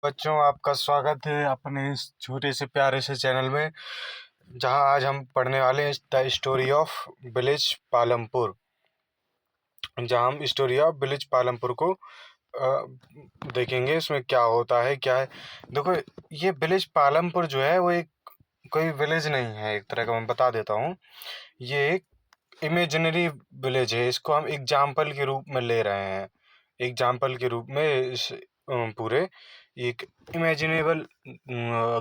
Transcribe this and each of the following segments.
बच्चों, आपका स्वागत है अपने इस छोटे से प्यारे से चैनल में, जहां आज हम पढ़ने वाले हैं the story of village Palampur. जहां हम स्टोरी ऑफ विलेज पालमपुर को देखेंगे। इसमें क्या होता है, क्या है। देखो, ये विलेज पालमपुर जो है वो एक कोई विलेज नहीं है। एक तरह का मैं बता देता हूँ, ये एक इमेजिनरी विलेज है। इसको हम एग्जाम्पल के रूप में ले रहे हैं। एग्जाम्पल के रूप में इस पूरे एक इमेजिनेबल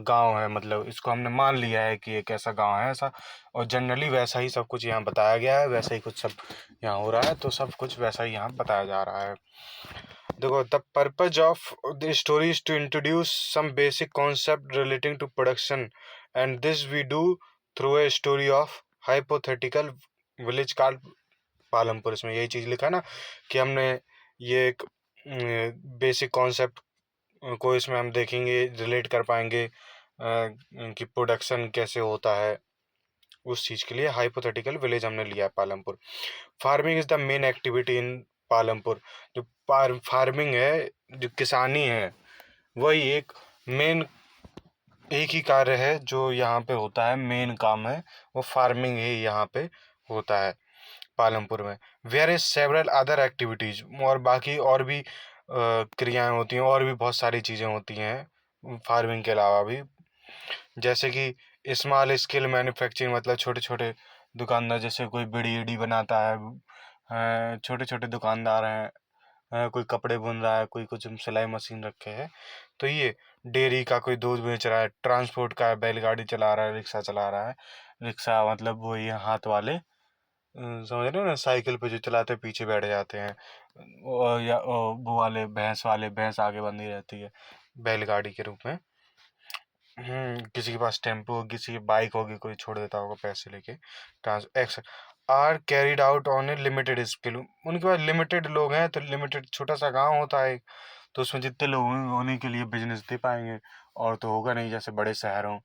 गांव है। मतलब इसको हमने मान लिया है कि एक ऐसा गांव है, ऐसा। और जनरली वैसा ही सब कुछ यहाँ बताया गया है, वैसा ही कुछ सब यहाँ हो रहा है, तो सब कुछ वैसा ही यहाँ बताया जा रहा है। देखो, the purpose of the story is to introduce some basic concept relating to production, and this we do through a story of hypothetical village called Palampur. इसमें यही चीज़ लिखा है ना कि हमने ये एक बेसिक कॉन्सेप्ट को इसमें हम देखेंगे, रिलेट कर पाएंगे कि प्रोडक्शन कैसे होता है। उस चीज़ के लिए हाइपोथेटिकल विलेज हमने लिया है Palampur. Farming is the main activity in Palampur. जो फार्मिंग है, जो किसानी है, वही एक मेन, एक ही कार्य है जो यहाँ पे होता है। मेन काम है वो फार्मिंग ही यहाँ पे होता है पालमपुर में। Where is several other activities, और बाकी और भी क्रियाएं होती हैं, और भी बहुत सारी चीज़ें होती हैं फार्मिंग के अलावा भी। जैसे कि स्मॉल स्केल मैन्युफैक्चरिंग, मतलब छोटे छोटे दुकानदार, जैसे कोई बीड़ी ईड़ी बनाता है, छोटे छोटे दुकानदार हैं, कोई कपड़े बुन रहा है, कोई कुछ सिलाई मशीन रखे है। तो ये डेयरी का कोई दूध बेच रहा है, ट्रांसपोर्ट का है, बैलगाड़ी चला रहा है, रिक्शा चला रहा है। रिक्शा मतलब वो ये हाथ वाले, समझ रहे हो ना, साइकिल पे जो चलाते हैं, पीछे बैठ जाते हैं। या वो वाले भैंस वाले, भैंस आगे बंधी रहती है बैलगाड़ी के रूप में। किसी के पास टेम्पो होगी, किसी की बाइक होगी, कोई छोड़ देता होगा पैसे लेके। Transactions are carried out on a limited scale. उनके पास लिमिटेड लोग हैं, तो लिमिटेड छोटा सा गांव होता है, तो उसमें जितने लोग होंगे उन्हीं के लिए बिजनेस दे पाएंगे। और तो होगा नहीं, जैसे बड़े शहर हों,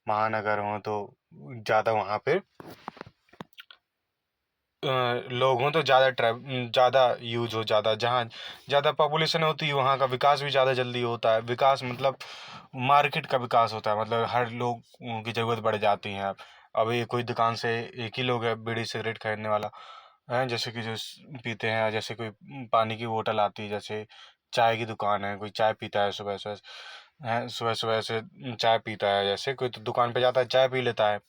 महानगर हों, तो ज़्यादा वहाँ पे लोग हों, तो ज़्यादा यूज हो, ज़्यादा जहाँ ज़्यादा पॉपुलेशन होती है वहाँ का विकास भी ज़्यादा जल्दी होता है। विकास मतलब मार्केट का विकास होता है, मतलब हर लोग की ज़रूरत बढ़ जाती है। अब अभी कोई दुकान से एक ही लोग है बीड़ी सिगरेट खरीदने वाला है, जैसे कि जो पीते हैं, जैसे कोई पानी की बोतल आती है, जैसे चाय की दुकान है, कोई चाय पीता है सुबह सुबह, है सुबह सुबह से चाय पीता है, जैसे कोई तो दुकान पे जाता है, चाय पी लेता है।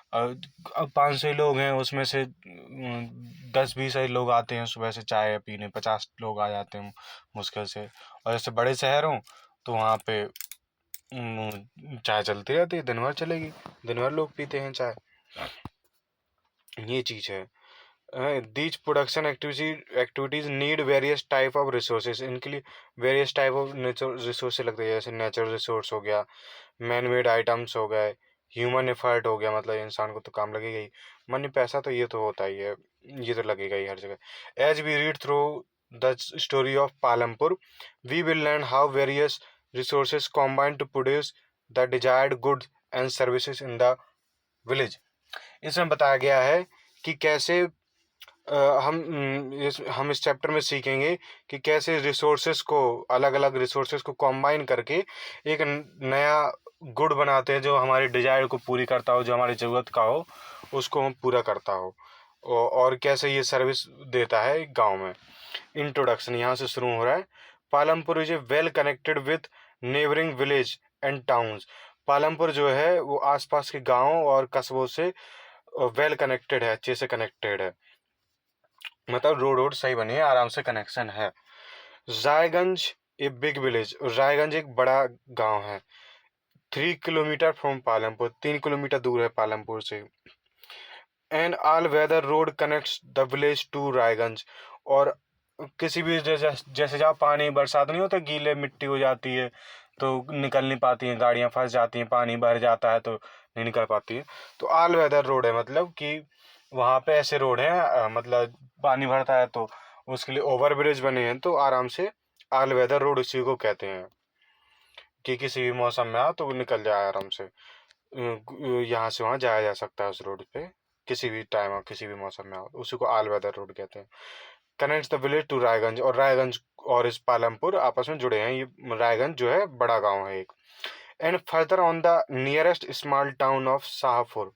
अब 500 लोग हैं, उसमें से 10-20 ही लोग आते हैं सुबह से चाय पीने, 50 लोग आ जाते हैं मुश्किल से। और जैसे बड़े शहर हों, तो वहाँ पे चाय चलती रहती है, दिन भर चलेगी, दिन भर लोग पीते हैं चाय। ये चीज़ है। These production activities need various type of resources. इनके लिए वेरियस टाइप ऑफ रिसोर्सेज लगते हैं, जैसे नेचुरल रिसोर्स हो गया, मैन मेड आइटम्स हो गए, ह्यूमन एफर्ट हो गया, मतलब इंसान को तो काम लगेगा ही। मनी पैसा तो ये तो होता ही है, ये तो लगेगा ही हर जगह। As we read through the story of Palampur, we will learn how various resources combine to produce the desired goods and services in the village. इसमें बताया गया है कि कैसे हम इस चैप्टर में सीखेंगे कि कैसे रिसोर्सेस को, अलग अलग रिसोर्सेस को कंबाइन करके एक नया गुड बनाते हैं, जो हमारे डिजायर को पूरी करता हो, जो हमारी ज़रूरत का हो, उसको हम पूरा करता हो। और कैसे ये सर्विस देता है गांव में। इंट्रोडक्शन यहाँ से शुरू हो रहा है। Palampur is a well connected with neighbouring village and towns. Palampur जो है वो आसपास के गांव और कस्बों से वेल कनेक्टेड है, अच्छे से कनेक्टेड है, मतलब रोड रोड सही बनी है, आराम से कनेक्शन है। Raiganj a big village. Raiganj एक बड़ा गांव है। 3 किलोमीटर फ्रॉम पालमपुर, 3 किलोमीटर दूर है पालमपुर से। And all weather road connects the village to Raiganj. और किसी भी जैसे जैसे जहाँ पानी, बरसात नहीं होता, गीले मिट्टी हो जाती है, तो निकल नहीं पाती हैं, गाड़ियाँ फंस जाती हैं, पानी भर जाता है तो नहीं निकल पाती है। तो ऑल वेदर रोड है, मतलब कि वहाँ पे ऐसे रोड हैं, मतलब पानी भरता है तो उसके लिए ओवर ब्रिज बने हैं, तो आराम से ऑल वेदर रोड इसी को कहते हैं, कि किसी भी मौसम में आओ तो वो निकल जाए आराम से। यहाँ से वहाँ जाया जा सकता है उस रोड पे, किसी भी टाइम और किसी भी मौसम में आओ, उसी को ऑल वेदर रोड कहते हैं। Connects the village to Raiganj, और रायगंज और इस पालमपुर आपस में जुड़े हैं। ये रायगंज जो है बड़ा गांव है एक। And further on the nearest small town of Shahpur,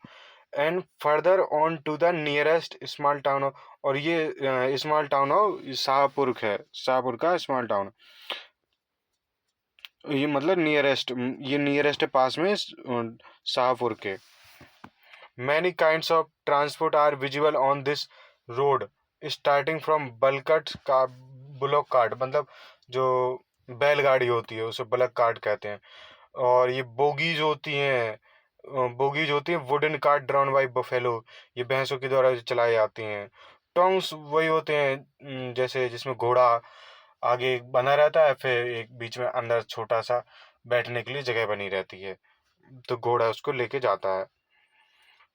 and further on to the nearest small town of, और ये स्मॉल टाउन ऑफ शाहपुर है, शाहपुर का स्मॉल टाउन। ये मतलब नियरेस्ट, ये नियरेस्ट है पास में शाहपुर के। Many kinds of transport are visible on this road, starting from बलकट का बुलॉक कार्ट, मतलब जो बैलगाड़ी होती है उसे बलक कार्ट कहते हैं। और ये बोगीज होती हैं, बोगीज होती हैं wooden cart drown by buffalo, ये भैंसों के द्वारा जो चलाई जाती हैं। टोंग्स वही होते हैं जैसे जिसमें घोड़ा आगे बना रहता है, फिर एक बीच में अंदर छोटा सा बैठने के लिए जगह बनी रहती है, तो घोड़ा उसको लेके जाता है।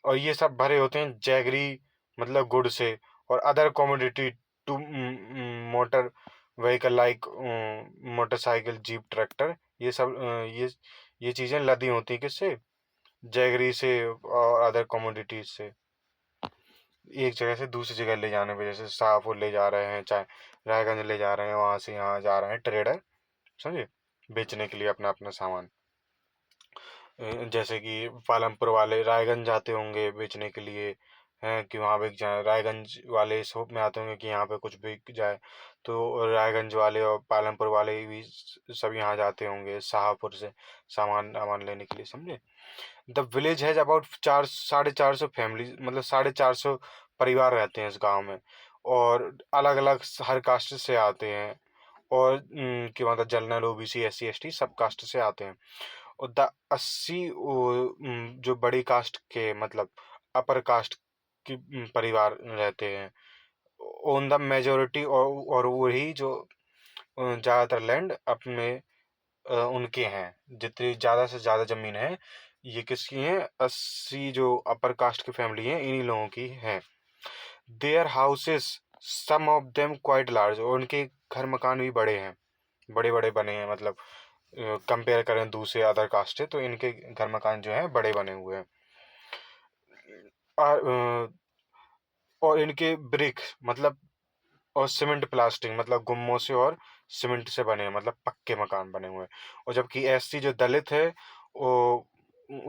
और ये सब भरे होते हैं जैगरी मतलब गुड़ से, और other commodity to motor vehicle like motorcycle jeep tractor, ये सब ये चीज़ें लदी होती हैं किससे, जैगरी से और अदर कमोडिटीज से, एक जगह से दूसरी जगह ले जाने पे, जैसे शाहपुर ले जा रहे हैं, चाहे रायगंज ले जा रहे हैं, वहाँ से यहाँ जा रहे हैं ट्रेडर, समझे, बेचने के लिए अपना अपना सामान। जैसे कि पालमपुर वाले रायगंज जाते होंगे बेचने के लिए, हैं कि वहाँ बिक जाए, रायगंज वाले इस होप में आते होंगे कि यहाँ पे कुछ बिक जाए, तो रायगंज वाले और पालमपुर वाले भी सब यहाँ जाते होंगे शाहपुर से सामान वामान लेने के लिए, समझे। The village has about 450 family, मतलब 450 परिवार रहते हैं इस गांव में, और अलग अलग हर कास्ट से आते हैं, और कि मतलब जनरल ओबीसी एससी एसटी सब कास्ट से आते हैं। और द 80 जो बड़ी कास्ट के मतलब अपर कास्ट की परिवार रहते हैं, ओन द मेजोरिटी, और वही जो ज़्यादातर लैंड अपने उनके हैं, जितनी ज़्यादा से ज़्यादा ज़मीन है ये किसकी हैं, 80 जो अपर कास्ट की फैमिली हैं इन्हीं लोगों की हैं। Their houses some of them quite large, और उनके घर मकान भी बड़े हैं, बड़े बड़े बने हैं, मतलब कंपेयर करें दूसरे अदर कास्ट से तो इनके घर मकान जो हैं बड़े बने हुए हैं। और इनके ब्रिक मतलब और सीमेंट प्लास्टिंग मतलब गुम्मों से और सीमेंट से बने हैं, मतलब पक्के मकान बने हुए हैं। और जबकि एससी जो दलित है वो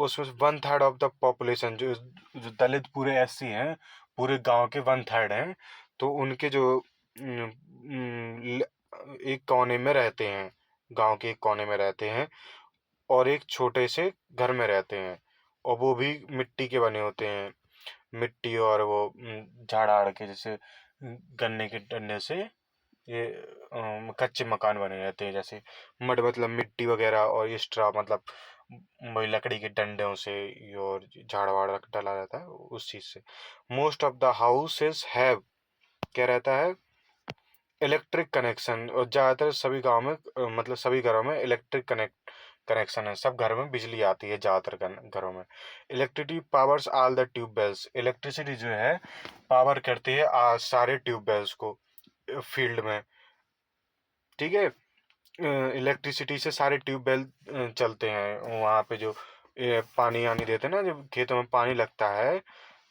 उसमें 1/3 ऑफ द पॉपुलेशन जो जो दलित पूरे एससी हैं, पूरे गांव के 1/3 हैं, तो उनके जो एक कोने में रहते हैं, गांव के एक कोने में रहते हैं, और एक छोटे से घर में रहते हैं, और वो भी मिट्टी के बने होते हैं, मिट्टी और वो झाड़ आड़ के, जैसे गन्ने के डंडे से ये कच्चे मकान बने रहते हैं, जैसे मड मतलब मिट्टी वगैरह, और ये स्ट्रा मतलब वही लकड़ी के डंडों से, और झाड़ वाड़ डला रहता है उस चीज से। Most of the houses have, क्या रहता है, इलेक्ट्रिक कनेक्शन, और ज़्यादातर सभी गांव में मतलब सभी घरों में इलेक्ट्रिक कनेक्शन है, सब घरों में बिजली आती है ज़्यादातर घरों में। Electricity powers all the tube wells, electricity जो है पावर करती है सारे ट्यूबवेल्स को फील्ड में, ठीक है। इलेक्ट्रिसिटी से सारे ट्यूबवेल चलते हैं वहाँ पे, जो पानी आनी देते हैं ना, जब खेतों में पानी लगता है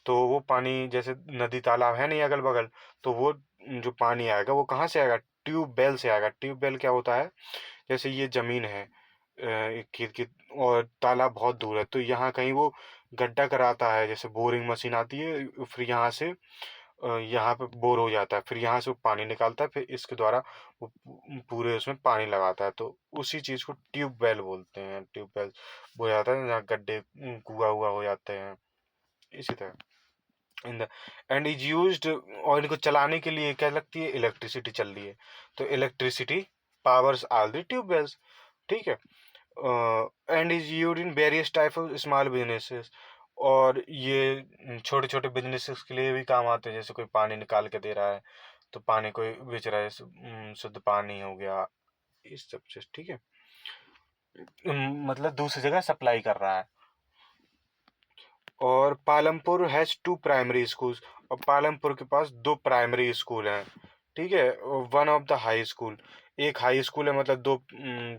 तो वो पानी जैसे नदी तालाब है नहीं अगल बगल, तो वो जो पानी आएगा वो कहाँ से आएगा, ट्यूबवेल से आएगा। ट्यूबवेल क्या होता है, जैसे ये जमीन है एक खेत की, और तालाब बहुत दूर है, तो यहाँ कहीं वो गड्ढा कराता है, जैसे बोरिंग मशीन आती है, फिर यहाँ से यहाँ पे बोर हो जाता है, फिर यहाँ से वो पानी निकालता है, फिर इसके द्वारा वो पूरे उसमें पानी लगाता है, तो उसी चीज़ को ट्यूबवेल बोलते हैं। ट्यूबवेल हो जाता है जहाँ गड्ढे कुआ हुआ हो जाते हैं, इसी तरह। In the end is used, और इनको चलाने के लिए क्या लगती है, इलेक्ट्रिसिटी चल रही है, तो electricity powers all the tube wells, ठीक है। And is used in various type of small businesses, और ये छोटे छोटे बिजनेसेस के लिए भी काम आते हैं, जैसे कोई पानी निकाल के दे रहा है तो पानी कोई बेच रहा है, शुद्ध पानी हो गया, इस सब चीज, ठीक है। मतलब दूसरी जगह सप्लाई कर रहा है। और पालमपुर हैज 2 प्राइमरी स्कूल्स, और पालमपुर के पास 2 प्राइमरी स्कूल हैं, ठीक है। One of the high school, एक हाई स्कूल है, मतलब दो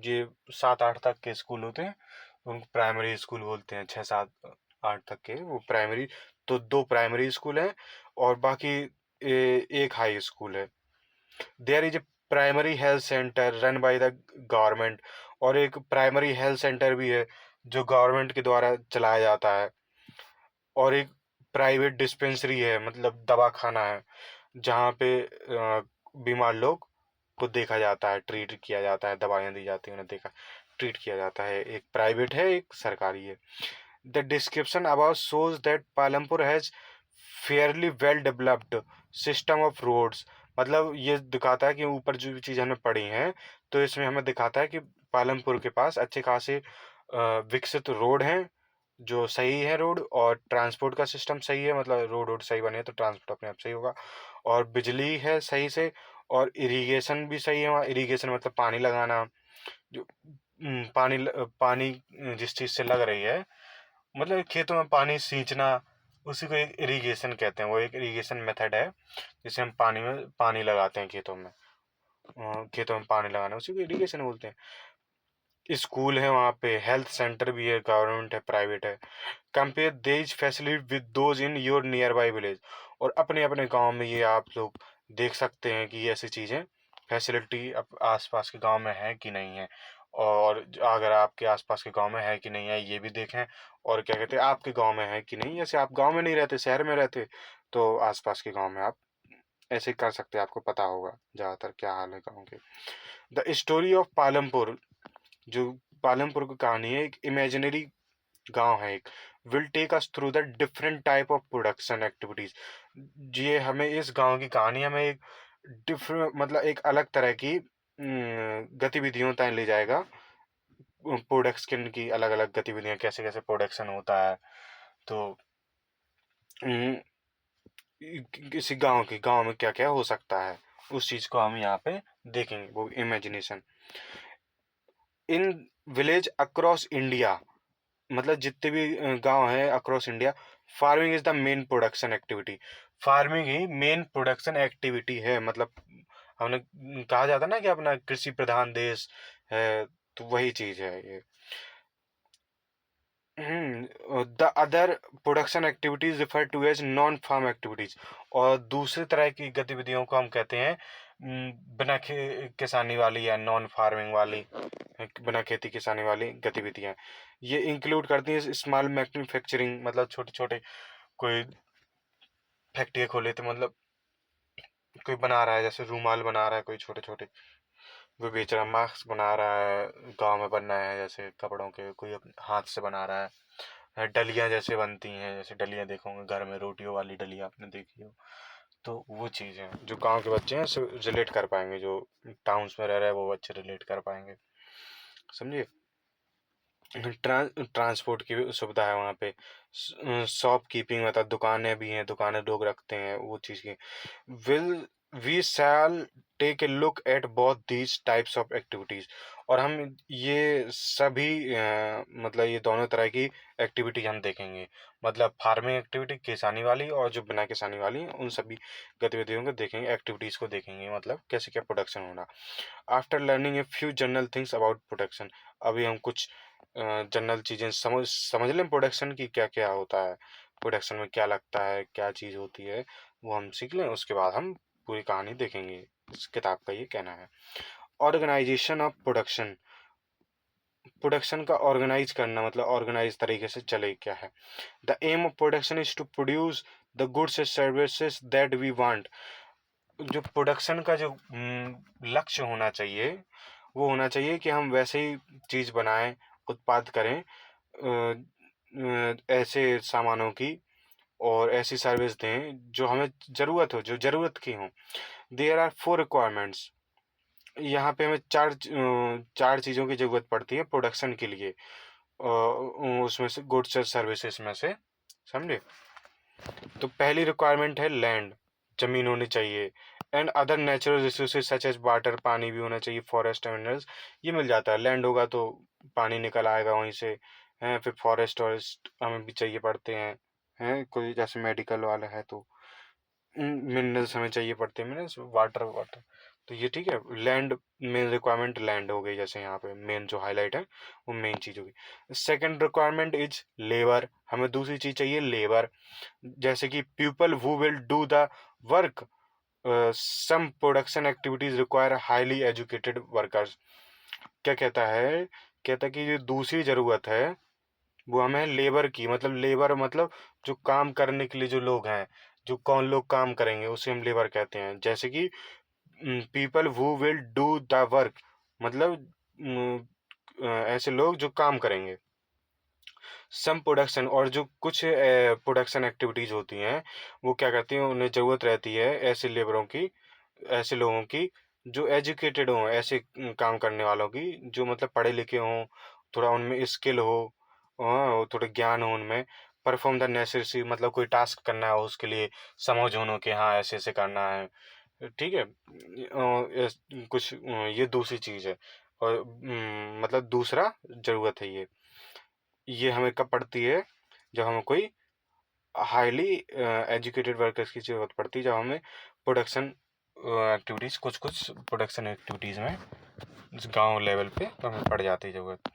ये 7-8 तक के स्कूल होते हैं उनको प्राइमरी स्कूल बोलते हैं, 6-7-8 तक के वो प्राइमरी, तो 2 प्राइमरी स्कूल हैं, और बाकी एक हाई स्कूल है, there is a primary health centre run by the government, और एक प्राइमरी हेल्थ सेंटर भी है जो गवर्नमेंट के द्वारा चलाया जाता है, और एक प्राइवेट डिस्पेंसरी है मतलब दवा खाना है जहाँ पे बीमार लोग को देखा जाता है, ट्रीट किया जाता है, दवाइयाँ दी जाती हैं, उन्हें देखा ट्रीट किया जाता है। एक प्राइवेट है, एक सरकारी है। The description about shows that Palampur has fairly well developed system of roads, मतलब ये दिखाता है कि ऊपर जो भी चीज़ हमें पढ़ी हैं तो इसमें हमें दिखाता है कि पालमपुर के पास अच्छे खासे विकसित रोड हैं, जो सही है रोड, और ट्रांसपोर्ट का सिस्टम सही है, मतलब रोड सही बने तो ट्रांसपोर्ट अपने आप सही होगा, और बिजली है सही से, और इरिगेशन भी सही है वहाँ। इरिगेशन मतलब पानी लगाना, जो पानी जिस चीज़ से लग रही है, मतलब खेतों में पानी सींचना, उसी को एक इरिगेशन कहते हैं। वो एक इरिगेशन मेथड है जिससे हम पानी में पानी लगाते हैं खेतों में। खेतों में पानी लगाना उसी को इरिगेशन बोलते हैं। स्कूल है वहाँ पे, हेल्थ सेंटर भी है, गवर्नमेंट है, प्राइवेट है। Compare these facility with those in your near by village, और अपने अपने गांव में ये आप लोग देख सकते हैं कि ये ऐसी चीज़ें फैसिलिटी आसपास के गांव में है कि नहीं है, और अगर आपके आसपास के गांव में है कि नहीं है ये भी देखें, और क्या कहते हैं आपके गांव में है कि नहीं। जैसे आप गांव में नहीं रहते, शहर में रहते, तो आसपास के गांव में आप ऐसे कर सकते हैं, आपको पता होगा ज़्यादातर क्या हाल है गाँव के। द स्टोरी ऑफ पालमपुर, जो पालमपुर की कहानी है, एक इमेजिनरी गांव है एक, will take us through the different type of production activities. ये हमें इस गांव की कहानी हमें एक डिफरेंट मतलब एक अलग तरह की गतिविधियों तक ले जाएगा। प्रोडक्शन की अलग अलग गतिविधियां, कैसे कैसे प्रोडक्शन होता है, तो हम्म, किसी गांव में क्या क्या हो सकता है, उस चीज को हम यहाँ पे देखेंगे, वो imagination. In village across India, मतलब जितने भी गांव हैं across India, farming is the main production activity. Farming he main production activity है, मतलब हमने कहा जाता है ना कि अपना कृषि प्रधान देश है, तो वही चीज है ये। The other production activities refer to as non farm activities, और दूसरी तरह की गतिविधियों को हम कहते हैं बिना किसानी वाली या नॉन फार्मिंग वाली, बिना खेती किसानी वाली गतिविधियां। ये इंक्लूड करती हैं स्मॉल मैन्युफैक्चरिंग, मतलब छोटे छोटे कोई फैक्ट्री खोले थे, मतलब कोई बना रहा है, जैसे रूमाल बना रहा है कोई छोटे छोटे, वो बेच रहा है, मास्क बना रहा है, गांव में बनना है जैसे कपड़ों के, कोई अपने हाथ से बना रहा है। डलियां जैसे बनती हैं, जैसे डलियां देखोगे घर में, रोटियों वाली डलिया आपने देखी हो, तो वो चीज़ है जो गांव के बच्चे हैं रिलेट कर पाएंगे, जो टाउन्स में रह रहे हैं वो बच्चे रिलेट कर पाएंगे, समझिए। ट्रांसपोर्ट की भी सुविधा है वहाँ पे। शॉप कीपिंग मतलब दुकानें भी हैं, दुकानें लोग रखते हैं, वो चीज़ की। Will we shall take a look at both these types of activities, और हम ये सभी मतलब ये दोनों तरह की एक्टिविटी हम देखेंगे, मतलब फार्मिंग एक्टिविटी किसानी वाली, और जो बिना किसानी वाली उन सभी गतिविधियों को देखेंगे, एक्टिविटीज़ को देखेंगे, मतलब कैसे क्या प्रोडक्शन होना। After learning a few general things about production, अभी हम कुछ जनरल चीज़ें समझ लें प्रोडक्शन की क्या क्या होता है, प्रोडक्शन में क्या लगता है, क्या चीज़ होती है, वो हम सीख लें, उसके बाद हम पूरी कहानी देखेंगे। इस किताब का ये कहना है। ऑर्गेनाइजेशन ऑफ प्रोडक्शन, प्रोडक्शन का ऑर्गेनाइज करना मतलब ऑर्गेनाइज तरीके से चले क्या है। The aim of production is to produce the goods and services that we want, जो प्रोडक्शन का जो लक्ष्य होना चाहिए, वो होना चाहिए कि हम वैसे ही चीज़ बनाएं, उत्पाद करें, ऐसे सामानों की और ऐसी सर्विस दें जो हमें ज़रूरत हो, जो ज़रूरत की हो। देयर आर फोर रिक्वायरमेंट्स, यहाँ पे हमें चार चीज़ों की ज़रूरत पड़ती है प्रोडक्शन के लिए, उसमें से गुड्स और सर्विसेज में से, समझे। तो पहली रिक्वायरमेंट है लैंड, ज़मीन होनी चाहिए। And other natural resources such as water, पानी भी होना चाहिए, फॉरेस्ट मिनरल्स, ये मिल जाता है। लैंड होगा तो पानी निकल आएगा वहीं से, हैं, फिर फॉरेस्ट वॉरेस्ट हमें भी चाहिए पड़ते हैं कोई जैसे मेडिकल वाला है तो मिनरल्स हमें चाहिए पड़ते हैं, मिनरल्स वाटर वाटर, तो ये ठीक है। लैंड मेन रिक्वायरमेंट लैंड हो गई, जैसे यहाँ पे मेन जो हाईलाइट है वो मेन चीज़ होगी। सेकंड रिक्वायरमेंट इज लेबर, हमें दूसरी चीज़ चाहिए लेबर, जैसे कि people who will do the work some production activities require highly educated workers. क्या कहता है कि जो दूसरी ज़रूरत है वो हमें लेबर की, मतलब लेबर मतलब जो काम करने के लिए जो लोग हैं, जो कौन लोग काम करेंगे उसे हम लेबर कहते हैं। जैसे कि people who will do the work, मतलब ऐसे लोग जो काम करेंगे। सम प्रोडक्शन, और जो कुछ प्रोडक्शन एक्टिविटीज़ होती हैं वो क्या करती हैं, उन्हें ज़रूरत रहती है ऐसे लेबरों की, ऐसे लोगों की जो एजुकेटेड हों, ऐसे काम करने वालों की जो मतलब पढ़े लिखे हों, थोड़ा उनमें स्किल हो, हाँ, थोड़ा ज्ञान हो उनमें। परफॉर्म द नेसेसरी, मतलब कोई टास्क करना हो उसके लिए समझ होना कि हाँ ऐसे ऐसे करना है, ठीक है। कुछ ये दूसरी चीज़ है। और मतलब दूसरा ज़रूरत है ये हमें कब पड़ती है, जब हमें कोई हाईली एजुकेटेड वर्कर्स की ज़रूरत पड़ती है, जब हमें प्रोडक्शन एक्टिविटीज़, कुछ कुछ प्रोडक्शन एक्टिविटीज़ में गांव लेवल पे तो हमें पड़ जाती है ज़रूरत।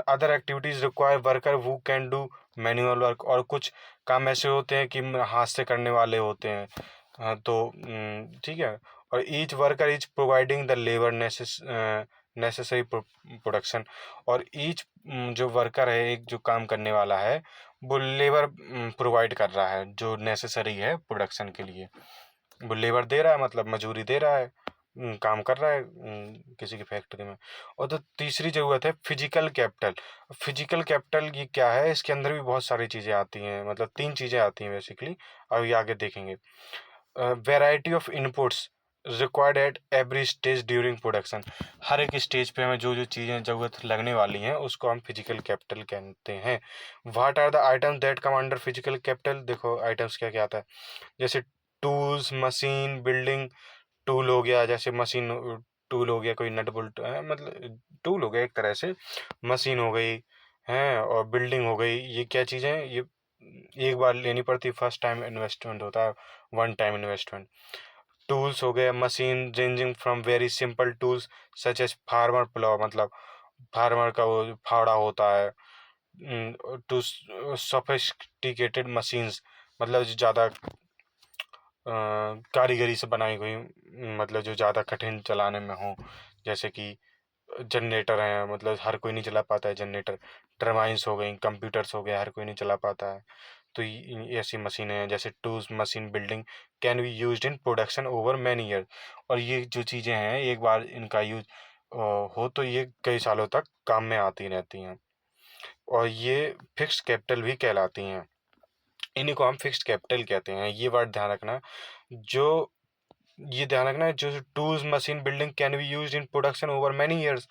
Other activities require worker who can do manual work, और कुछ काम ऐसे होते हैं कि हाथ से करने वाले होते हैं। हाँ, तो ठीक है। और each worker is providing the labour necessary production, और ईच जो वर्कर है, एक जो काम करने वाला है, वो लेबर प्रोवाइड कर रहा है जो नेसेसरी है प्रोडक्शन के लिए। वो लेबर दे रहा है, मतलब मजूरी दे रहा है, काम कर रहा है किसी की फैक्ट्री में। और तो तीसरी ज़रूरत है फिजिकल कैपिटल। फिजिकल कैपिटल ये क्या है, इसके अंदर भी बहुत सारी चीज़ें आती हैं, मतलब तीन चीज़ें आती हैं बेसिकली, अभी आगे देखेंगे। Variety of inputs required at every stage during production. हर एक स्टेज पे हमें जो जो चीज़ें ज़रूरत लगने वाली हैं उसको हम फिजिकल कैपिटल कहते हैं। What are the items that come under physical capital, देखो आइटम्स क्या क्या आता है। जैसे टूल्स, मशीन, बिल्डिंग। टूल हो गया, जैसे मशीन टूल हो गया, कोई नट बोल्ट है, मतलब टूल हो गया एक तरह से। मशीन हो गई है, और बिल्डिंग हो गई। ये क्या चीज़ें हैं, ये एक बार लेनी पड़ती, फर्स्ट टाइम इन्वेस्टमेंट होता है, वन टाइम इन्वेस्टमेंट। टूल्स हो गए, machine ranging from very simple tools such as farmer plough, मतलब फार्मर का वो जो फावड़ा होता है, टू सोफिस्टिकेटेड मशीन्स, मतलब जो ज़्यादा कारीगरी से बनाई हुई, मतलब जो ज़्यादा कठिन चलाने में हो। जैसे कि जनरेटर हैं, मतलब हर कोई नहीं चला पाता है जनरेटर। टर्बाइन्स हो गई, कंप्यूटर्स हो गए, हर कोई नहीं चला पाता है। तो ये ऐसी मशीनें हैं। जैसे tools, machine, building can be used in production over many year. और ये जो चीज़ें हैं, एक बार इनका यूज हो तो ये कई सालों तक काम में आती रहती हैं, और ये फिक्स्ड कैपिटल भी कहलाती हैं। इन्हीं को हम फिक्स्ड कैपिटल कहते हैं, ये वर्ड ध्यान रखना। जो ये ध्यान रखना है, जो tools, machine, building can be used in production over many years.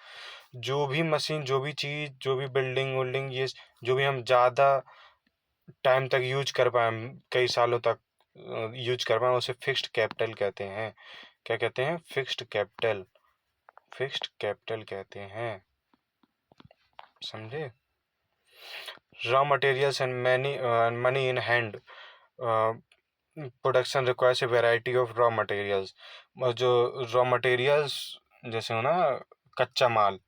जो भी मशीन, जो भी चीज़, जो भी बिल्डिंग विल्डिंग, ये जो भी हम ज़्यादा टाइम तक यूज कर पाए, कई सालों तक यूज कर पाए, उसे फिक्स्ड कैपिटल कहते हैं। क्या कहते हैं? Fixed capital. फिक्स्ड कैपिटल कहते हैं, समझे। Raw materials and money in hand. Production requires a variety of raw materials. और जो रॉ मटेरियल्स जैसे हो ना, कच्चा माल,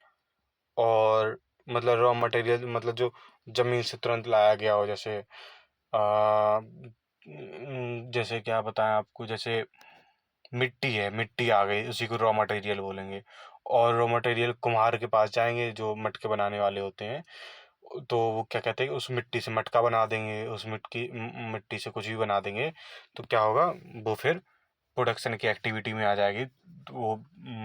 और मतलब रॉ मटेरियल मतलब जो ज़मीन से तुरंत लाया गया हो, जैसे जैसे क्या बताएं आपको, जैसे मिट्टी है, मिट्टी आ गई, उसी को रॉ मटेरियल बोलेंगे। और रॉ मटेरियल कुम्हार के पास जाएंगे जो मटके बनाने वाले होते हैं, तो वो क्या कहते हैं कि उस मिट्टी से मटका बना देंगे, उस मिट्टी से कुछ भी बना देंगे। तो क्या होगा, वो फिर प्रोडक्शन की एक्टिविटी में आ जाएगी। तो वो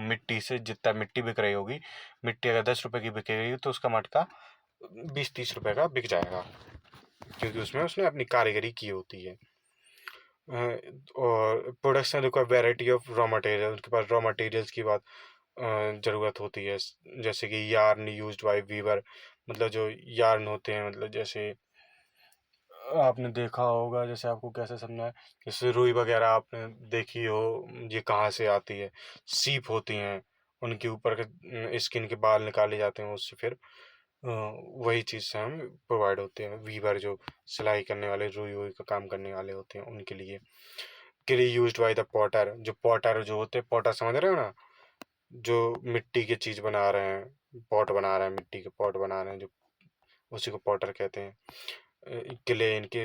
मिट्टी से जितना मिट्टी बिक रही होगी, मिट्टी अगर 10 रुपए की बिकेगी तो उसका मटका 20-30 रुपए का बिक जाएगा, क्योंकि उसमें उसने अपनी कारीगरी की होती है। और production require variety of raw material, उनके पास रॉ मटेरियल्स की बात ज़रूरत होती है। जैसे कि यार्न यूज्ड बाय वीवर, मतलब जो यार्न होते हैं, मतलब जैसे आपने देखा होगा, जैसे आपको कैसे समझाएं, जैसे रुई वगैरह आपने देखी हो, ये कहाँ से आती है, सीप होती हैं, उनके ऊपर के स्किन के बाल निकाले जाते हैं, उससे फिर वही चीज़ से हम प्रोवाइड होते हैं। वीवर जो सिलाई करने वाले, रुई वुई का काम करने वाले होते हैं, उनके लिए यूज्ड बाय द पॉटर। जो पॉटर जो होते हैं, पॉटर समझ रहे हो ना, जो मिट्टी की चीज़ बना रहे हैं, पॉट बना रहे हैं, मिट्टी के पॉट बना रहे हैं, जो उसी को पॉटर कहते हैं। के लिए इनके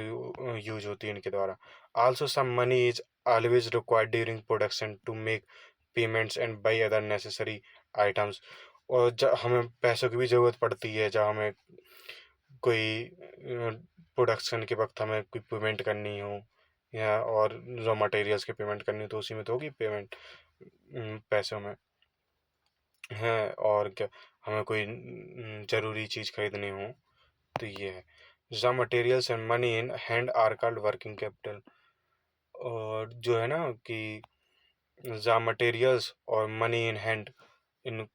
यूज होती है इनके द्वारा। Also some money is always required during production to make payments and buy other necessary items. और जब हमें पैसों की भी ज़रूरत पड़ती है, जब हमें कोई प्रोडक्शन के वक्त हमें कोई पेमेंट करनी हो या और रॉ मटेरियल्स की पेमेंट करनी हो, तो उसी में तो होगी पेमेंट, पैसों में है। और क्या, हमें कोई ज़रूरी चीज़ खरीदनी हो तो ये है। Raw materials and money in hand are called working capital. और जो है ना कि रॉ मटेरियल्स और मनी इन हैंड, इन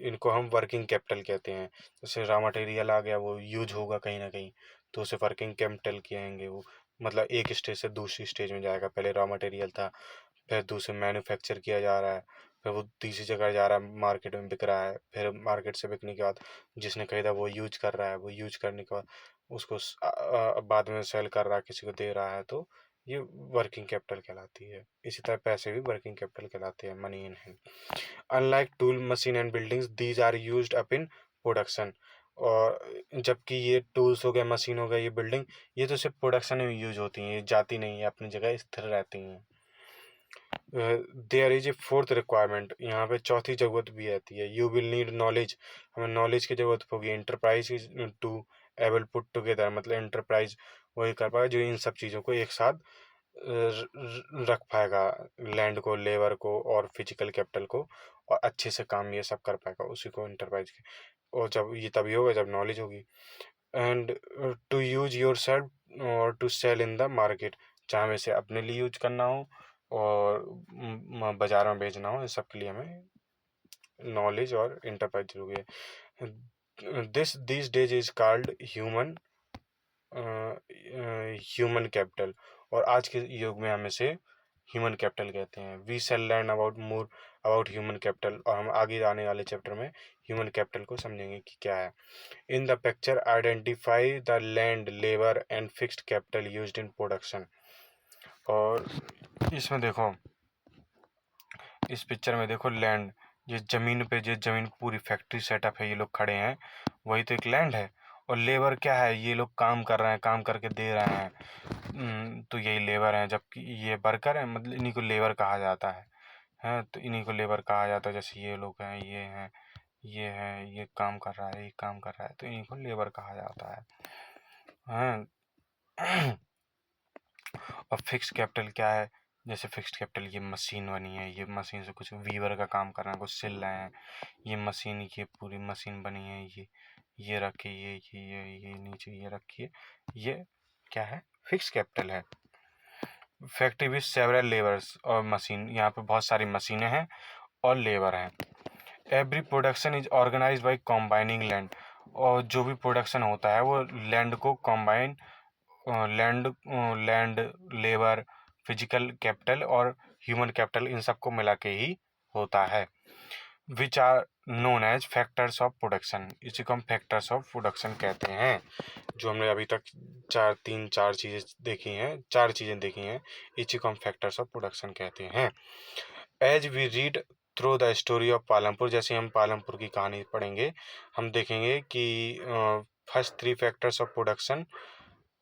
इनको हम वर्किंग कैपिटल कहते हैं। जैसे रॉ मटेरियल आ गया, वो यूज होगा कहीं ना कहीं, तो उसे वर्किंग कैपिटल कहेंगे। वो मतलब एक स्टेज से दूसरी स्टेज में जाएगा। पहले रॉ मटेरियल था, फिर दूसरे मैन्युफैक्चर किया जा रहा है, फिर वो तीसरी जगह जा रहा है, मार्केट में बिक रहा है, फिर मार्केट से बिकने के बाद जिसने खरीदा वो यूज कर रहा है, वो यूज करने के बाद उसको बाद में सेल कर रहा है, किसी को दे रहा है, तो ये वर्किंग कैपिटल कहलाती है। इसी तरह पैसे भी वर्किंग कैपिटल कहलाते हैं, money in hand. Unlike tool machine and buildings these are used up in production. और जबकि ये टूल्स हो गए, मशीन हो गए, ये बिल्डिंग, ये तो सिर्फ प्रोडक्शन में यूज होती हैं, ये जाती नहीं है, अपनी जगह स्थिर रहती हैं। There is a fourth requirement, यहाँ पे चौथी ज़रूरत भी रहती है। यू विल नीड नॉलेज, हमें नॉलेज की ज़रूरत होगी। Enterprise is to able put together, मतलब एंटरप्राइज वही कर पाएगा जो इन सब चीज़ों को एक साथ रख पाएगा, लैंड को, लेबर को और फिजिकल कैपिटल को, और अच्छे से काम ये सब कर पाएगा, उसी को एंटरप्राइज के। और जब ये तभी होगा जब नॉलेज होगी। And to use yourself और to sell in the market, चाहे हमें इसे अपने लिए यूज करना हो और बाजार में बेचना हो, इस सब के लिए हमें नॉलेज और एंटरप्राइज जरूरी है। This this days is called human human capital. और आज के युग में हम इसे ह्यूमन कैपिटल कहते हैं। We shall learn about more about human capital, और हम आगे आने वाले चैप्टर में ह्यूमन कैपिटल को समझेंगे कि क्या है। In the picture identify the land, labour and fixed capital used in production. और इसमें देखो, इस पिक्चर में देखो लैंड, ये ज़मीन पे, जो ज़मीन पूरी फैक्ट्री सेटअप है, ये लोग खड़े हैं, वही तो एक लैंड है। और लेबर क्या है, ये लोग काम कर रहे हैं, काम करके दे रहे हैं, तो यही लेबर हैं। जबकि ये वर्कर हैं, मतलब इन्हीं को लेबर कहा जाता है। हैं, तो इन्हीं को लेबर कहा जाता है। जैसे ये लोग हैं, ये हैं, ये है, ये काम कर रहा है, ये काम कर रहा है, तो इन्हीं को लेबर कहा जाता है। हैं। और फिक्स्ड कैपिटल क्या है, जैसे फिक्स्ड कैपिटल, ये मशीन बनी है, ये मशीन से कुछ वीवर का काम कर रहे हैं, कुछ सिल रहे हैं, ये मशीन, ये पूरी मशीन बनी है, ये रखिए, ये नीचे ये रखिए, ये क्या है, फिक्स्ड कैपिटल है। फैक्ट्री विद सेवरल लेबर्स और मशीन, यहाँ पे बहुत सारी मशीनें हैं और लेबर हैं। Every production is organise by combining land, और जो भी प्रोडक्शन होता है वो लैंड को combine, land land labour, physical capital और ह्यूमन कैपिटल, इन सबको मिला के ही होता है। Which are known as factors of production, इसी को हम फैक्टर्स ऑफ प्रोडक्शन कहते हैं। जो हमने अभी तक चार चीज़ें देखी हैं, चार चीज़ें देखी हैं, इसी को हम फैक्टर्स ऑफ प्रोडक्शन कहते हैं। As we read through the story of Palampur, जैसे हम पालमपुर की कहानी पढ़ेंगे, हम देखेंगे कि first three factors of production,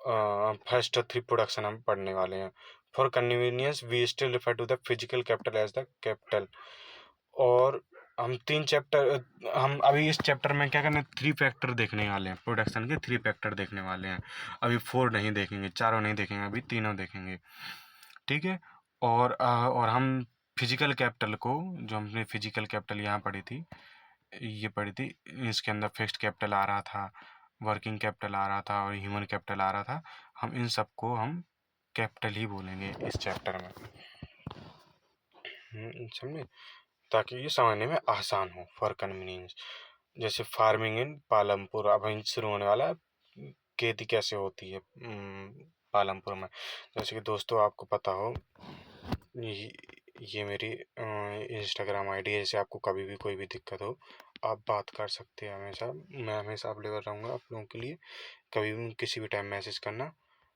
first three production हम पढ़ने वाले हैं। For convenience we still refer to the physical capital as the capital. और हम हम अभी इस चैप्टर में क्या करने, थ्री फैक्टर देखने वाले हैं, प्रोडक्शन के थ्री फैक्टर देखने वाले हैं। अभी फोर नहीं देखेंगे, चारों नहीं देखेंगे, अभी तीनों देखेंगे, ठीक है। और हम फिजिकल कैपिटल को, जो हमने फिजिकल कैपिटल यहाँ पढ़ी थी, ये पढ़ी थी, इसके अंदर फिक्स्ड कैपिटल आ रहा था, वर्किंग कैपिटल आ रहा था और ह्यूमन कैपिटल आ रहा था। हम इन सबको हम कैपिटल ही बोलेंगे इस चैप्टर में, समझे, ताकि ये समझने में आसान हो, फॉर कन्वीनियंस। जैसे फार्मिंग इन पालमपुर, अब हम शुरू होने वाला है, खेती कैसे होती है पालमपुर में। जैसे कि दोस्तों आपको पता हो, ये ये मेरी इंस्टाग्राम आईडी है, जैसे आपको कभी भी कोई भी दिक्कत हो आप बात कर सकते हैं हमेशा। मैं हमेशा अवेलेबल रहूँगा आप लोगों के लिए, कभी भी किसी भी टाइम मैसेज करना,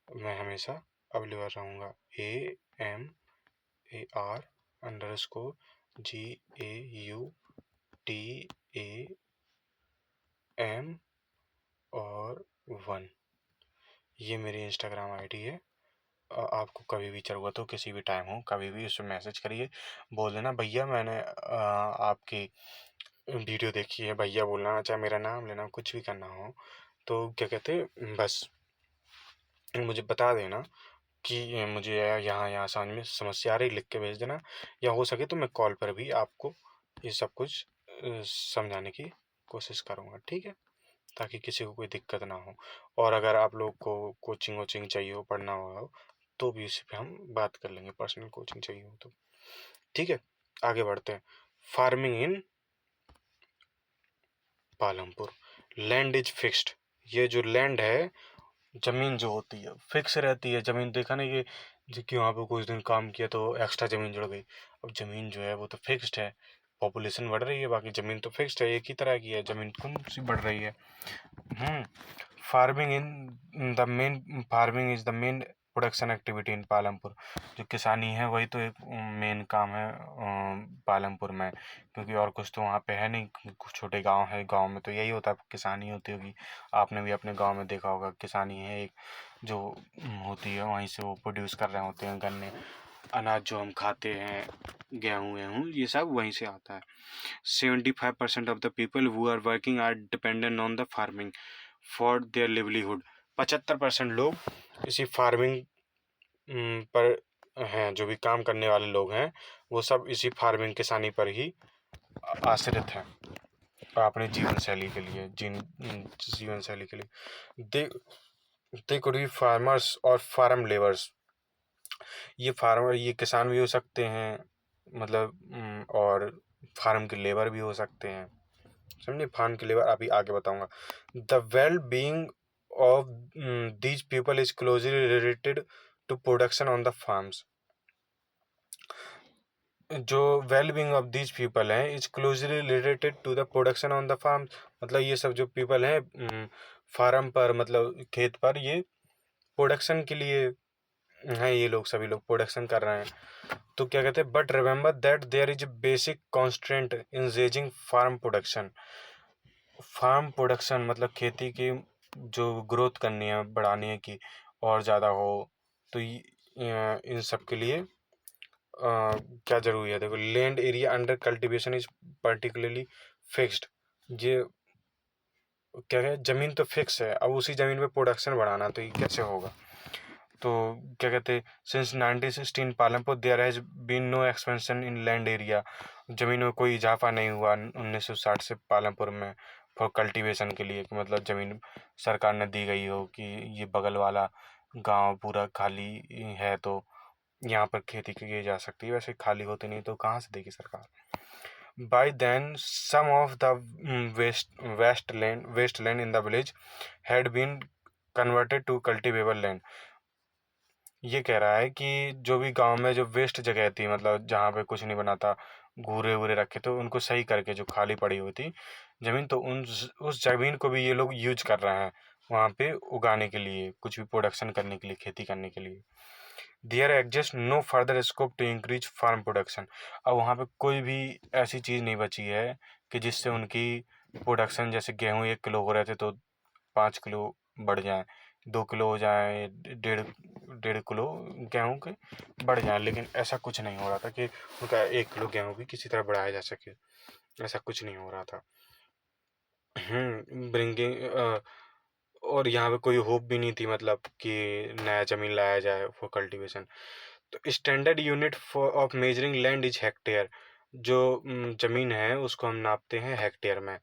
मैं हमेशा अवेलेबल रहूँगा। AMAR_GAUTAM और 1। ये मेरी इंस्टाग्राम आईडी है। आपको कभी भी ज़रूरत हो, किसी भी टाइम हो, कभी भी उसमें मैसेज करिए, बोल देना भैया मैंने आपकी वीडियो देखी है, भैया बोलना, चाहे मेरा नाम लेना, कुछ भी करना हो तो क्या कहते बस मुझे बता देना कि मुझे यहाँ यहाँ समझ में समस्या आ रही, लिख के भेज देना, या हो सके तो मैं कॉल पर भी आपको ये सब कुछ समझाने की कोशिश करूँगा, ठीक है, ताकि किसी को कोई दिक्कत ना हो। और अगर आप लोग को कोचिंग वोचिंग चाहिए हो, पढ़ना हो तो भी इस पे हम बात कर लेंगे, पर्सनल कोचिंग चाहिए हो तो, ठीक है। आगे बढ़ते हैं। Farming in Palampur. Land is fixed. ये जो लैंड है, जमीन जो होती है फिक्स रहती है। जमीन देखा ना, ये कि वहाँ पे कुछ दिन काम किया तो एक्स्ट्रा जमीन जुड़ गई। अब जमीन जो है वो तो फिक्स्ड है, पॉपुलेशन बढ़ रही है, बाकी जमीन तो फिक्स्ड है, एक ही तरह की है, जमीन कौन सी बढ़ रही है। Farming in the main farming is the main production activity in Palampur. जो किसानी है वही तो एक मेन काम है पालमपुर में, क्योंकि और कुछ तो वहाँ पे है नहीं। कुछ छोटे गांव है, गांव में तो यही होता है, किसानी होती होगी। आपने भी अपने गांव में देखा होगा, किसानी है एक जो होती है, वहीं से वो प्रोड्यूस कर रहे होते हैं गन्ने, अनाज जो हम खाते हैं, गेहूँ वेहूँ, ये सब वहीं से आता है। 75% of the people who are working are dependent on the farming for their livelihood। 75% लोग इसी फार्मिंग पर हैं। जो भी काम करने वाले लोग हैं वो सब इसी फार्मिंग किसानी पर ही आश्रित हैं, अपने जीवन शैली के लिए, जीवन शैली के लिए। दे कुड बी फार्मर्स और फार्म लेबर्स। ये फार्मर, ये किसान भी हो सकते हैं, मतलब और फार्म के लेबर भी हो सकते हैं, समझे। फार्म के लेबर अभी आगे बताऊंगा। The well being of these people is closely related to production on the farms. जो well being of these people हैं is closely related to the production on the farm. मतलब ये सब जो पीपल हैं फार्म पर, मतलब खेत पर, ये प्रोडक्शन के लिए हैं, ये लोग सभी लोग प्रोडक्शन कर रहे हैं। तो क्या कहते हैं, but remember that there is basic constant in raising farm production. Farm production मतलब खेती की जो ग्रोथ करनी है, बढ़ानी है कि और ज़्यादा हो, तो इन सब के लिए क्या ज़रूरी है। देखो, land area under cultivation is particularly fixed. ये क्या है, ज़मीन तो फिक्स है, अब उसी ज़मीन पे प्रोडक्शन बढ़ाना, तो ये कैसे होगा। तो क्या कहते हैं, since 1916 Palampur there has been no expansion in land area. ज़मीन में कोई इजाफा नहीं हुआ 1960 से पालमपुर में फॉर कल्टीवेशन के लिए, कि मतलब ज़मीन सरकार ने दी गई हो कि ये बगल वाला गांव पूरा खाली है तो यहाँ पर खेती की जा सकती है, वैसे खाली होती नहीं तो कहाँ से देगी सरकार। By then, some of the wasteland in the village had been converted to cultivable land। ये कह रहा है कि जो भी गांव में जो वेस्ट जगह थी, मतलब जहाँ पे कुछ नहीं बना था, घूरे वूरे रखे, तो उनको सही करके जो खाली पड़ी हुई थी ज़मीन, तो उस ज़मीन को भी ये लोग यूज कर रहे हैं वहाँ पे उगाने के लिए, कुछ भी प्रोडक्शन करने के लिए, खेती करने के लिए। There exist no further scope to increase farm production. अब वहाँ पे कोई भी ऐसी चीज़ नहीं बची है कि जिससे उनकी प्रोडक्शन, जैसे गेहूँ 1 किलो हो रहे थे तो 5 किलो बढ़ जाए, 2 किलो हो जाए, 1.5 किलो गेहूँ के बढ़ जाए, लेकिन ऐसा कुछ नहीं हो रहा था कि उनका 1 किलो गेहूँ भी किसी तरह बढ़ाया जा सके, ऐसा कुछ नहीं हो रहा था। ब्रिंगिंग और यहाँ पे कोई होप भी नहीं थी, मतलब कि नया ज़मीन लाया जाए फॉर कल्टीवेशन। तो standard unit for of measuring land is hectare. जो ज़मीन है उसको हम नापते हैं हेक्टेयर में।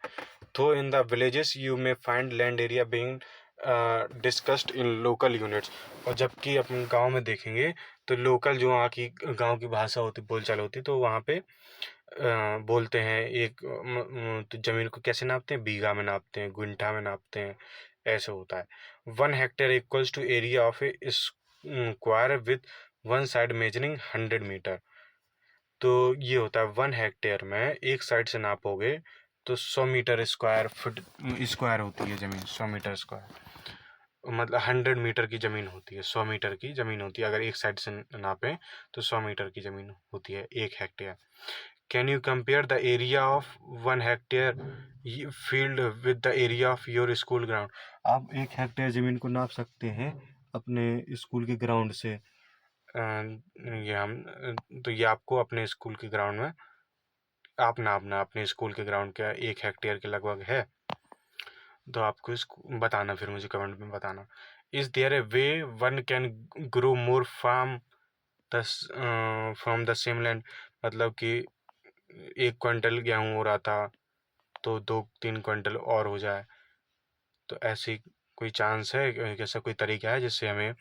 तो in the villages you may find land area being discussed in local units. और जबकि अपन गांव में देखेंगे तो लोकल जो वहाँ की गांव की भाषा होती, बोलचाल होती, तो वहाँ पे बोलते हैं एक तो ज़मीन को कैसे नापते हैं, बीघा में नापते हैं, गुंठा में नापते हैं, ऐसे होता है। 1 hectare equals to area of a square with one side measuring 100 metre. तो ये होता है 1 हेक्टेयर में एक साइड से नापोगे तो 100 मीटर स्क्वायर फुट स्क्वायर होती है ज़मीन, 100 मीटर स्क्वायर, मतलब 100 मीटर की ज़मीन होती है, 100 मीटर की ज़मीन होती है। अगर एक साइड से नापें तो 100 मीटर की ज़मीन होती है 1 hectare. Can you compare the area of 1 hectare field with the area of your school ground? आप 1 हेक्टेयर ज़मीन को नाप सकते हैं अपने स्कूल के ग्राउंड से। तो ये आपको अपने स्कूल के ग्राउंड में आप नापना, अपने स्कूल के ग्राउंड का 1 हेक्टेयर के लगभग है। तो आपको इसको बताना, फिर मुझे कमेंट में बताना। Is there a way one can grow more farm from the same land? मतलब कि 1 क्विंटल गेहूँ हो रहा था तो 2-3 क्विंटल और हो जाए, तो ऐसी कोई चांस है, ऐसा कोई तरीका है जिससे हमें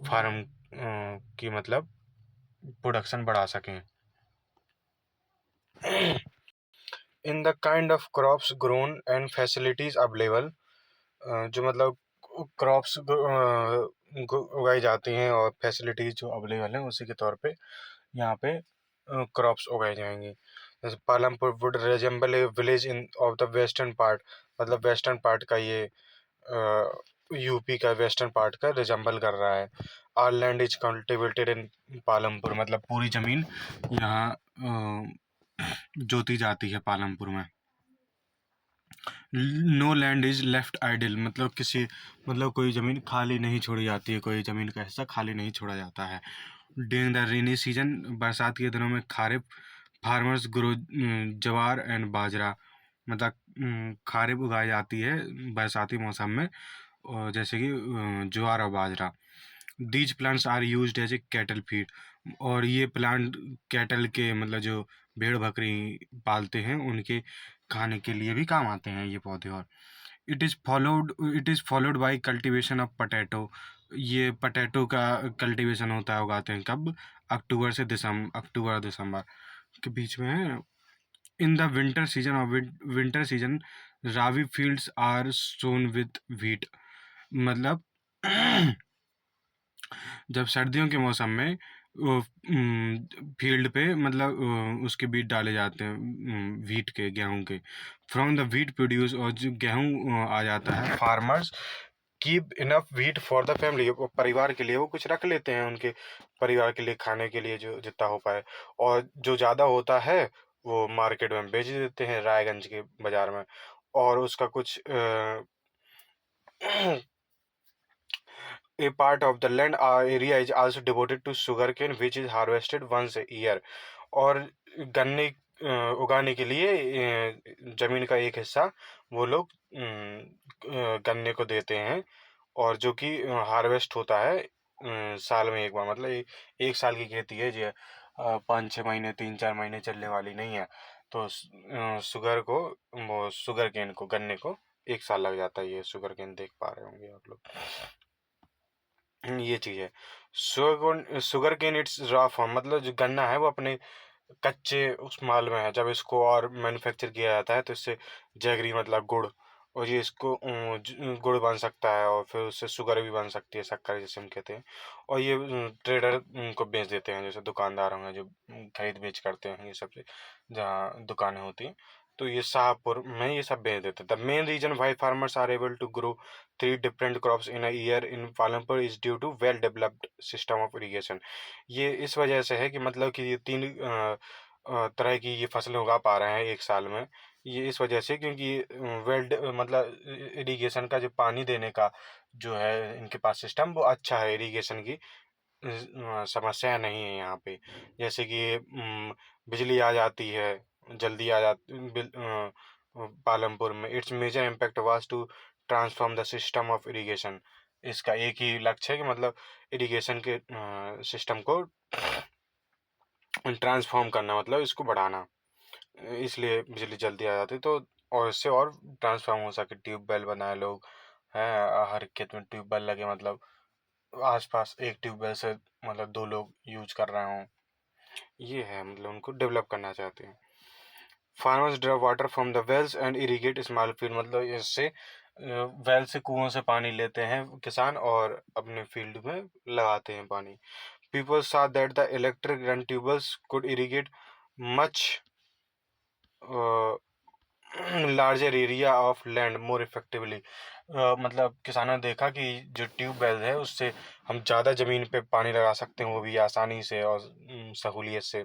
फार्म की मतलब प्रोडक्शन बढ़ा सकें? In the kind of crops grown and facilities available, जो मतलब क्रॉप्स उगाई जाती हैं और फैसिलिटीज जो अवेलेबल हैं उसी के तौर पे यहाँ पे क्रॉप्स उगाई जाएंगी। जैसे Palampur would resemble A village in of the western part, मतलब वेस्टर्न पार्ट का ये यूपी का वेस्टर्न पार्ट का रिजेंबल कर रहा है। All land is cultivated in Palampur, मतलब पूरी ज़मीन यहाँ जोती जाती है पालमपुर में। No land is left idle, मतलब कोई ज़मीन खाली नहीं छोड़ी जाती है, कोई ज़मीन का हिस्सा खाली नहीं छोड़ा जाता है। ड्यूरिंग द रेनी सीजन, बरसात के दिनों में kharif farmers grow jowar and bajra, मतलब खारिफ उगाई जाती है बरसाती मौसम में, और जैसे कि ज्वार और बाजरा। These plants are used as a cattle feed, और ये प्लांट कैटल के मतलब जो भेड़ बकरी पालते हैं उनके खाने के लिए भी काम आते हैं ये पौधे। और it is followed by cultivation of potato, ये पटैटो का कल्टीवेशन होता है, उगाते हैं कब? अक्टूबर दिसंबर के बीच में है। In the winter season rabi fields are sown with wheat, मतलब जब सर्दियों के मौसम में फील्ड पे मतलब उसके बीज डाले जाते हैं व्हीट के, गेहूं के। फ्रॉम द व्हीट प्रोड्यूस, और जो गेहूं आ जाता है, farmers keep enough wheat for the family, परिवार के लिए वो कुछ रख लेते हैं, उनके परिवार के लिए खाने के लिए जो जितना हो पाए, और जो ज़्यादा होता है वो मार्केट में बेच देते हैं रायगंज के बाज़ार में। और उसका कुछ A part of the land area is also devoted to sugarcane which is harvested once a year, और गन्ने उगाने के लिए जमीन का एक हिस्सा वो लोग गन्ने को देते हैं, और जो कि हार्वेस्ट होता है साल में एक बार, मतलब 1 साल की खेती है जो 5-6 महीने 3-4 महीने चलने वाली नहीं है। तो शुगर केन को, गन्ने को 1 साल लग जाता है। ये शुगर केन देख पा रहे होंगे आप लोग, ये चीज़ है। Sugar cane its raw form, मतलब जो गन्ना है वो अपने कच्चे उस माल में है, जब इसको और मैन्युफैक्चर किया जाता है तो इससे जैगरी मतलब गुड़, और ये इसको गुड़ बन सकता है, और फिर उससे शुगर भी बन सकती है, शक्कर जिसे हम कहते हैं। और ये ट्रेडर को बेच देते हैं, जैसे दुकानदार होंगे जो खरीद बेच करते हैं ये सब से, जहाँ दुकानें होती हैं, तो ये शाहपुर में ये सब बेच देते हैं। The main reason why farmers are able to grow 3 different crops in a year in Palampur is due to well developed system of irrigation. ये इस वजह से है कि मतलब कि ये 3 तरह की ये फसलें उगा पा रहे हैं एक साल में। ये इस वजह से क्योंकि मतलब इरिगेशन का जो पानी देने का जो है इनके पास सिस्टम वो अच्छा है, इरिगेशन की समस्या नहीं है यहाँ पे। जैसे कि बिजली आ जाती है, जल्दी आ जाती पालमपुर में। Its major impact was to transform the system of irrigation, इसका एक ही लक्ष्य है कि मतलब इरिगेशन के सिस्टम को ट्रांसफॉर्म करना, मतलब इसको बढ़ाना, इसलिए बिजली जल्दी आ जाती। तो और इससे और ट्रांसफॉर्म हो सके, ट्यूबवेल बनाए लोग हैं, हर खेत में ट्यूबवेल लगे, मतलब आसपास एक ट्यूबवेल से मतलब 2 लोग यूज कर रहे हों, ये है मतलब उनको डेवलप करना चाहते हैं। Farmers draw water from the wells and irrigate small field, मतलब इससे वेल से, कुओं से पानी लेते हैं किसान और अपने फील्ड में लगाते हैं पानी। People saw that the electric run tube wells could irrigate much larger area of land more effectively. मतलब किसानों ने देखा कि जो ट्यूबवेल है उससे हम ज़्यादा ज़मीन पे पानी लगा सकते हैं, वो भी आसानी से और सहूलियत से।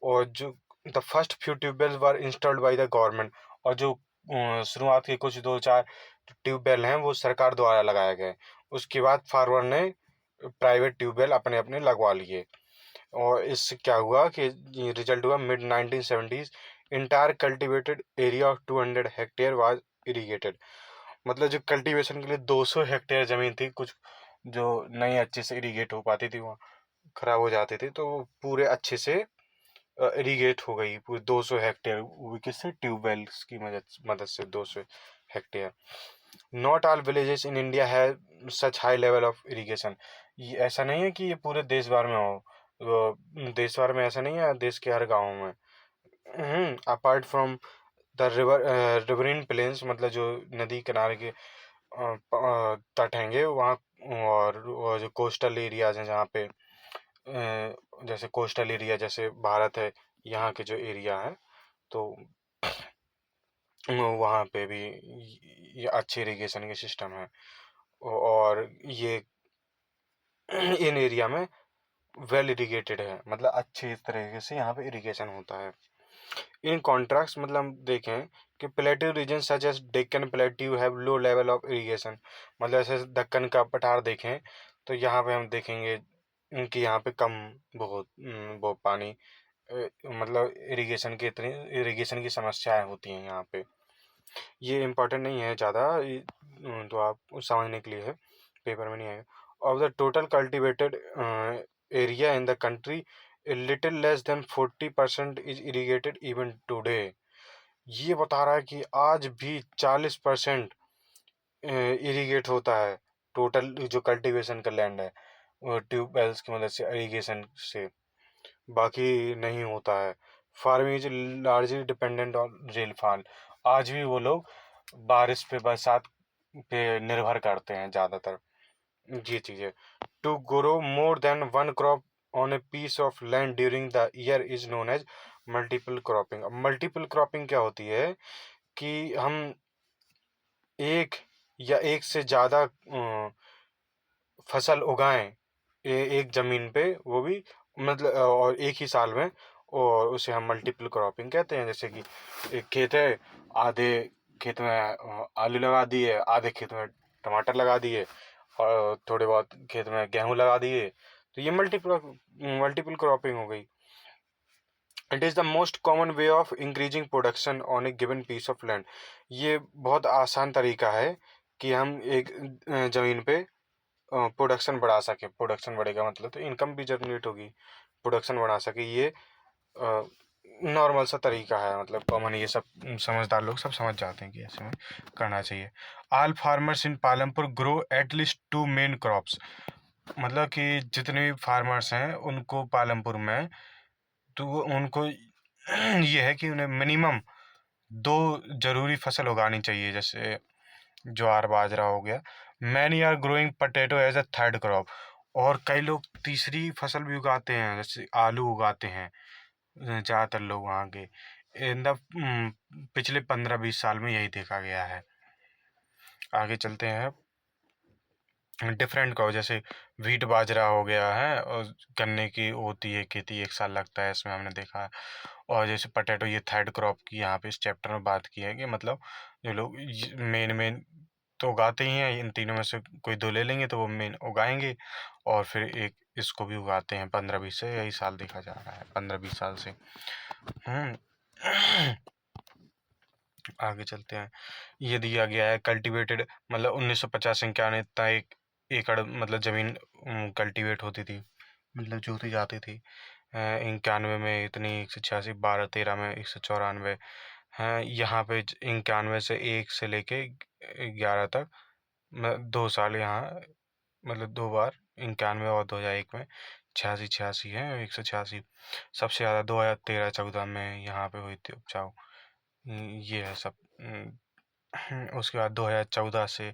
और जो the first few tube wells were installed bye the government, और जो शुरुआत के कुछ दो चार ट्यूबवेल हैं वो सरकार द्वारा लगाए गए। उसके बाद फार्मर ने प्राइवेट ट्यूबवेल अपने अपने लगवा लिए। और इससे क्या हुआ कि रिजल्ट हुआ mid 1970s, entire cultivated area of 200 hectare was irrigated. मतलब जो कल्टीवेशन के लिए 200 हेक्टेयर जमीन थी, कुछ जो नहीं अच्छे से इरिगेट हो पाती थी, वहाँ खराब हो जाती थी, तो वो पूरे अच्छे से इरिगेट हो गई पूरी 200 हेक्टेयर, वो किससे, ट्यूबवेल्स की मदद मदद से 200 hectare. Not all villages in India है such high level of irrigation. ये ऐसा नहीं है कि ये पूरे देश भर में हो, देश भर में ऐसा नहीं है, देश के हर गाँव में। Apart from the river riverine plains, मतलब जो नदी किनारे के तट हैंगे वहाँ, और जो कोस्टल एरियाज हैं जहाँ पे जैसे कोस्टल एरिया जैसे भारत है, यहाँ के जो एरिया है, तो वहाँ पे भी ये अच्छे इरिगेशन के सिस्टम है। और ये इन एरिया में वेल इरिगेटेड है, मतलब अच्छे तरीके से यहाँ पे इरिगेशन होता है। इन कॉन्ट्रास्ट मतलब हम देखें कि plateau region such as Deccan plateau have low level of irrigation. मतलब ऐसे दक्कन का पठार देखें तो यहाँ पे हम देखेंगे कि यहाँ पे कम, बहुत वो पानी, मतलब इरिगेशन की समस्याएं होती हैं यहाँ पे। ये इम्पोर्टेंट नहीं है ज़्यादा, तो आप समझने के लिए है, पेपर में नहीं आएगा। Of the total cultivated area in the country, little less than 40% is irrigated even today. ये बता रहा है कि आज भी 40% इरिगेट होता है, टोटल जो कल्टीवेशन का लैंड है, ट्यूबवेल्स की मदद से, इरिगेशन से, बाकी नहीं होता है। Farming is largely dependent on rainfall. आज भी वो लोग बारिश पे, बरसात पे निर्भर करते हैं ज़्यादातर। ये चीज़ to grow more than one crop on a piece of land during the year is known as multiple cropping. Multiple cropping क्या होती है कि हम एक या एक से ज़्यादा फसल उगाएं एक ज़मीन पे, वो भी मतलब और एक ही साल में, और उसे हम मल्टीपल क्रॉपिंग कहते हैं। जैसे कि एक खेत है, आधे खेत में आलू लगा दिए, आधे खेत में टमाटर लगा दिए, और थोड़े बहुत खेत में गेहूँ लगा दिए, तो ये मल्टीपल मल्टीपल क्रॉपिंग हो गई। It is the most common way of increasing production on a given piece of land. ये बहुत आसान तरीका है कि हम एक ज़मीन पे प्रोडक्शन बढ़ा सके। प्रोडक्शन बढ़ेगा मतलब तो इनकम भी जनरेट होगी, प्रोडक्शन बढ़ा सके। ये नॉर्मल सा तरीका है, मतलब कॉमन, ये सब समझदार लोग सब समझ जाते हैं कि ऐसे में करना चाहिए। All farmers in Palampur grow at least two main crops. मतलब कि जितने भी फार्मर्स हैं उनको पालमपुर में, तो उनको ये है कि उन्हें मिनिमम दो जरूरी फसल उगानी चाहिए, जैसे ज्वार बाजरा हो गया। Many are growing potato as a third crop. और कई लोग तीसरी फसल भी उगाते हैं, जैसे आलू उगाते हैं ज़्यादातर लोग वहाँ के। इन द पिछले 15-20 साल में यही देखा गया है। आगे चलते हैं। डिफरेंट का जैसे व्हीट बाजरा हो गया है, और गन्ने की होती है खेती, एक साल लगता है इसमें, हमने देखा है। और जैसे पटेटो, ये थर्ड क्रॉप की यहाँ पे इस चैप्टर में बात की है कि मतलब जो लोग मेन मेन तो उगाते ही हैं, इन तीनों में से कोई दो ले लेंगे तो वो मेन उगाएंगे, और फिर एक इसको भी उगाते हैं। 15-20 से यही साल देखा जा रहा है, 15-20 साल से। हम्म आगे चलते हैं। ये दिया गया है कल्टीवेटेड, मतलब 1950-51 इतना एक एकड़ मतलब ज़मीन कल्टीवेट होती थी, मतलब जोती जाती थी। 91 में इतनी 186, 12-13 में 194 हैं। यहाँ पे 91 से 1 से लेके 11 तक, 2 साल यहाँ, मतलब 2 बार, 91 और 2001 में 86-86 है, 186। सबसे ज़्यादा 2013-14 में यहाँ पे हुई थी उपजाऊ। ये है सब। उसके बाद 2014 से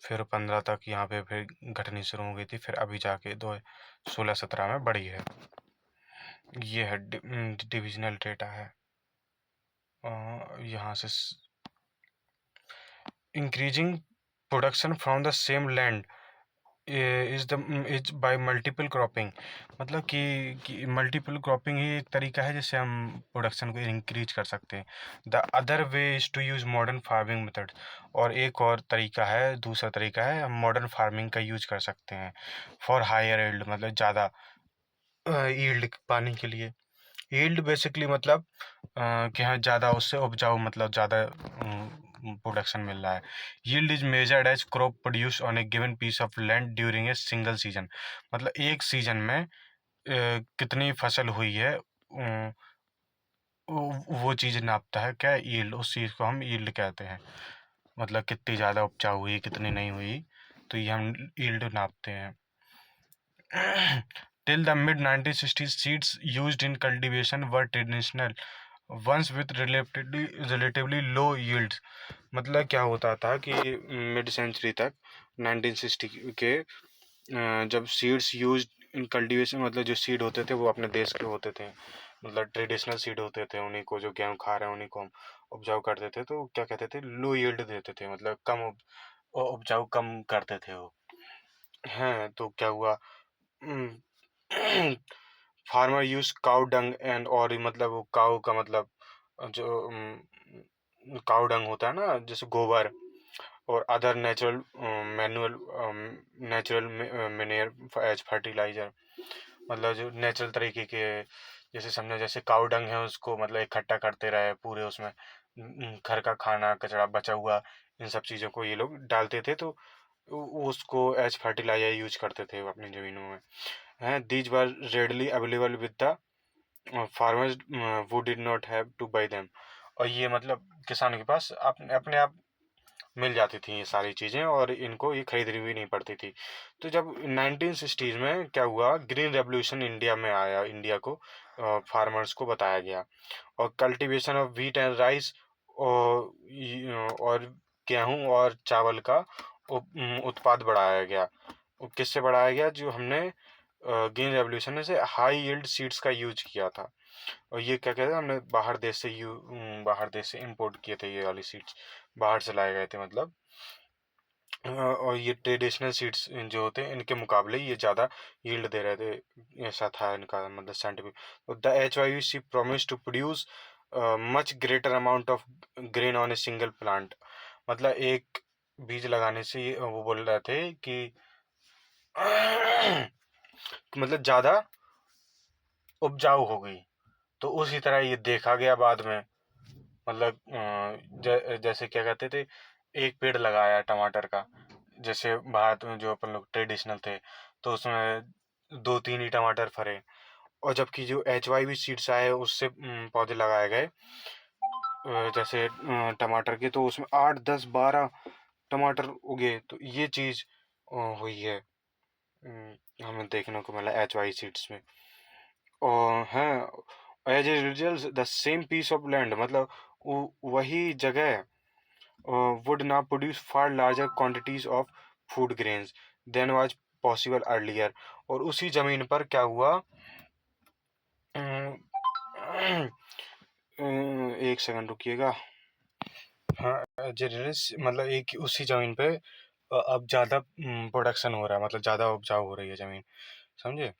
फिर 15 तक यहाँ पे फिर घटनी शुरू हो गई थी, फिर अभी जाके 2016-17 में बढ़ी है। ये है डिविजनल डेटा है। यहाँ से increasing production from the same land is by multiple cropping, मतलब कि मल्टीपल क्रॉपिंग ही एक तरीका है जिससे हम प्रोडक्शन को इंक्रीज कर सकते हैं। The other way is to use modern farming methods, और एक और तरीका है, दूसरा तरीका है, हम मॉडर्न फार्मिंग का यूज कर सकते हैं फॉर हायर यील्ड, मतलब ज़्यादा यील्ड पाने के लिए। यील्ड बेसिकली मतलब कि हाँ ज़्यादा उससे उपजाऊ, मतलब ज़्यादा प्रोडक्शन मिल रहा है। Yield is measured as crop produce on a given piece of land during a single season, मतलब एक सीजन में कितनी फसल हुई है, वो चीज़ नापता है क्या, यील्ड, उस चीज़ को हम यील्ड कहते हैं। मतलब कितनी ज़्यादा उपजाऊ हुई, कितनी नहीं हुई, तो ये हम यील्ड नापते हैं। Till the mid 1960s, seeds used in cultivation were traditional ones with relatively low yields। मतलब क्या होता था कि मिड सेंचुरी तक, 1960 के जब सीड्स यूज्ड इन कल्टीवेशन, मतलब जो सीड होते थे वो अपने देश के होते थे, मतलब ट्रेडिशनल सीड होते थे, उन्हीं को जो गेहूँ खा रहे हैं उन्हीं को हम उपजाऊ करते थे, तो क्या कहते थे, लो यील्ड देते थे, मतलब कम उपजाऊ कम करते थे वो हैं। तो क्या हुआ, farmer use cow dung and, और मतलब वो काउ का मतलब जो काउ डंग होता है ना, जैसे गोबर, और other natural manual natural manure as fertiliser, मतलब जो नेचुरल तरीके के, जैसे समझो जैसे काउ डंग है उसको मतलब इकट्ठा करते रहे पूरे उसमें, घर का खाना कचरा बचा हुआ, इन सब चीज़ों को ये लोग डालते थे, तो उसको एज फर्टिलाइजर यूज करते थे वो अपनी ज़मीनों में हैं। These were readily available with the farmers who did not have to buy them, और ये मतलब किसानों के पास अपने अपने आप मिल जाती थी ये सारी चीज़ें, और इनको ये खरीदनी भी नहीं पड़ती थी। तो जब 1960s में क्या हुआ, ग्रीन रेवोल्यूशन इंडिया में आया, इंडिया को फार्मर्स को बताया गया, और cultivation of wheat and rice, और गेहूं और चावल का उत्पाद बढ़ाया गया। वो किससे बढ़ाया गया, जो हमने ग्रीन रेवोल्यूशन से हाई यील्ड सीड्स का यूज किया था, और ये क्या कहते हैं, हमने बाहर देश से इंपोर्ट किए थे, ये वाली सीड्स बाहर से लाए गए थे, मतलब और ये ट्रेडिशनल सीड्स जो होते हैं इनके मुकाबले ये ज़्यादा यील्ड दे रहे थे, ऐसा था इनका मतलब साइंटिफिक। तो the HYVC promised to produce much greater amount of grain on a single plant, मतलब एक बीज लगाने से वो बोल रहे थे कि मतलब ज़्यादा उपजाऊ हो गई। तो उसी तरह ये देखा गया बाद में, मतलब जैसे क्या कहते थे, एक पेड़ लगाया टमाटर का, जैसे भारत में जो अपन लोग ट्रेडिशनल थे, तो उसमें 2-3 ही टमाटर फरे, और जबकि जो HYV सीड्स आए उससे पौधे लगाए गए, जैसे टमाटर के, तो उसमें 8, 10, 12 टमाटर उगे, तो ये चीज़ हुई है, हमें देखने को मिला HY सीड्स में। और हैं as a result the same piece of land, मतलब वही जगह would now produce far larger quantities of food grains than was possible earlier। और उसी जमीन पर क्या हुआ, एक सेकंड रुकिएगा। हाँ जेनरस मतलब एक उसी जमीन पे अब ज़्यादा प्रोडक्शन हो रहा है, मतलब ज़्यादा उपजाऊ हो रही है ज़मीन, समझे।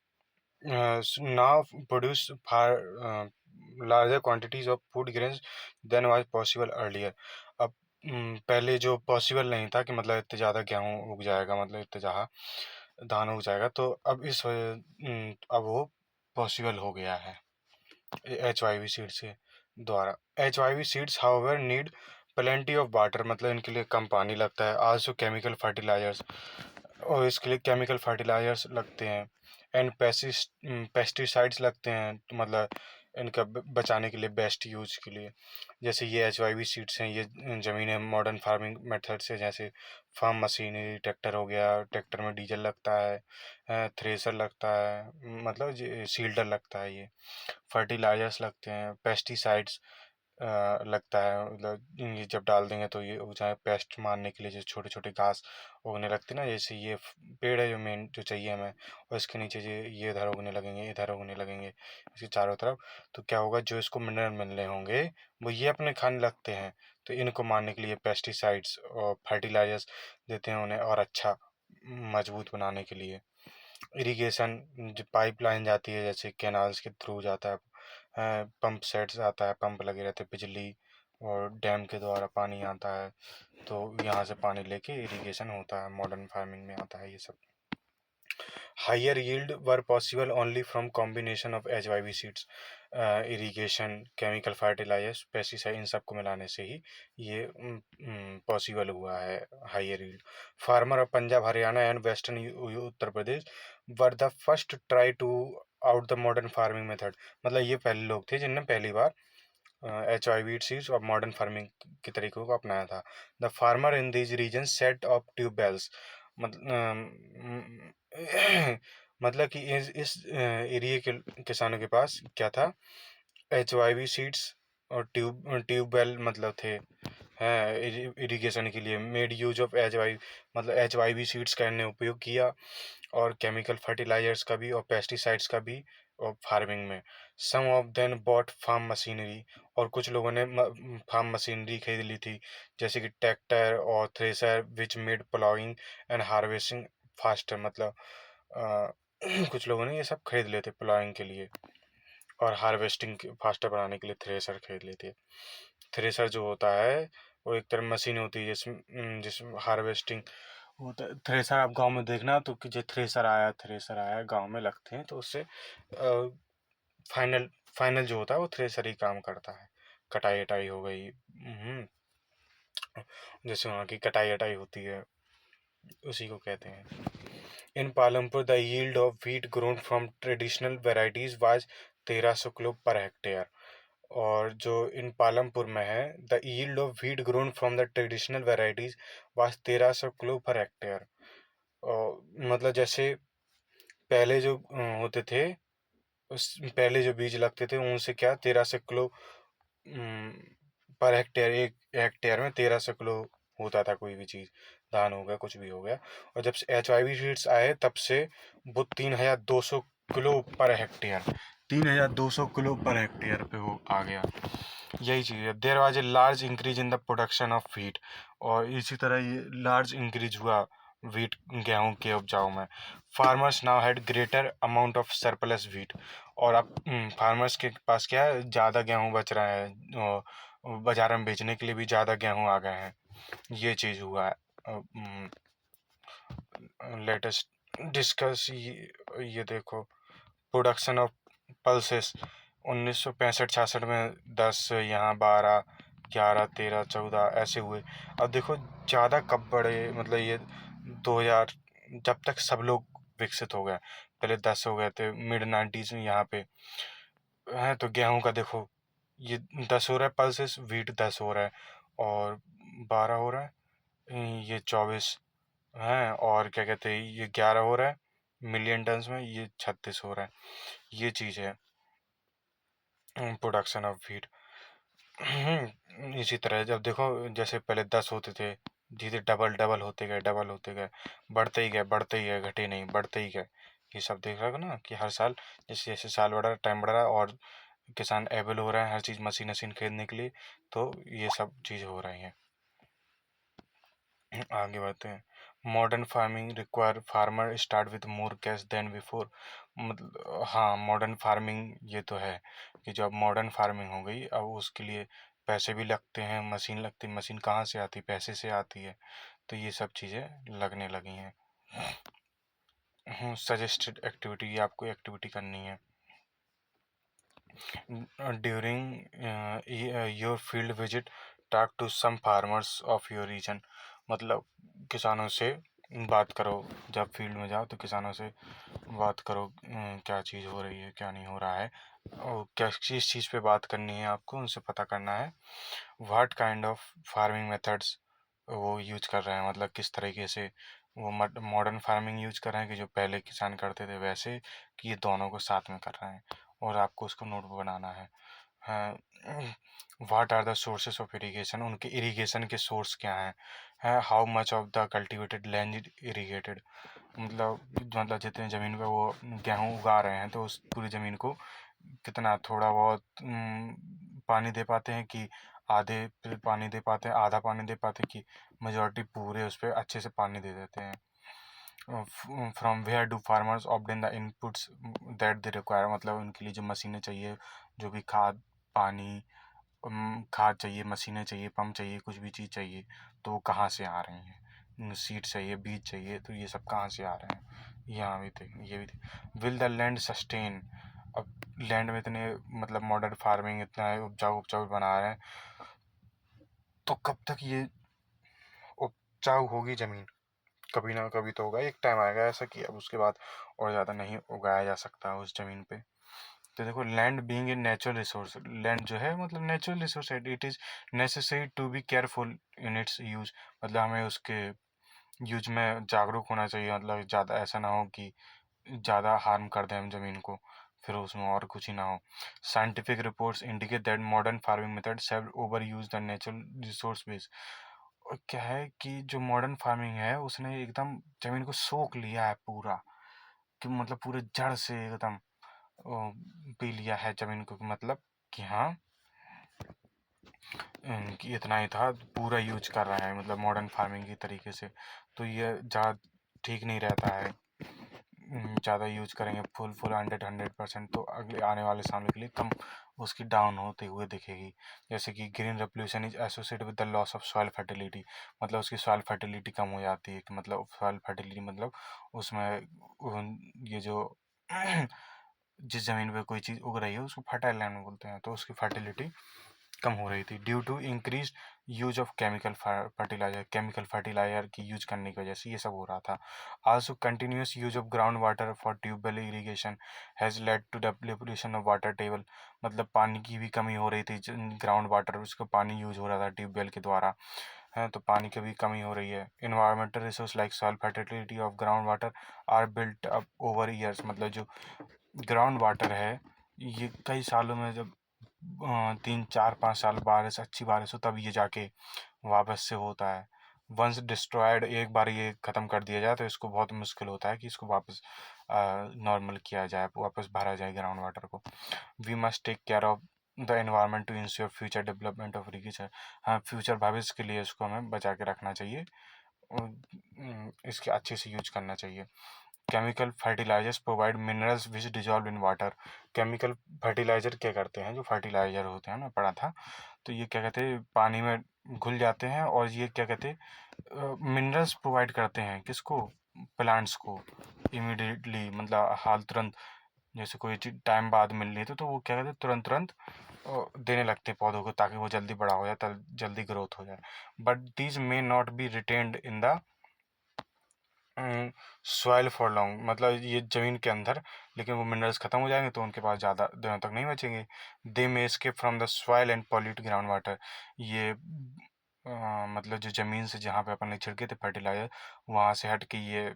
now produce far larger quantities of food grains than was possible earlier। अब पहले जो पॉसिबल नहीं था कि मतलब इतने ज़्यादा गेहूँ उग जाएगा, मतलब इतने ज़्यादा धान उग जाएगा, तो अब इस अब वो पॉसिबल हो गया है HYV सीड्स के द्वारा। HYV seeds however need plenty of water, मतलब इनके लिए कम पानी लगता है। आल्सो केमिकल फर्टिलाइजर्स, और इसके लिए केमिकल फर्टिलाइजर्स लगते हैं, एंड पेस्टिसाइड्स लगते हैं, तो मतलब इनका बचाने के लिए, बेस्ट यूज के लिए। जैसे ये HYV सीड्स हैं, ये ज़मीनें मॉडर्न फार्मिंग मेथड से, जैसे फार्म मशीनरी, ट्रैक्टर हो गया, ट्रैक्टर में डीजल लगता है, थ्रेसर लगता है, मतलब सील्डर लगता है, ये फर्टिलाइजर्स लगते हैं, पेस्टिसाइड्स लगता है, मतलब ये जब डाल देंगे तो ये चाहे पेस्ट मारने के लिए जो छोटे छोटे घास उगने लगते ना, जैसे ये पेड़ है जो मेन जो चाहिए हमें, और इसके नीचे ये इधर उगने लगेंगे, इधर उगने लगेंगे, इसके चारों तरफ। तो क्या होगा, जो इसको मिनरल मिलने होंगे वो ये अपने खाने लगते हैं। तो इनको मारने के लिए पेस्टिसाइड्स और फर्टिलाइजर्स देते हैं उन्हें, और अच्छा मजबूत बनाने के लिए। इरिगेशन, जो पाइपलाइन जाती है जैसे कैनाल्स के थ्रू जाता है, पंप सेट्स आता है, पंप लगे रहते हैं, बिजली और डैम के द्वारा पानी आता है, तो यहाँ से पानी लेके इरिगेशन होता है, मॉडर्न फार्मिंग में आता है ये सब। Higher yield were possible only from combination of HYV seeds, irrigation, chemical fertilizers, pesticide, इन सबको मिलाने से ही ये पॉसिबल हुआ है higher yield. Farmer of Punjab, Haryana and western Uttar Pradesh were the first try to out the modern farming method. मतलब ये पहले लोग थे जिनने पहली बार HYV सीड्स और मॉडर्न फार्मिंग के तरीकों को अपनाया था। The farmer in these reason set of tube wells, मतलब मतलब कि इस एरिया के किसानों के पास क्या था, HYV सीड्स और ट्यूबवेल मतलब थे, हैं इरिगेशन के लिए। मेड यूज ऑफ HYV, मतलब HYV सीड्स का इन्हें उपयोग किया, और केमिकल फर्टिलाइजर्स का भी और पेस्टिसाइड्स का भी, और फार्मिंग में। Some of then bought farm machinery, और कुछ लोगों ने फार्म मशीनरी खरीद ली थी, जैसे कि ट्रैक्टर और thresher which made प्लाइंग and harvesting faster. मतलब अ, कुछ लोगों ने ये सब खरीद लेते प्लाइंग के लिए, और हार्वेस्टिंग फास्टर बनाने के लिए थ्रेसर खरीद लेते। थ्रेसर जो होता है वो एक तरह मशीन होती है जिसमें हार्वेस्टिंग होता है। थ्रेसर आप गांव में देखना तो कि जो थ्रेसर आया गांव में लगते हैं, तो उससे फाइनल फाइनल जो होता है वो थ्रेसर ही काम करता है। कटाई अटाई हो गई, जैसे वहाँ की कटाई अटाई होती है, उसी को कहते हैं। In Palampur the yield of wheat grown from traditional varieties was 1300 kilo per hectare. और जो इन पालमपुर में है, the yield of wheat grown from the traditional varieties was 1300 kilo per hectare. और मतलब जैसे पहले जो होते थे, उस पहले जो बीज लगते थे उनसे क्या 1300 किलो पर हेक्टेयर, एक हेक्टेयर में 1300 किलो होता था कोई भी चीज़, धान हो गया कुछ भी हो गया। और जब से HYV सीड्स आए तब से वो 3200 kilo per hectare, 3200 kilo per hectare पे हो आ गया। यही चीज़ है, there was a large increase in the production of wheat. और इसी तरह ये लार्ज इंक्रीज हुआ व्हीट, गेहूं के उपजाऊ में। Farmers now had greater amount of surplus wheat. और अब फार्मर्स के पास क्या है, ज़्यादा गेहूं बच रहा है, और बाजार में बेचने के लिए भी ज़्यादा गेहूं आ गए हैं। ये चीज़ हुआ है। लेटेस्ट डिस्कस ये देखो, प्रोडक्शन ऑफ पल्सेस 1965-66 में 10, यहाँ 12, 11, 13, 14 ऐसे हुए। अब देखो ज़्यादा कब बढ़े, मतलब ये 2000 जब तक सब लोग विकसित हो गए, पहले 10 हो गए थे मिड 90s में यहाँ पे हैं। तो गेहूं का देखो, ये 10 हो रहा है पल्सेस, वीट 10 हो रहा है, और 12 हो रहा है, ये 24 हैं, और क्या कहते हैं ये 11 हो रहा है मिलियन टन्स में, ये 36 हो रहा है। ये चीज़ है प्रोडक्शन ऑफ वीट। इसी तरह जब देखो, जैसे पहले 10 होते थे, धीरे डबल डबल होते गए, डबल होते गए, बढ़ते ही गए, बढ़ते ही गए, घटे नहीं, बढ़ते ही गए। ये सब देख रहा है ना कि हर साल जैसे जैसे साल बढ़ रहा है, टाइम बढ़ रहा है, और किसान एबल हो रहे हैं हर चीज़ मशीन मशीन खरीदने के लिए, तो ये सब चीज़ हो रही हैं। आगे बढ़ते हैं। Modern farming require farmer start with more cash than before. मतलब हाँ, मॉडर्न फार्मिंग ये तो है कि जब मॉडर्न फार्मिंग हो गई, अब उसके लिए पैसे भी लगते हैं, मशीन लगती, मशीन कहाँ से आती, पैसे से आती है। तो ये सब चीज़ें लगने लगी हैं। सजेस्टेड एक्टिविटी, ये आपको एक्टिविटी करनी है। During your field visit talk to some farmers of your region. मतलब किसानों से बात करो, जब फील्ड में जाओ तो किसानों से बात करो, क्या चीज़ हो रही है, क्या नहीं हो रहा है, और क्या किस चीज़ पे बात करनी है, आपको उनसे पता करना है। What kind of farming methods वो यूज कर रहे हैं, मतलब किस तरीके से वो मॉडर्न फार्मिंग यूज कर रहे हैं कि जो पहले किसान करते थे वैसे, कि ये दोनों को साथ में कर रहे हैं, और आपको उसको नोट बनाना है। What are the sources of irrigation, उनके इरिगेशन के सोर्स क्या हैं, how much of the cultivated land irrigated, मतलब जितने ज़मीन पे वो गेहूँ उगा रहे हैं तो उस पूरी ज़मीन को कितना थोड़ा बहुत पानी दे पाते हैं, कि आधे पे पानी दे पाते हैं, आधा पानी दे पाते हैं, कि मेजॉरिटी पूरे उस पर अच्छे से पानी दे देते हैं। From where do farmers obtain the inputs that they require, मतलब उनके लिए जो मशीनें चाहिए, जो भी खाद पानी खाद चाहिए, मशीनें चाहिए, पंप चाहिए, कुछ भी चीज़ चाहिए, तो वो कहाँ से आ रही हैं, सीड चाहिए, बीज चाहिए, तो ये सब कहाँ से आ रहे हैं, यहाँ भी थे, ये भी थे। विल द लैंड सस्टेन, अब लैंड में इतने मतलब मॉडर्न फार्मिंग इतना है, उपजाऊ उपजाऊ बना रहे हैं, तो कब तक ये उपजाऊ होगी ज़मीन, कभी ना कभी तो होगा, एक टाइम आएगा ऐसा कि अब उसके बाद और ज़्यादा नहीं उगाया जा सकता उस ज़मीन पे। तो देखो, land being a natural resource, land जो है मतलब नेचुरल रिसोर्स है, it is necessary to be careful in its use, मतलब हमें उसके यूज में जागरूक होना चाहिए, मतलब ज़्यादा ऐसा ना हो कि ज़्यादा हार्म कर दें हम ज़मीन को, फिर उसमें और कुछ ही ना हो। Scientific reports indicate that modern farming methods have over use the natural resource base, और क्या है कि जो मॉडर्न फार्मिंग है उसने एकदम ज़मीन को सोख लिया है पूरा, कि मतलब पूरे जड़ से एकदम पी लिया है ज़मीन को, मतलब कि हाँ कि इतना ही था, पूरा यूज कर रहा है मतलब मॉडर्न फार्मिंग की तरीके से, तो ये ज़्यादा ठीक नहीं रहता है। ज़्यादा यूज करेंगे फुल फुल 100% तो अगले आने वाले सालों के लिए कम उसकी डाउन होते हुए दिखेगी। जैसे कि green revolution is associated with the loss of soil fertility, मतलब उसकी सॉइल फर्टिलिटी कम हो जाती है, कि मतलब सॉइल फर्टिलिटी मतलब उसमें ये जो जिस ज़मीन पे कोई चीज़ उग रही है उसको फर्टाइल लैंड बोलते हैं, तो उसकी फर्टिलिटी कम हो रही थी due to increase use of chemical fertiliser की यूज करने की वजह से ये सब हो रहा था। Also continuous use of ground water for tubewell irrigation has led to depletion of water table, मतलब पानी की भी कमी हो रही थी, ग्राउंड वाटर उसको पानी यूज हो रहा था ट्यूबवेल के द्वारा है, तो पानी की भी कमी हो रही है। Environmental resource like soil fertility of ground water are built up over years, मतलब जो ग्राउंड वाटर है ये कई सालों में जब 3 4 5 साल बारिश अच्छी बारिश हो तब ये जाके वापस से होता है। वंस डिस्ट्रॉयड, एक बार ये ख़त्म कर दिया जाए तो इसको बहुत मुश्किल होता है कि इसको वापस नॉर्मल किया जाए, वापस भरा जाए ग्राउंड वाटर को। We must take care of the environment to ensure future development of irrigation, हाँ फ्यूचर भविष्य के लिए इसको हमें बचा के रखना चाहिए और इसके अच्छे से यूज करना चाहिए। Chemical fertilisers provide minerals which dissolve in water, chemical fertiliser क्या करते हैं, जो फर्टिलाइजर होते हैं ना, पढ़ा था, तो ये क्या कहते हैं पानी में घुल जाते हैं और ये क्या कहते हैं मिनरल्स प्रोवाइड करते हैं किसको, प्लांट्स को इमीडिएटली, मतलब हाल तुरंत, जैसे कोई चीज़ टाइम बाद मिल रही है तो वो क्या कहते हैं तुरंत तुरंत देने लगते हैं पौधों को, ताकि वो जल्दी बड़ा हो जाए, जल्दी ग्रोथ हो जाए। But these may not be retained in the soil for long, मतलब ये ज़मीन के अंदर, लेकिन वो मिनरल्स ख़त्म हो जाएंगे तो उनके पास ज़्यादा दिनों तक नहीं बचेंगे। They may escape from the soil and pollute ground water, ये मतलब जो ज़मीन से जहाँ पे अपन ने छिड़के थे फर्टिलाइजर वहाँ से हट के ये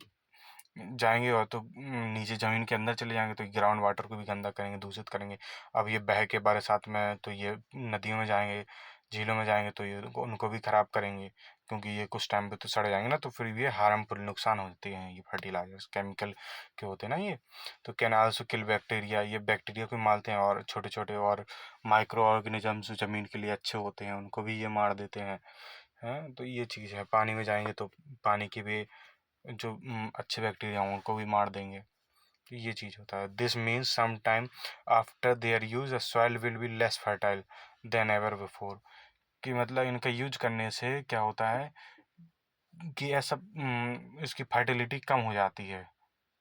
जाएंगे और तो नीचे ज़मीन के अंदर चले जाएंगे, तो ग्राउंड वाटर को भी गंदा करेंगे, दूषित करेंगे। अब ये बह के बरसात में तो ये नदियों में जाएंगे, झीलों में जाएंगे तो ये उनको भी ख़राब करेंगे, क्योंकि ये कुछ टाइम पे तो सड़ जाएंगे ना, तो फिर ये हार्मफुल नुकसान होते हैं, ये फर्टिलाइजर्स केमिकल के होते हैं ना ये। तो कैन आल्सो किल बैक्टीरिया, ये बैक्टीरिया को मारते हैं, और छोटे छोटे और माइक्रो ऑर्गेनिजम्स जो ज़मीन के लिए अच्छे होते हैं उनको भी ये मार देते हैं। हैं, तो ये चीज़ है, पानी में जाएंगे तो पानी की भी जो अच्छे बैक्टीरिया हों उनको भी मार देंगे, तो ये चीज़ होता है। This means some time after their use the soil will be less fertile than ever before, कि मतलब इनका यूज करने से क्या होता है कि ऐसा इसकी फर्टिलिटी कम हो जाती है,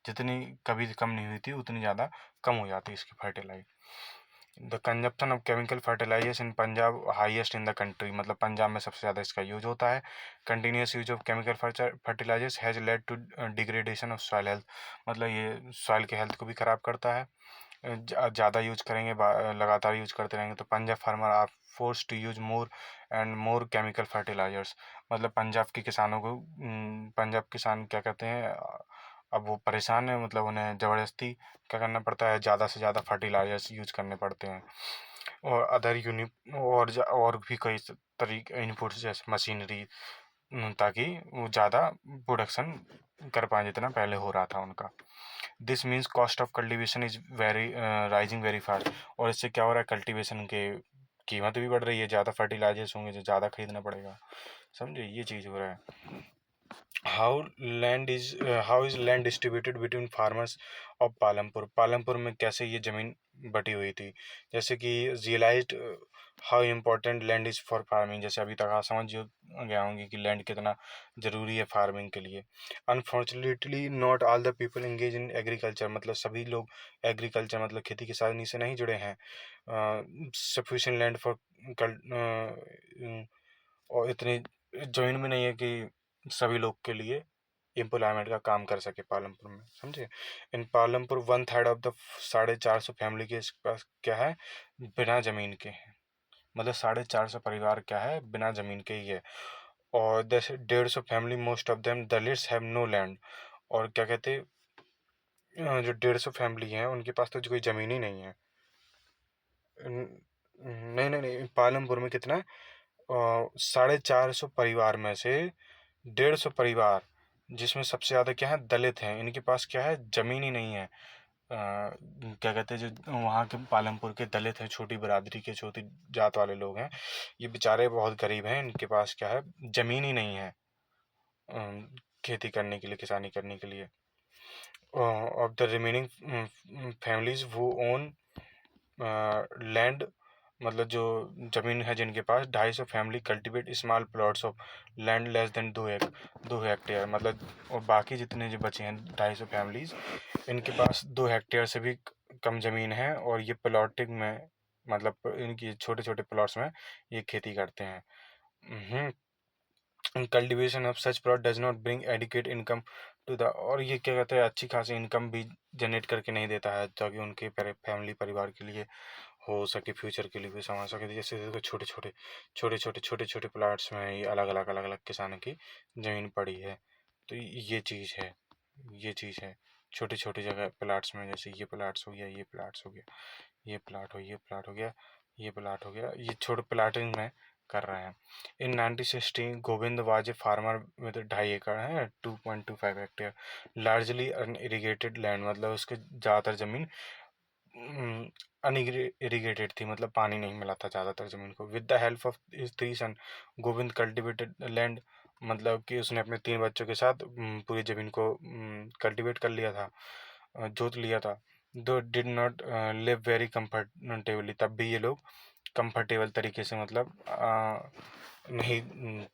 जितनी कभी कम नहीं हुई थी उतनी ज़्यादा कम हो जाती है इसकी fertilise. The consumption of chemical fertilisers in Punjab highest in the country, मतलब पंजाब में सबसे ज़्यादा इसका यूज होता है। Continuous use of chemical fertilisers has led to degradation of soil health, मतलब ये सॉइल के हेल्थ को भी ख़राब करता है। ज़्यादा यूज करेंगे, लगातार यूज करते रहेंगे तो Punjab farmer are force to use more and more chemical fertilisers, मतलब पंजाब के किसानों को पंजाब किसान क्या कहते हैं अब वो परेशान है, मतलब उन्हें ज़बरदस्ती क्या करना पड़ता है, ज़्यादा से ज़्यादा फर्टिलाइजर्स यूज करने पड़ते हैं। और अदर और भी कई तरीके इनपुट्स जैसे मशीनरी, ताकि वो ज़्यादा प्रोडक्शन कर पाएँ जितना पहले हो रहा था उनका। This means cost of cultivation is very rising very fast. और इससे क्या हो रहा है, कल्टीवेशन के कीमत भी बढ़ रही है, ज़्यादा फर्टिलाइजर्स होंगे जो ज़्यादा खरीदना पड़ेगा, समझे, ये चीज़ हो रहा है। How is land distributed between farmers of Palampur. Palampur में कैसे ये ज़मीन बटी हुई थी, जैसे कि realised how important land is for farming. जैसे अभी तक आप समझ गया होंगे कि लैंड कितना ज़रूरी है फार्मिंग के लिए। Unfortunately not all the people engage in agriculture, मतलब सभी लोग एग्रीकल्चर मतलब खेती किसानी से नहीं जुड़े हैं। सफिशिएंट लैंड फॉर और इतनी जमीन में नहीं है कि सभी लोग के लिए एम्प्लॉयमेंट का काम कर सके पालमपुर में, समझे। इन पालमपुर 1/3 ऑफ द 450 फैमिली के पास क्या है, बिना ज़मीन के हैं। मतलब 450 परिवार क्या है, बिना ज़मीन के ही है। और जैसे 150 family most of them Dalits have no land. और क्या कहते जो 150 फैमिली हैं उनके पास तो कोई ज़मीन ही नहीं है। नहीं नहीं नहीं, पालमपुर में कितना है, 450 परिवार में से 150 परिवार, जिसमें सबसे ज़्यादा क्या है, दलित हैं, इनके पास क्या है, ज़मीन ही नहीं है। क्या कहते हैं, जो वहाँ के पालमपुर के दलित हैं, छोटी बिरादरी के, छोटी जात वाले लोग हैं, ये बेचारे बहुत गरीब हैं, इनके पास क्या है, ज़मीन ही नहीं है खेती करने के लिए, किसानी करने के लिए। ऑफ द रिमेनिंग फैमिलीज वो ओन लैंड, मतलब जो ज़मीन है जिनके पास, 250 family cultivate small plots of land less than 2 hectare. मतलब और बाकी जितने जो बचे हैं 250 फैमिलीज, इनके पास 2 हेक्टेयर से भी कम ज़मीन है, और ये प्लॉटिंग में, मतलब इनकी छोटे छोटे प्लॉट्स में ये खेती करते हैं। Cultivation of such plot does not bring adequate income to the. और ये क्या कहते हैं, अच्छी खासी इनकम भी जनरेट करके नहीं देता है, ताकि उनके फैमिली परिवार के लिए हो सके, फ्यूचर के लिए भी संभाल सके। जैसे देखो छोटे छोटे प्लाट्स में ये अलग अलग किसानों की ज़मीन पड़ी है। तो ये चीज़ है, ये चीज़ है, छोटी छोटी जगह प्लाट्स में, जैसे ये प्लाट्स हो गया, ये प्लाट्स हो गया, ये प्लाट हो, ये प्लाट हो गया, ये प्लाट हो गया, ये छोटे प्लाटिंग में कर रहे हैं। इन 1916 Govind was a farmer with 2.5 एकड़ है, 2.25 हेक्टेयर, लार्जली अनइरिगेटेड लैंड। मतलब उसके ज़्यादातर ज़मीन अनइरिगेटेड थी, मतलब पानी नहीं मिला था ज़्यादातर ज़मीन को। With the help of his 3 son Govind cultivated land, मतलब कि उसने अपने 3 बच्चों के साथ पूरी ज़मीन को कल्टिवेट कर लिया था, जोत लिया था। दो did not live very comfortably, तब भी ये लोग कंफर्टेबल तरीके से, मतलब नहीं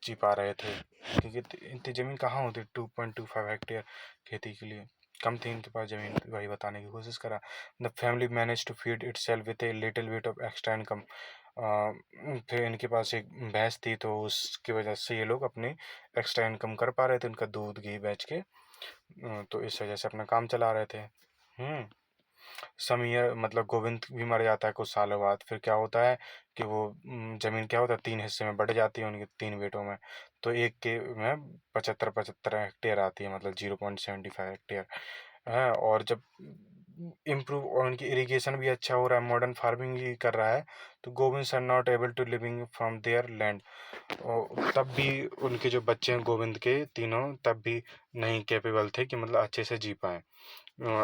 जी पा रहे थे, क्योंकि इतनी ज़मीन कहाँ होती, 2.25 हेक्टेयर खेती के लिए कम थी इनके पास ज़मीन। वही बताने की कोशिश करा। The family manage to feed itself with a little bit of extra income. फिर इनके पास एक भैंस थी, तो उसकी वजह से ये लोग अपनी एक्स्ट्रा इनकम कर पा रहे थे, उनका दूध घी बेच के। तो इस वजह से अपना काम चला रहे थे। समय मतलब गोविंद भी मर जाता है कुछ सालों बाद। फिर क्या होता है कि वो ज़मीन क्या होता है, 3 हिस्से में बढ़ जाती है उनके 3 बेटों में। तो एक के में 75 हेक्टेयर आती है, मतलब 0.75 हेक्टेयर है। और जब इम्प्रूव और उनकी इरिगेशन भी अच्छा हो रहा है, मॉडर्न फार्मिंग भी कर रहा है, तो Govind are not able to living from their land. और तब भी उनके जो बच्चे हैं गोविंद के तीनों, तब भी नहीं कैपेबल थे कि मतलब अच्छे से जी पाएँ,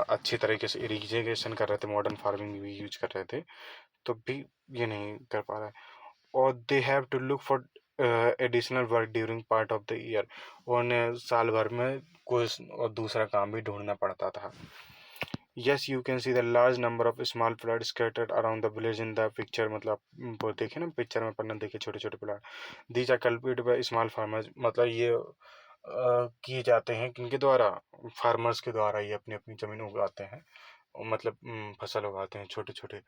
अच्छी तरीके से इरिगेशन कर रहे थे, मॉडर्न फार्मिंग भी यूज कर रहे थे, तो भी ये नहीं कर पा रहा है। और they have to look for additional work during part of the year. उन्हें साल भर में कोई और दूसरा काम भी ढूंढना पड़ता था। Yes you can see the large number of small plot scattered around the village in the picture. मतलब वो देखे ना पिक्चर में, पन्ना देखे, छोटे छोटे plot. These are cultivated by small farmers. मतलब ये किए जाते हैं किनके द्वारा, फार्मर्स के द्वारा। ये अपनी अपनी ज़मीन उगाते हैं, और मतलब फसल उगाते हैं छोटे छोटे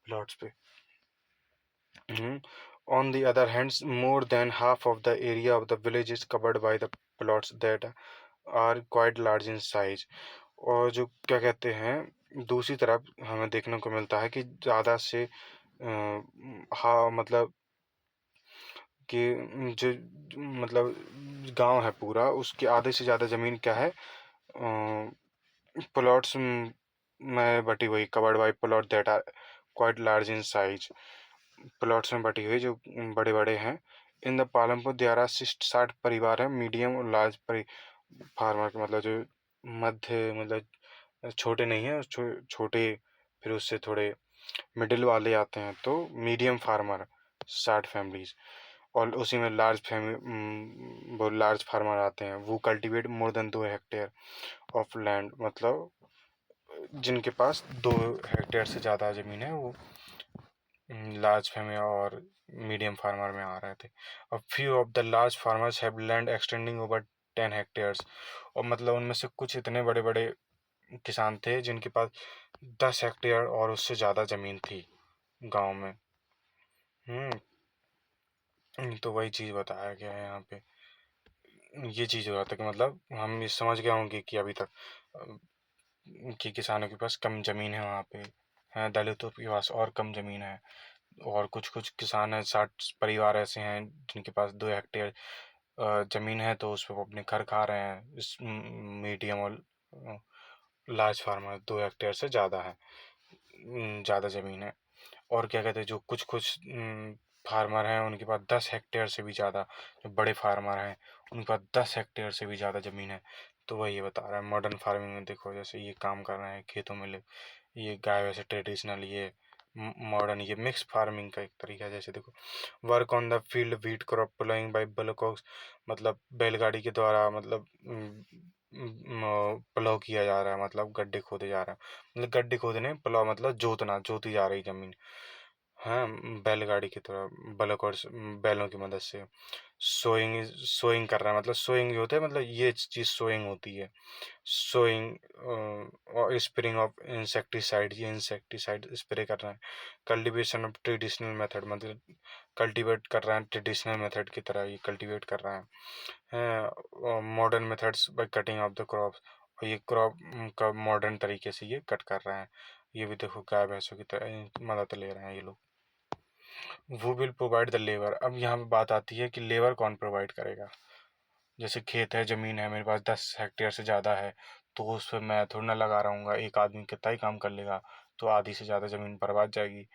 प्लॉट्स पे। On the other hand, more than half of the area of the village is covered by the plots that are quite large in size। और जो क्या कहते हैं, दूसरी तरफ हमें देखने को मिलता है कि ज़्यादा से हाँ, मतलब कि जो मतलब गांव है पूरा, उसके आधे से ज़्यादा ज़मीन क्या है, प्लॉट्स में बटी हुई, covered by plot that are quite large in size. Plots में बटी हुई जो बड़े बड़े हैं। इन द पालमपुर देयर 60 परिवार हैं। मीडियम और लार्ज फार्मर मतलब जो मध्य मतलब छोटे नहीं है, छोटे फिर उससे थोड़े मिडिल वाले आते हैं तो मीडियम फार्मर 60 फैमिलीज। और उसी में वो लार्ज फार्मर आते हैं, वो cultivate more than 2 hectare of land, मतलब जिनके पास 2 हेक्टेयर से ज़्यादा ज़मीन है वो लार्ज फैमिली और मीडियम फार्मर में आ रहे थे। A few of the large farmers have land extending over 10 hectares. और मतलब उनमें से कुछ इतने बड़े बड़े किसान थे जिनके पास 10 हेक्टेयर और उससे ज़्यादा ज़मीन थी गांव में। तो वही चीज़ बताया गया है यहाँ पे। ये चीज़ हो रहा था कि मतलब हम ये समझ गए होंगे कि अभी तक कि किसानों के पास कम ज़मीन है वहाँ पे, हैं दलितों के पास और कम ज़मीन है। और कुछ कुछ किसान हैं, 60 परिवार ऐसे हैं जिनके पास 2 हेक्टेयर ज़मीन है, तो उस पर वो अपने घर खा रहे हैं। इस मीडियम और लार्ज फार्मर 2 हेक्टेयर से ज़्यादा है, ज़्यादा ज़मीन है। और क्या कहते हैं जो कुछ कुछ फार्मर हैं उनके पास 10 हेक्टेयर से भी ज़्यादा, जो बड़े फार्मर हैं उनके पास 10 हेक्टेयर से भी ज़्यादा ज़मीन है। तो वही ये बता रहा है मॉडर्न फार्मिंग में देखो जैसे ये काम कर रहे हैं खेतों में ये गाय वैसे ट्रेडिशनल, ये मॉडर्न, ये मिक्स फार्मिंग का एक तरीका है। जैसे देखो work on the field wheat crop ploughing by bullocks, मतलब बैलगाड़ी के द्वारा मतलब प्लो किया जा रहा है, मतलब गड्ढे खोदे जा रहा है, मतलब गड्ढे खोदने प्लो मतलब जोतना, जोती जा रही जमीन। हाँ, बैलगाड़ी की तरह बलक और बैलों की मदद से सोइंग कर रहा है, मतलब सोइंग ये होता है, मतलब ये चीज़ सोइंग होती है। सोइंग और स्प्रेइंग ऑफ इंसेक्टिसाइड, ये इंसेक्टिसाइड स्प्रे कर रहे हैं। कल्टीवेशन ऑफ ट्रेडिशनल मेथड, मतलब कल्टीवेट कर रहे हैं ट्रेडिशनल मेथड की तरह, ये कल्टीवेट कर रहे हैं। Modern methods by cutting of the crop, और ये क्रॉप का मॉडर्न तरीके से ये कट कर रहे हैं। ये भी देखो गाय भैंसों की तरह मदद ले रहे हैं ये लोग। वो विल प्रोवाइड द लेबर। अब यहाँ पे बात आती है कि लेबर कौन प्रोवाइड करेगा। जैसे खेत है, ज़मीन है, मेरे पास 10 हेक्टेयर से ज़्यादा है, तो उस पर मैं थोड़ी ना लगा रहूँगा, एक आदमी कितना ही काम कर लेगा, तो आधी से ज़्यादा ज़मीन बर्बाद जाएगी।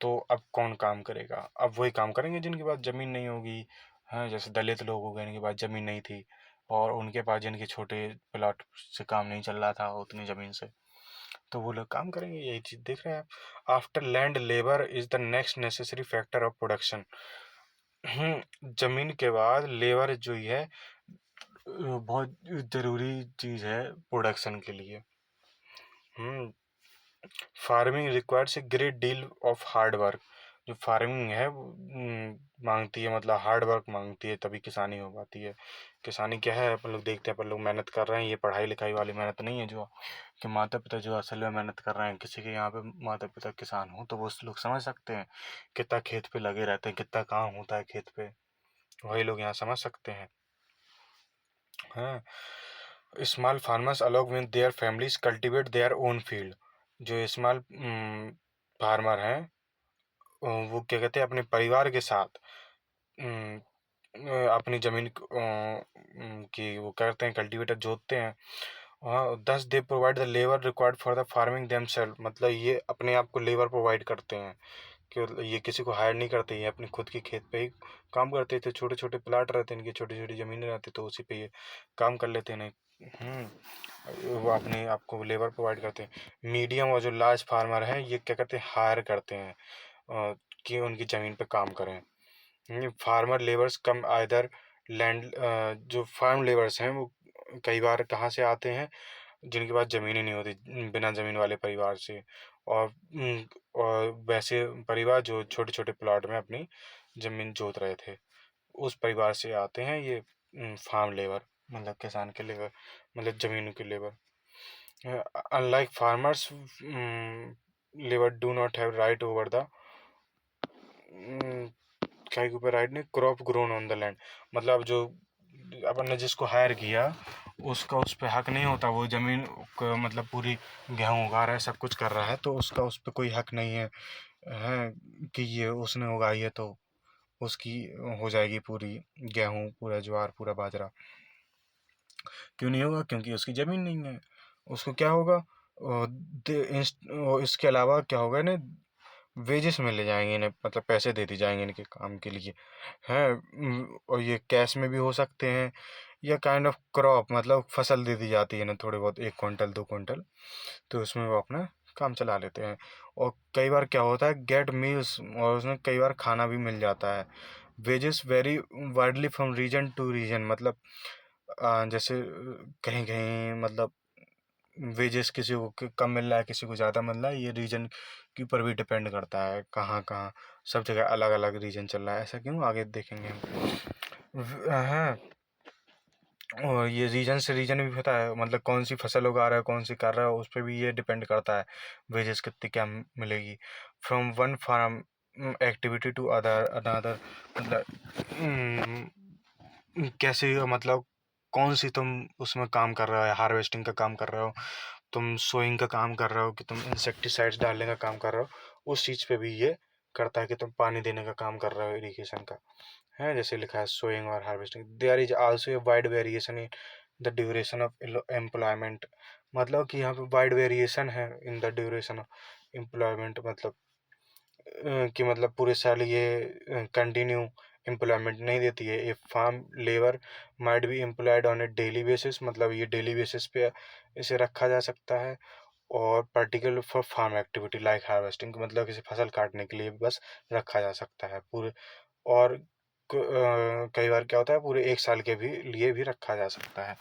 तो अब कौन काम करेगा? अब वही काम करेंगे जिनके पास ज़मीन नहीं होगी। हाँ, जैसे दलित लोग हो गए, इनके पास ज़मीन नहीं थी और उनके पास जिनके छोटे प्लॉट से काम नहीं चल रहा था उतनी ज़मीन से, तो वो लोग काम करेंगे। यही चीज़ देख रहे हैं आप। After land labour is the next necessary factor of production. जमीन के बाद लेबर जो ही है बहुत ज़रूरी चीज़ है प्रोडक्शन के लिए। Hmm farming requires a great deal of hard work. जो फार्मिंग है वो मांगती है, मतलब हार्ड वर्क मांगती है, तभी किसानी हो पाती है। किसानी क्या है, अपन लोग देखते हैं, अपन लोग मेहनत कर रहे हैं, ये पढ़ाई लिखाई वाली मेहनत नहीं है जो कि माता पिता जो असल में मेहनत कर रहे हैं। किसी के यहाँ पे माता पिता किसान हो तो वो लोग समझ सकते हैं कितना खेत पे लगे रहते हैं, कितना काम होता है खेत पे, वही लोग यहाँ समझ सकते हैं। हाँ, small farmers along with their families cultivate their own field. जो स्मॉल फार्मर हैं वो क्या कहते हैं अपने परिवार के साथ अम, अपनी ज़मीन की वो करते हैं, कल्टीवेटर जोतते हैं। Thus they provide the labour required for the farming themselves, मतलब ये अपने आप को लेबर प्रोवाइड करते हैं कि मतलब ये किसी को हायर नहीं करते, ये अपनी खुद की खेत पे ही काम करते थे। छोटे छोटे प्लाट रहते हैं इनकी, छोटी छोटी ज़मीनें रहती तो उसी पे ये काम कर लेते हैं। नहीं, वो अपने आप को लेबर प्रोवाइड करते हैं। मीडियम और जो लार्ज फार्मर हैं ये क्या करते हैं, हायर करते हैं कि उनकी ज़मीन पे काम करें। फार्मर लेबर्स कम आइदर लैंड, जो फार्म लेबर्स हैं वो कई बार कहाँ से आते हैं, जिनके पास ज़मीन ही नहीं होती, बिना ज़मीन वाले परिवार से। और और वैसे परिवार जो छोटे छोटे प्लॉट में अपनी ज़मीन जोत रहे थे, उस परिवार से आते हैं ये फार्म लेबर, मतलब किसान के लेबर, मतलब ज़मीन के labour. Unlike farmers labour do not have right over the, क्या के ऊपर राइट नहीं, crop grown on the land, मतलब जो अपन ने जिसको हायर किया उसका उस पर हक नहीं होता। वो ज़मीन मतलब पूरी गेहूँ उगा रहा है, सब कुछ कर रहा है, तो उसका उस पर कोई हक नहीं है, है कि ये उसने उगाई है तो उसकी हो जाएगी पूरी गेहूँ, पूरा ज्वार, पूरा बाजरा। क्यों नहीं होगा? क्योंकि उसकी ज़मीन नहीं है। उसको क्या होगा, इसके अलावा क्या होगा ना, वेजेस मिले जाएंगे इन्हें, मतलब पैसे दे दी जाएंगे इनके काम के लिए हैं। और ये कैश में भी हो सकते हैं, या काइंड ऑफ क्रॉप, मतलब फसल दे दी जाती है ना थोड़ी बहुत, 1 क्विंटल 2 क्विंटल, तो उसमें वो अपना काम चला लेते हैं। और कई बार क्या होता है, गेट मील्स, और उसमें कई बार खाना भी मिल जाता है। Wages vary widely from region to region, मतलब जैसे कहीं कहीं मतलब वेजेस किसी को कम मिल रहा है, किसी को ज़्यादा मिल रहा है, ये रीजन के ऊपर भी डिपेंड करता है, कहाँ कहाँ सब जगह अलग अलग रीजन चल रहा है, ऐसा क्यों, आगे देखेंगे हम। हाँ, और ये रीजन से रीजन भी होता है, मतलब कौन सी फसल उगा रहा है, कौन सी कर रहा है, उस पर भी ये डिपेंड करता है वेजेस कितनी क्या मिलेगी। From one farm activity to other another, मतलब कैसे, मतलब कौन सी तुम उसमें काम कर रहे हो, हार्वेस्टिंग का काम कर रहे हो, तुम सोइंग का काम कर रहे हो, कि तुम इंसेक्टिसाइड्स डालने का काम कर रहे हो, उस चीज़ पे भी ये करता है कि तुम पानी देने का काम कर रहे हो, इरिगेशन का है, जैसे लिखा है सोइंग और harvesting. There is also a wide variation in the duration of employment, मतलब कि यहाँ पे वाइड वेरिएशन है in the duration of employment, मतलब कि मतलब पूरे साल ये कंटिन्यू एम्प्लॉयमेंट नहीं देती है। A farm labour might be employed on a daily basis, मतलब ये डेली बेसिस पे इसे रखा जा सकता है। और particular for farm activity like harvesting, मतलब किसी फसल काटने के लिए बस रखा जा सकता है पूरे। और कई बार क्या होता है, पूरे 1 साल के भी लिए भी रखा जा सकता है,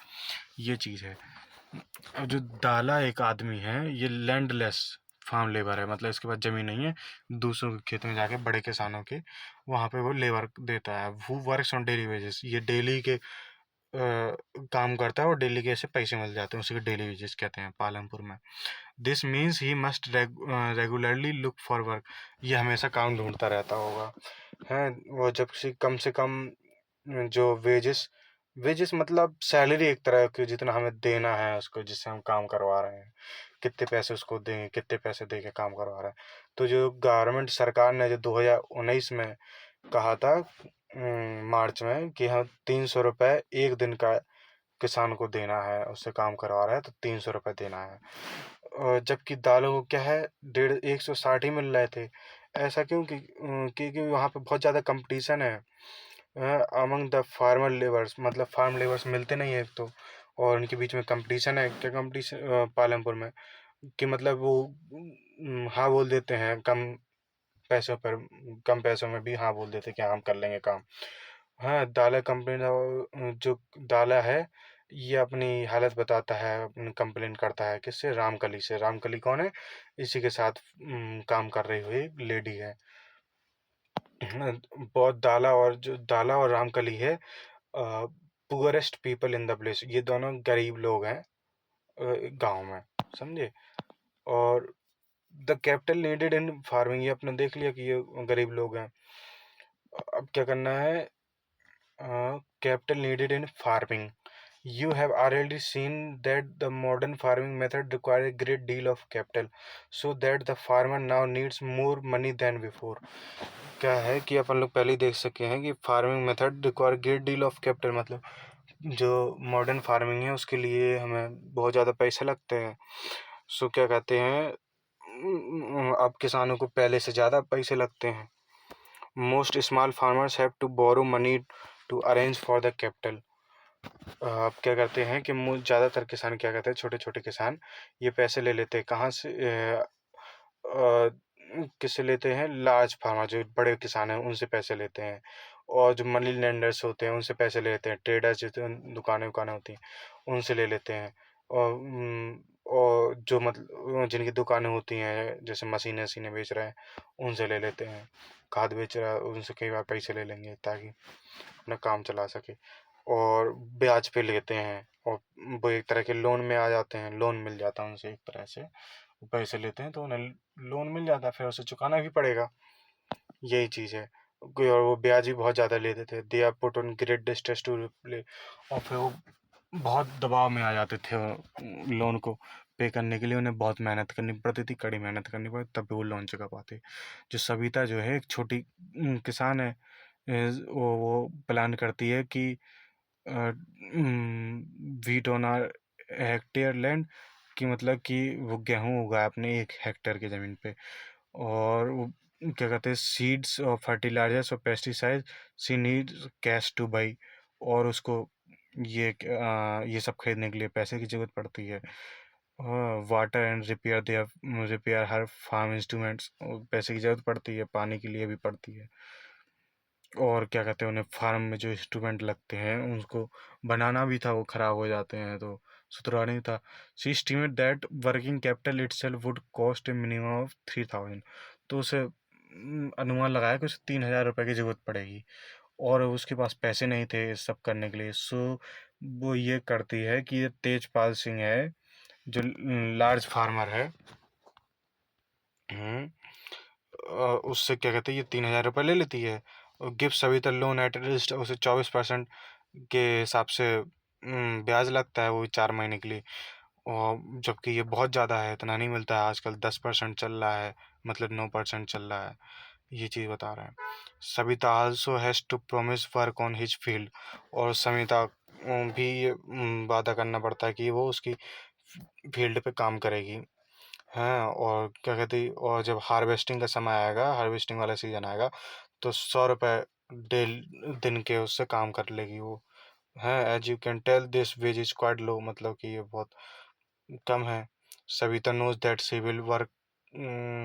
ये चीज़ है। अब जो दाला एक आदमी है, ये लैंडलेस फार्म लेबर है, मतलब इसके पास ज़मीन नहीं है, दूसरों के खेत में जाके बड़े किसानों के वहाँ पे वो लेबर देता है। वो वर्क्स ऑन डेली वेजेस, ये डेली के काम करता है, और डेली के ऐसे पैसे मिल जाते हैं, उसी को डेली वेजेस कहते हैं पालमपुर में। This means he must regularly look for work, ये हमेशा काम ढूंढता रहता होगा है। वो जब से कम जो वेजेस, वेजेस मतलब सैलरी एक तरह की, जितना हमें देना है उसको, जिससे हम काम करवा रहे हैं, कितने पैसे उसको देंगे, कितने पैसे दे के काम करवा रहे हैं। तो जो गवर्नमेंट सरकार ने जो 2019 में कहा था, मार्च में, कि हम 300 रुपये एक दिन का किसान को देना है, उससे काम करवा रहा है तो 300 रुपये देना है। और जबकि दालों को क्या है, 160 ही मिल रहे थे। ऐसा क्यों, क्योंकि वहाँ पे बहुत ज़्यादा कंपटीशन है अमंग द फार्मर लेबर्स, मतलब फार्म लेबर्स मिलते नहीं है एक तो, और उनके बीच में कंपटीशन है। क्या कंपटीशन पालमपुर में, कि मतलब वो हाँ बोल देते हैं कम पैसों पर, कम पैसों में भी हाँ बोल देते हैं कि हाँ, हम कर लेंगे काम। हाँ, दाला कंपनी जो दाला है, ये अपनी हालत बताता है, अपनी कंप्लेन करता है किससे, रामकली से। रामकली कौन है, इसी के साथ काम कर रही हुई लेडी है। बहुत दाला और रामकली है poorest people in the place, ये दोनों गरीब लोग हैं गांव में, समझे। और the capital needed in farming, ये अपने देख लिया कि ये गरीब लोग हैं। अब क्या करना है, capital needed in farming. You have already seen that the modern farming method requires a great deal of capital, so that the farmer now needs more money than before. क्या है कि अपन लोग पहले ही देख सके हैं कि farming method require great deal of capital, मतलब जो मॉडर्न फार्मिंग है उसके लिए हमें बहुत ज़्यादा पैसे लगते हैं। सो क्या कहते हैं, अब किसानों को पहले से ज़्यादा पैसे लगते हैं। Most small farmers have to borrow money to arrange for the capital. आप क्या करते हैं कि ज़्यादातर किसान क्या करते हैं, छोटे छोटे किसान ये पैसे ले लेते हैं कहाँ से, अ, किससे लेते हैं, लार्ज फार्मर जो बड़े किसान हैं उनसे पैसे लेते हैं। और जो मनी लेंडर्स होते हैं उनसे पैसे ले लेते हैं, ट्रेडर्स जो दुकानें उकानें होती हैं उनसे ले लेते हैं। और जो मतलब जिनकी दुकानें होती हैं, जैसे मशीनें वशीनें बेच रहे हैं, उनसे ले लेते हैं। खाद बेच रहा है, उनसे कई बार पैसे ले लेंगे ताकि अपना काम चला सके। और ब्याज पे लेते हैं, और वो एक तरह के लोन में आ जाते हैं, लोन मिल जाता है उनसे एक तरह से, वो पैसे लेते हैं तो उन्हें लोन मिल जाता है, फिर उसे चुकाना भी पड़ेगा, यही चीज़ है। और वो ब्याज भी बहुत ज़्यादा लेते थे। They are put on great distress to repay, और फिर वो बहुत दबाव में आ जाते थे लोन को पे करने के लिए, उन्हें बहुत मेहनत करनी पड़ती थी, कड़ी मेहनत करनी पड़ती, तब भी वो लोन चुका पाते। जो सविता जो है एक छोटी किसान है, वो प्लान करती है कि wheat on her hectare land, कि मतलब कि वो गेहूँ उगाए अपने 1 हेक्टेयर की ज़मीन पे। और वो क्या कहते हैं सीड्स और फर्टिलाइजर्स और pesticide, she need cash two by, और उसको ये सब खरीदने के लिए पैसे की ज़रूरत पड़ती है। Water and repair her farm instruments, पैसे की ज़रूरत पड़ती है, पानी के लिए भी पड़ती है। और क्या कहते हैं उन्हें फार्म में जो इंस्ट्रूमेंट लगते हैं उनको बनाना भी था, वो ख़राब हो जाते हैं तो सुधरा नहीं था। She estimate that working capital itself would cost A minimum of 3000। तो उसे अनुमान लगाया कि उसे 3000 रुपये की ज़रूरत पड़ेगी, और उसके पास पैसे नहीं थे इस सब करने के लिए। सो वो ये करती है कि ये तेजपाल सिंह है जो लार्ज फार्मर है। उससे क्या कहते हैं ये 3000 रुपये ले लेती है, और gift Savita loan eight wrist, उसे 24% के हिसाब से ब्याज लगता है वो 4 महीने के लिए। और जबकि ये बहुत ज़्यादा है, इतना नहीं मिलता है आजकल, 10% चल रहा है, मतलब 9% चल रहा है, ये चीज़ बता रहे हैं। Savita also has to promise work on his field, और सविता भी ये वादा करना पड़ता है कि वो उसकी फील्ड पे काम करेगी। हैं, और क्या कहते हैं, और जब हार्वेस्टिंग का समय आएगा, हार्वेस्टिंग वाला सीजन आएगा, तो 100 रुपये डेल दिन के उससे काम कर लेगी वो। हैं, as you can tell this wage is quite low, मतलब कि ये बहुत कम है। Savita knows that she will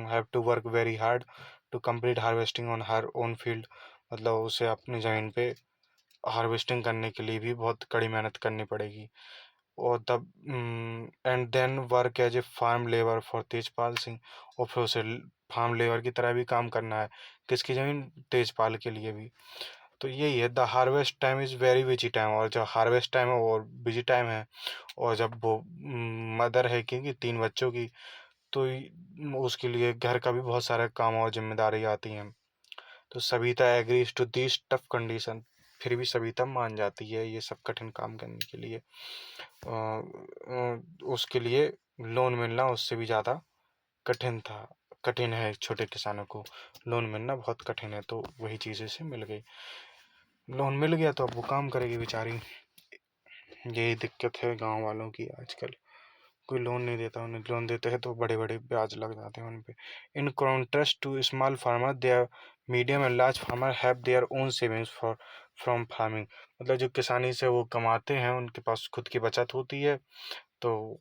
have to work very hard to complete harvesting on her own field, मतलब उसे अपनी ज़मीन पे हार्वेस्टिंग करने के लिए भी बहुत कड़ी मेहनत करनी पड़ेगी। और तब and then work as a farm labour for Tejpal Singh, और फिर उसे फार्म लेबर की तरह भी काम करना है, किसकी ज़मीन, तेजपाल के लिए भी। तो यही है, the harvest time is very busy time, और जब हार्वेस्ट टाइम है वो बिजी टाइम है। और जब वो मदर है क्योंकि 3 बच्चों की, तो उसके लिए घर का भी बहुत सारा काम और जिम्मेदारी आती हैं। तो Savita agrees to this tough condition, फिर भी सविता मान जाती है ये सब कठिन काम करने के लिए। उसके लिए लोन मिलना उससे भी ज़्यादा कठिन था, कठिन है, छोटे किसानों को लोन मिलना बहुत कठिन है, तो वही चीज़ इसे मिल गई। लोन मिल गया तो अब वो काम करेगी बेचारी। यही दिक्कत है गांव वालों की आजकल, कोई लोन नहीं देता, उन्हें लोन देते हैं तो बड़े बड़े ब्याज लग जाते हैं उन पे। In contrast to small farmer, their medium and large farmer have their own savings for from farming, मतलब जो किसानी से वो कमाते हैं उनके पास खुद की बचत होती है, तो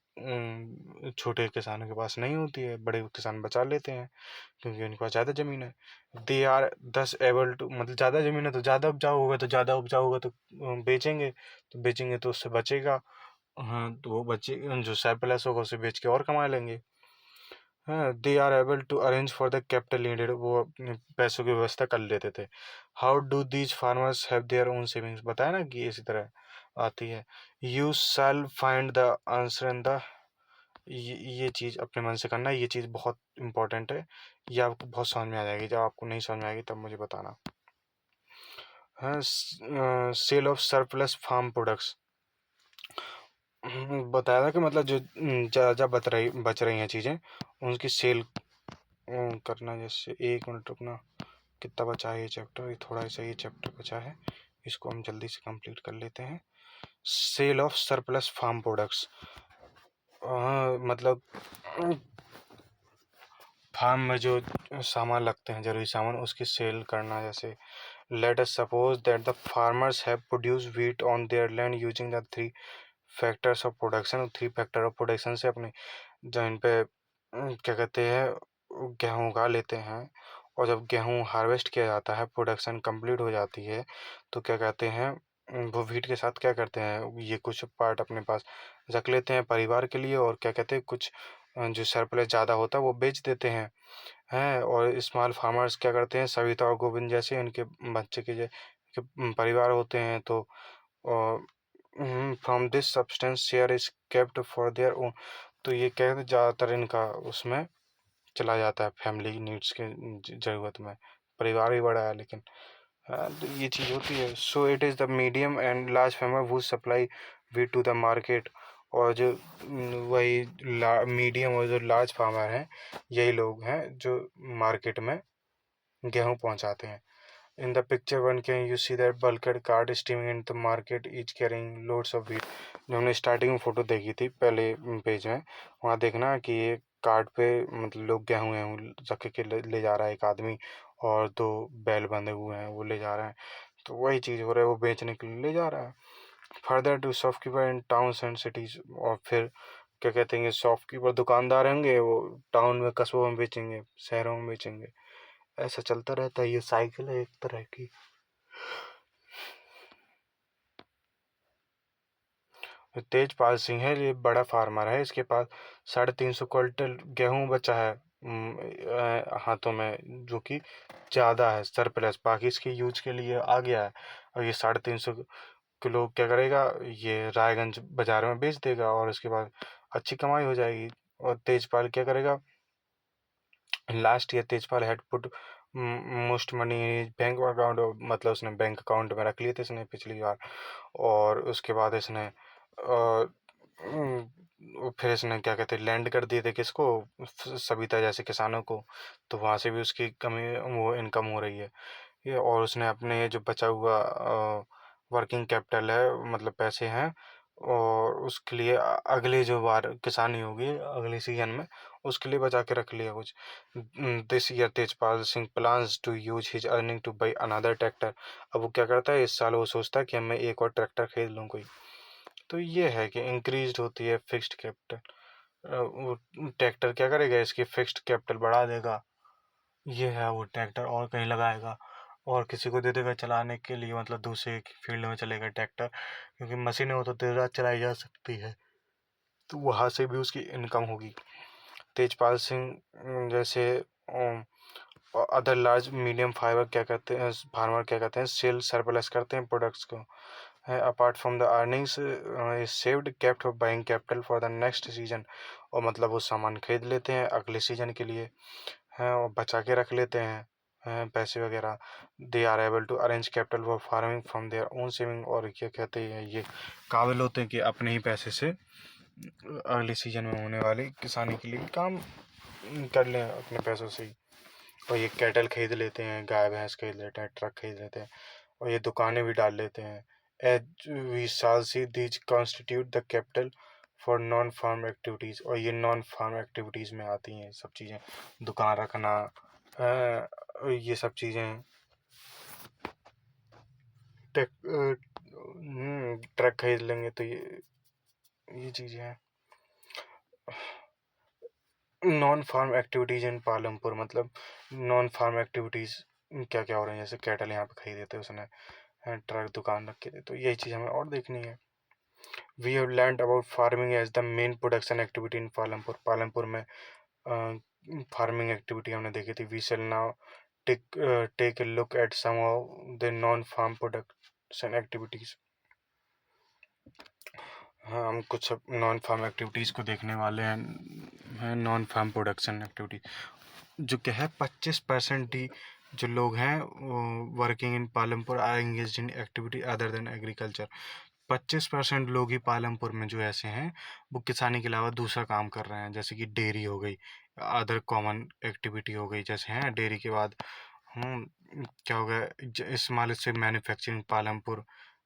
छोटे किसानों के पास नहीं होती है, बड़े किसान बचा लेते हैं क्योंकि उनके पास ज़्यादा ज़मीन है। दे आर दस एबल टू, मतलब ज़्यादा ज़मीन है तो ज़्यादा उपजाऊ होगा, तो ज़्यादा उपजाऊ होगा तो बेचेंगे, तो बेचेंगे तो उससे बचेगा। हाँ, तो वो बच्चे जो सरप्लस होगा उसे बेच के और कमा लेंगे। हाँ, they are able to arrange for the capital needed, वो अपने पैसों की व्यवस्था कर लेते थे। How do these farmers have their own savings, बताया ना कि इसी तरह आती है। You shall find the answer in the, ये चीज़ अपने मन से करना, ये चीज़ बहुत इंपॉर्टेंट है, ये आपको बहुत समझ में आ जाएगी, जब आपको नहीं समझ में आएगी तब मुझे बताना। हाँ, sale of surplus farm products, बताया था कि मतलब जो ज़्यादा बच रही हैं चीज़ें उनकी सेल करना। जैसे 1 मिनट रुकना, कितना बचा है ये चैप्टर, ये थोड़ा सा ये चैप्टर बचा है, इसको हम जल्दी से कंप्लीट कर लेते हैं। Sale of surplus farm products, मतलब फार्म में जो सामान लगते हैं, जरूरी सामान, उसकी सेल करना। जैसे let us suppose that the farmers have produce wheat on their land using the 3 factors of production, 3 factor of production से अपने जमीन पे क्या कहते हैं गेहूँ उगा लेते हैं। और जब गेहूँ हार्वेस्ट किया जाता है, प्रोडक्शन कंप्लीट हो जाती है, तो क्या कहते हैं वो व्हीट के साथ क्या करते हैं, ये कुछ पार्ट अपने पास रख लेते हैं परिवार के लिए, और क्या कहते हैं कुछ जो सरप्लस ज़्यादा होता है वो बेच देते हैं। हैं, और स्मॉल फार्मर्स क्या करते हैं, सविता और गोविंद जैसे उनके बच्चे के परिवार होते हैं, तो from this substance share is kept for their own, तो ये क्या कहते हैं ज़्यादातर इनका उसमें चला जाता है फैमिली नीड्स के ज़रूरत में। परिवार भी बड़ा है लेकिन हाँ, तो ये चीज़ होती है। So it is the medium and large farmer who supply we to the market, और जो वही मीडियम और जो लार्ज फार्मर हैं, यही लोग हैं जो मार्केट में गेहूँ पहुँचाते हैं। In the picture one can you see that bullock cart streaming in the market each carrying loads of wheat, जो हमने स्टार्टिंग में फ़ोटो देखी थी पहले पेज में, वहाँ देखना कि ये कार्ट पे मतलब लोग गेहूँ वेहूँ रख के ले जा रहा है एक आदमी, और 2 बैल बंधे हुए हैं वो ले जा रहे हैं। तो वही चीज़ हो रहा है, वो बेचने के लिए ले जा रहा है। Further to shopkeeper in towns and cities, और फिर क्या कहते हैं, ये शॉपकीपर दुकानदार होंगे, वो टाउन में कस्बों में बेचेंगे, शहरों में बेचेंगे। ऐसा चलता रहता है, ये साइकिल है एक तरह की। तेजपाल सिंह है, ये बड़ा फार्मर है, इसके पास 350 क्विंटल गेहूं बचा है हाथों में, जो कि ज़्यादा है, सरप्लस, बाकी इसके यूज के लिए आ गया है। और ये 350 किलो क्या करेगा, ये रायगंज बाजार में बेच देगा, और उसके बाद अच्छी कमाई हो जाएगी। और तेजपाल क्या करेगा, last year Tejpal had put most money bank account, मतलब उसने बैंक अकाउंट में रख लिए थे इसने पिछली बार। और उसके बाद इसने फिर इसने क्या कहते हैं, लैंड कर दिए थे किसको, सविता जैसे किसानों को। तो वहाँ से भी उसकी कमी, वो इनकम हो रही है ये। और उसने अपने जो बचा हुआ वर्किंग कैपिटल है, मतलब पैसे हैं, और उसके लिए अगले जो बार किसानी होगी अगले सीजन में, उसके लिए बचा के रख लिया कुछ। This year Tejpal Singh plans to use his earning to buy another tractor. अब वो क्या करता है, इस साल वो सोचता है कि मैं एक और ट्रैक्टर खरीद लूँ कोई। तो ये है कि इंक्रीज होती है फिक्स्ड कैपिटल। वो ट्रैक्टर क्या करेगा, इसकी फिक्स्ड कैपिटल बढ़ा देगा। ये है, वो ट्रैक्टर और कहीं लगाएगा और किसी को दे देगा चलाने के लिए, मतलब दूसरे फील्ड में चलेगा ट्रैक्टर, क्योंकि मशीनें हो तो देर रात चलाई जा सकती है, तो वहाँ से भी उसकी इनकम होगी। तेजपाल सिंह जैसे अदर लार्ज मीडियम फाइबर क्या कहते हैं, फार्मर क्या कहते हैं, सेल सरप्लस करते हैं प्रोडक्ट्स को, है apart from the earnings is saved kept for buying capital for the next season. और मतलब वो सामान खरीद लेते हैं अगले सीजन के लिए, हैं, और बचा के रख लेते हैं पैसे वगैरह। They are able to arrange capital for farming from their own saving, और क्या कहते हैं, ये काबिल होते हैं कि अपने ही पैसे से अगले सीजन में होने वाली किसानी के लिए काम कर लें अपने पैसों से ही। और ये कैटल खरीद लेते हैं, गाय भैंस खरीद लेते हैं, ट्रक खरीद लेते हैं, और ये दुकानें भी डाल लेते हैं। As we shall see these constitute the capital for non farm activities, और ये नॉन फार्म एक्टिविटीज़ में आती हैं सब चीज़ें, दुकान रखना, ये सब चीज़ें, ट्रक खरीद लेंगे, तो ये चीज़ें हैं। नॉन फार्म एक्टिविटीज़ इन पालमपुर, मतलब नॉन फार्म एक्टिविटीज़ क्या क्या हो रही हैं, जैसे कैटल यहाँ पे खरीदे थे उसने, ट्रक दुकान रखे थे, तो यही चीज़ हमें और देखनी है। We have learned about farming as the main production activity in Palampur. Palampur में फार्मिंग एक्टिविटी हमने देखी थी। We shall now take a look at some of the non farm production activities. हाँ, हम कुछ नॉन फार्म एक्टिविटीज़ को देखने वाले हैं नॉन फार्म प्रोडक्शन एक्टिविटी, जो क्या है 25% ही जो लोग हैं working in Palampur are engage in activity other than agriculture. 25% लोग ही पालमपुर में जो ऐसे हैं वो किसानी के अलावा दूसरा काम कर रहे हैं, जैसे कि डेयरी हो गई, अदर कॉमन एक्टिविटी हो गई, जैसे हैं डेयरी के बाद क्या हो गया, small scale manufacturing Palampur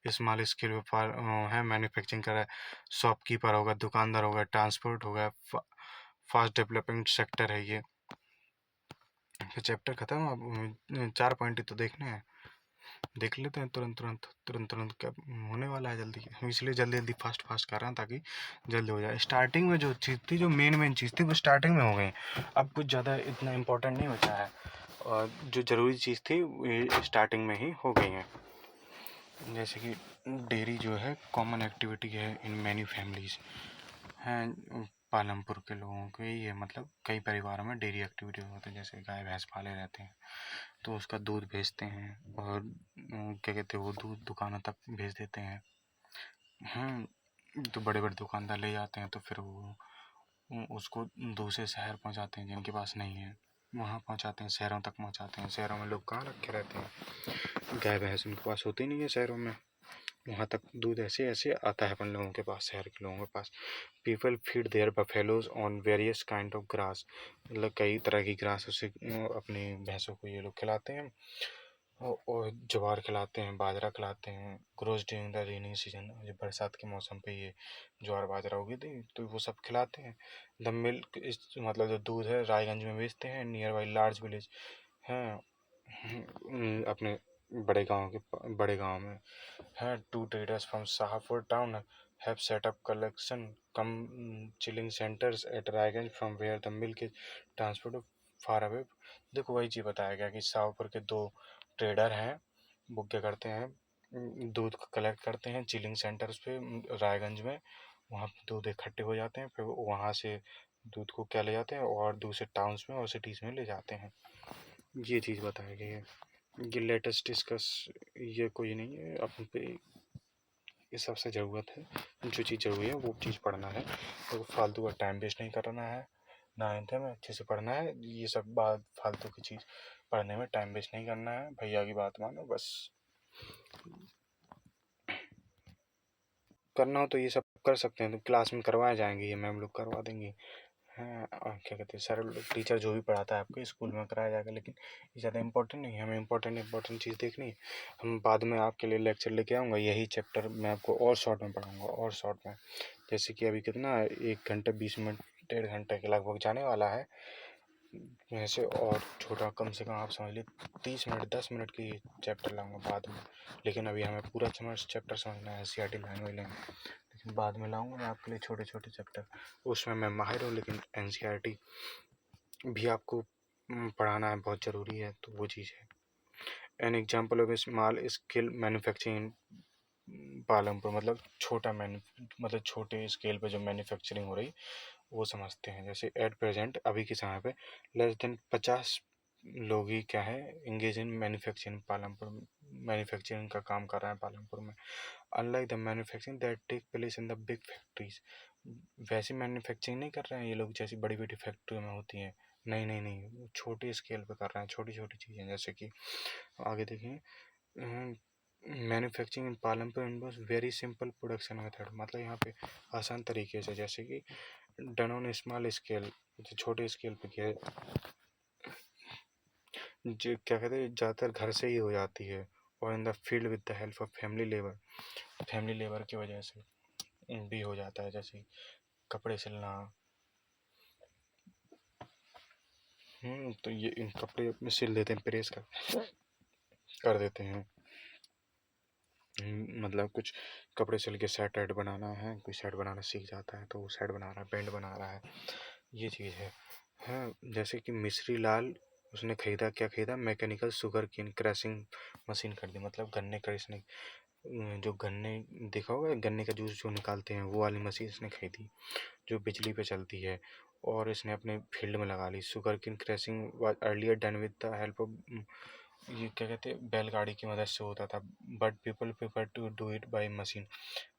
small scale व्यापार है, मैन्युफैक्चरिंग कर रहा है, शॉपकीपर होगा, दुकानदार होगा, ट्रांसपोर्ट होगा, फास्ट डेवलपिंग सेक्टर है ये। फिर चैप्टर खत्म, अब 4 पॉइंट ही तो देखने हैं, देख लेते हैं तुरंत तुरंत तुरंत तुरंत, क्या होने वाला है जल्दी, हम इसलिए जल्दी जल्दी फास्ट फास्ट कर रहे हैं ताकि जल्दी हो जाए। स्टार्टिंग में जो चीज़ थी, जो मेन चीज़ थी, वो स्टार्टिंग में हो गई, अब कुछ ज़्यादा इतना इम्पोर्टेंट नहीं बचा है, और जो ज़रूरी चीज़ थी वो स्टार्टिंग में ही हो गई है। जैसे कि डेयरी जो है कॉमन एक्टिविटी है इन मैनी फैमिलीज हैं, पालमपुर के लोगों के ये, मतलब कई परिवारों में डेयरी एक्टिविटी होती है, जैसे गाय भैंस पाले रहते हैं तो उसका दूध बेचते हैं, और क्या कहते हैं, वो दूध दुकानों तक भेज देते हैं। तो बड़े बड़े दुकानदार ले जाते हैं, तो फिर वो उसको दूसरे शहर पहुंचाते हैं जिनके पास नहीं है, वहाँ पहुंचाते हैं, शहरों तक पहुंचाते हैं। शहरों में लोग कहाँ रखे रहते हैं, गाय भैंस उनके पास होती नहीं है शहरों में, वहाँ तक दूध ऐसे ऐसे आता है अपन लोगों के पास, शहर के लोगों के पास। People feed their buffaloes on various kind of grass, मतलब कई तरह की ग्रास उसे अपनी भैंसों को ये लोग खिलाते हैं। और ज्वार खिलाते हैं, बाजरा खिलाते हैं। Grows during the rainy season, जब बरसात के मौसम पे ये ज्वार बाजरा उगी थी तो वो सब खिलाते हैं। द मिल्क इस मतलब जो दूध है रायगंज में बेचते हैं, नियर बाई लार्ज विलेज हैं। अपने बड़े गांव में हैं। Two traders from Shahpur town have set up collection cum chilling centres at Raiganj from where the milk is transport far away. देखो वही चीज़ बताया गया कि शाहपुर के दो ट्रेडर हैं, वो क्या करते हैं, दूध को कलेक्ट करते हैं चिलिंग सेंटर्स पे रायगंज में। वहाँ पे दूध इकट्ठे हो जाते हैं, फिर वहाँ से दूध को क्या ले जाते हैं और दूसरे टाउन्स में और सिटीज़ में ले जाते हैं। ये चीज़ बताई गई है। ये लेटेस्ट डिस्कस ये कोई नहीं है, अपन पे इस सबसे ज़रूरत है, जो चीज़ ज़रूरी है वो चीज़ पढ़ना है, तो फालतू का टाइम वेस्ट नहीं करना है। नाइन्थ में अच्छे से पढ़ना है, ये सब बात फालतू की चीज़ पढ़ने में टाइम वेस्ट नहीं करना है। भैया की बात मानो बस। करना हो तो ये सब कर सकते हैं, तो क्लास में करवाए जाएंगे, ये मैम लोग करवा देंगे। हाँ, और क्या कहते हैं, सर टीचर जो भी पढ़ाता है आपके स्कूल में कराया जाएगा, लेकिन ये ज़्यादा इंपॉर्टेंट नहीं है। हमें इंपॉर्टेंट चीज़ देखनी है। हम बाद में आपके लिए लेक्चर लेके आऊँगा, यही चैप्टर मैं आपको और शॉर्ट में पढ़ाऊँगा, और शॉर्ट में। जैसे कि अभी कितना 1 घंटा 20 मिनट 1.5 घंटे के लगभग जाने वाला है वैसे, और छोटा कम से कम आप समझ लीजिए 30 मिनट 10 मिनट की चैप्टर लाऊंगा बाद में। लेकिन अभी हमें पूरा चैप्टर समझना है, NCERT लैंग्वेज लेंगे, लेकिन बाद में लाऊंगा मैं आपके लिए छोटे छोटे चैप्टर। उसमें मैं माहिर हूँ, लेकिन NCERT भी आपको पढ़ाना है, बहुत ज़रूरी है, तो वो चीज़ है। An example of small scale manufacturing Palampur, मतलब छोटे स्केल पे जो मैन्युफैक्चरिंग हो रही वो समझते हैं। जैसे एट प्रेजेंट अभी के समय पे लेस देन 50 लोग ही क्या है engage in manufacturing Palampur, manufacturing का काम कर रहे हैं पालमपुर में। Unlike the manufacturing that take place in the big factories, वैसी मैन्युफैक्चरिंग नहीं कर रहे हैं ये लोग जैसी बड़ी बड़ी फैक्ट्री में होती हैं। नहीं नहीं नहीं, छोटे स्केल पे कर रहे हैं, छोटी छोटी चीज़ें। जैसे कि आगे देखें, मैन्युफैक्चरिंग इन Palampur involves very simple production method, मतलब यहाँ पे आसान तरीके से, जैसे कि डन ऑन स्मॉल स्केल, छोटे स्केल पे किया जो क्या कहते हैं ज़्यादातर घर से ही हो जाती है, और in the field with the help of family labour की वजह से भी हो जाता है। जैसे कपड़े सिलना, तो ये इन कपड़े अपने सिल देते हैं, प्रेस कर देते हैं। मतलब कुछ कपड़े सिल के सेट वेट बनाना है, कोई सेट बनाना सीख जाता है तो वो सेट बना रहा है, पेंट बना रहा है, ये चीज़ है। हाँ, जैसे कि मिश्री लाल, उसने खरीदा, क्या खरीदा, mechanical sugar cane crushing machine खरीदी, मतलब गन्ने क्रशने, जो गन्ने देखा होगा गन्ने का जूस जो निकालते हैं वो वाली मशीन इसने खरीदी, जो बिजली पे चलती है, और इसने अपने फील्ड में लगा ली। Sugar cane crushing was earlier done with the help of, ये क्या कहते हैं, बैलगाड़ी की मदद से होता था, but people prefer to do it by machine,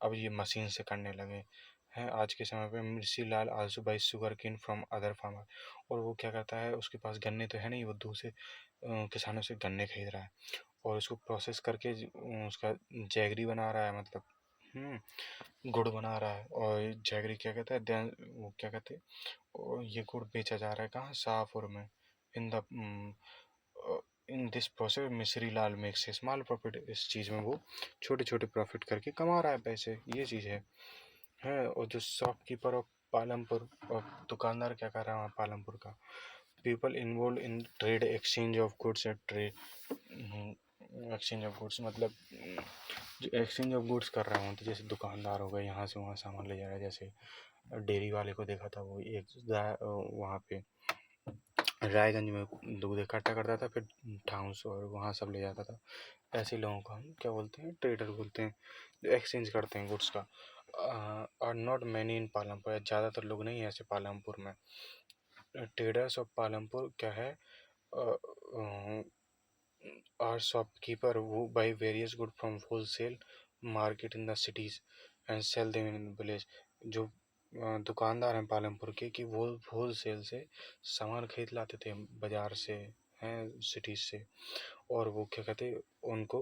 अब ये मशीन से करने लगे हैं आज के समय पे। Mirchi Lal also buy sugar cane from other farmer, और वो क्या करता है, उसके पास गन्ने तो है नहीं, वो दूसरे किसानों से गन्ने खरीद रहा है और उसको प्रोसेस करके उसका जैगरी बना रहा है, मतलब गुड़ बना रहा है। और ये जैगरी क्या कहता है, देन वो क्या कहते हैं, और ये गुड़ बेचा जा रहा है कहाँ, शाहपुर में। In the in this process Mishri Lal makes small profit, इस चीज़ में वो छोटे छोटे प्रॉफिट करके कमा रहा है पैसे, ये चीज़ है। और जो शॉपकीपर ऑफ पालमपुर, और दुकानदार क्या कर रहा है वहाँ पालमपुर का, people involve in trade exchange of goods at trade, exchange of goods मतलब जो एक्सचेंज ऑफ गुड्स कर रहे हैं, तो जैसे दुकानदार हो गए, यहाँ से वहाँ सामान ले जा रहा है। जैसे डेयरी वाले को देखा था, वो एक वहाँ पे रायगंज में दूध इकट्ठा करता था, फिर टाउन्स और वहाँ सब ले जाता था। ऐसे लोगों को हम क्या बोलते हैं, ट्रेडर बोलते हैं, जो एक्सचेंज करते हैं गुड्स का। और नॉट मैनी इन पालमपुर, ज़्यादातर लोग नहीं है ऐसे पालमपुर में। ट्रेडर्स ऑफ पालमपुर क्या है, are shopkeeper who buy various goods from wholesale market in the cities and sell them in village, जो दुकानदार हैं पालमपुर के, कि वो होल सेल से सामान खरीद लाते थे बाज़ार से, हैं सिटीज़ से, और वो क्या कहते उनको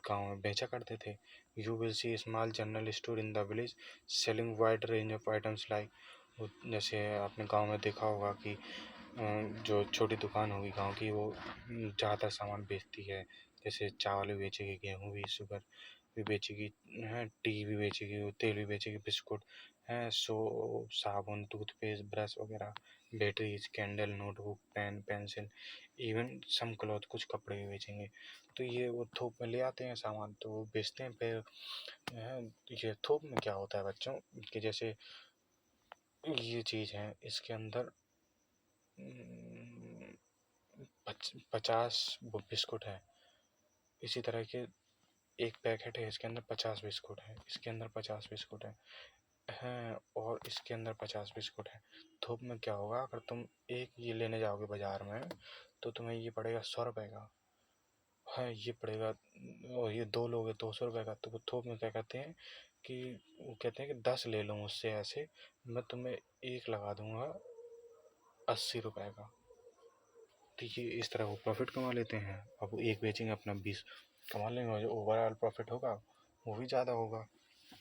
गांव में बेचा करते थे। You will C small general store in the village selling wide range of items like, जैसे आपने गांव में देखा होगा कि जो छोटी दुकान होगी गांव की, वो ज़्यादातर सामान बेचती है, जैसे चावल भी बेचेगी, गेहूँ भी, शुगर भी बेचेगी, हैं, टी भी बेचेगी, तेल भी बेचेगी, बिस्कुट हैं, सोप, साबुन, टूथपेस्ट, ब्रश वगैरह, batteries, candle, notebook, pen, pencil, even some cloth, कुछ कपड़े भी बेचेंगे। तो ये वो थोक में ले आते हैं सामान, तो वो बेचते हैं। फिर ये थोक में क्या होता है बच्चों, कि जैसे ये चीज़ है, इसके अंदर 50 वो बिस्कुट है, इसी तरह के एक पैकेट है, इसके अंदर 50 बिस्कुट है, इसके अंदर 50 बिस्कुट है, हैं, और इसके अंदर 50 बिस्कुट है। थोक में क्या होगा, अगर तुम एक ये लेने जाओगे बाजार में, तो तुम्हें ये पड़ेगा 100 रुपए का, है ये पड़ेगा, और ये 2 लोगे 200 रुपए का। तो वो थोक में क्या कहते हैं कि, वो कहते हैं कि 10 ले लो मुझसे ऐसे, मैं तुम्हें एक लगा दूंगा 80 रुपए का। तो ये इस तरह वो प्रॉफिट कमा लेते हैं। अब वो एक बेचेंगे, अपना 20 कमा लेंगे, और जो ओवरऑल प्रॉफिट होगा वो भी ज़्यादा होगा।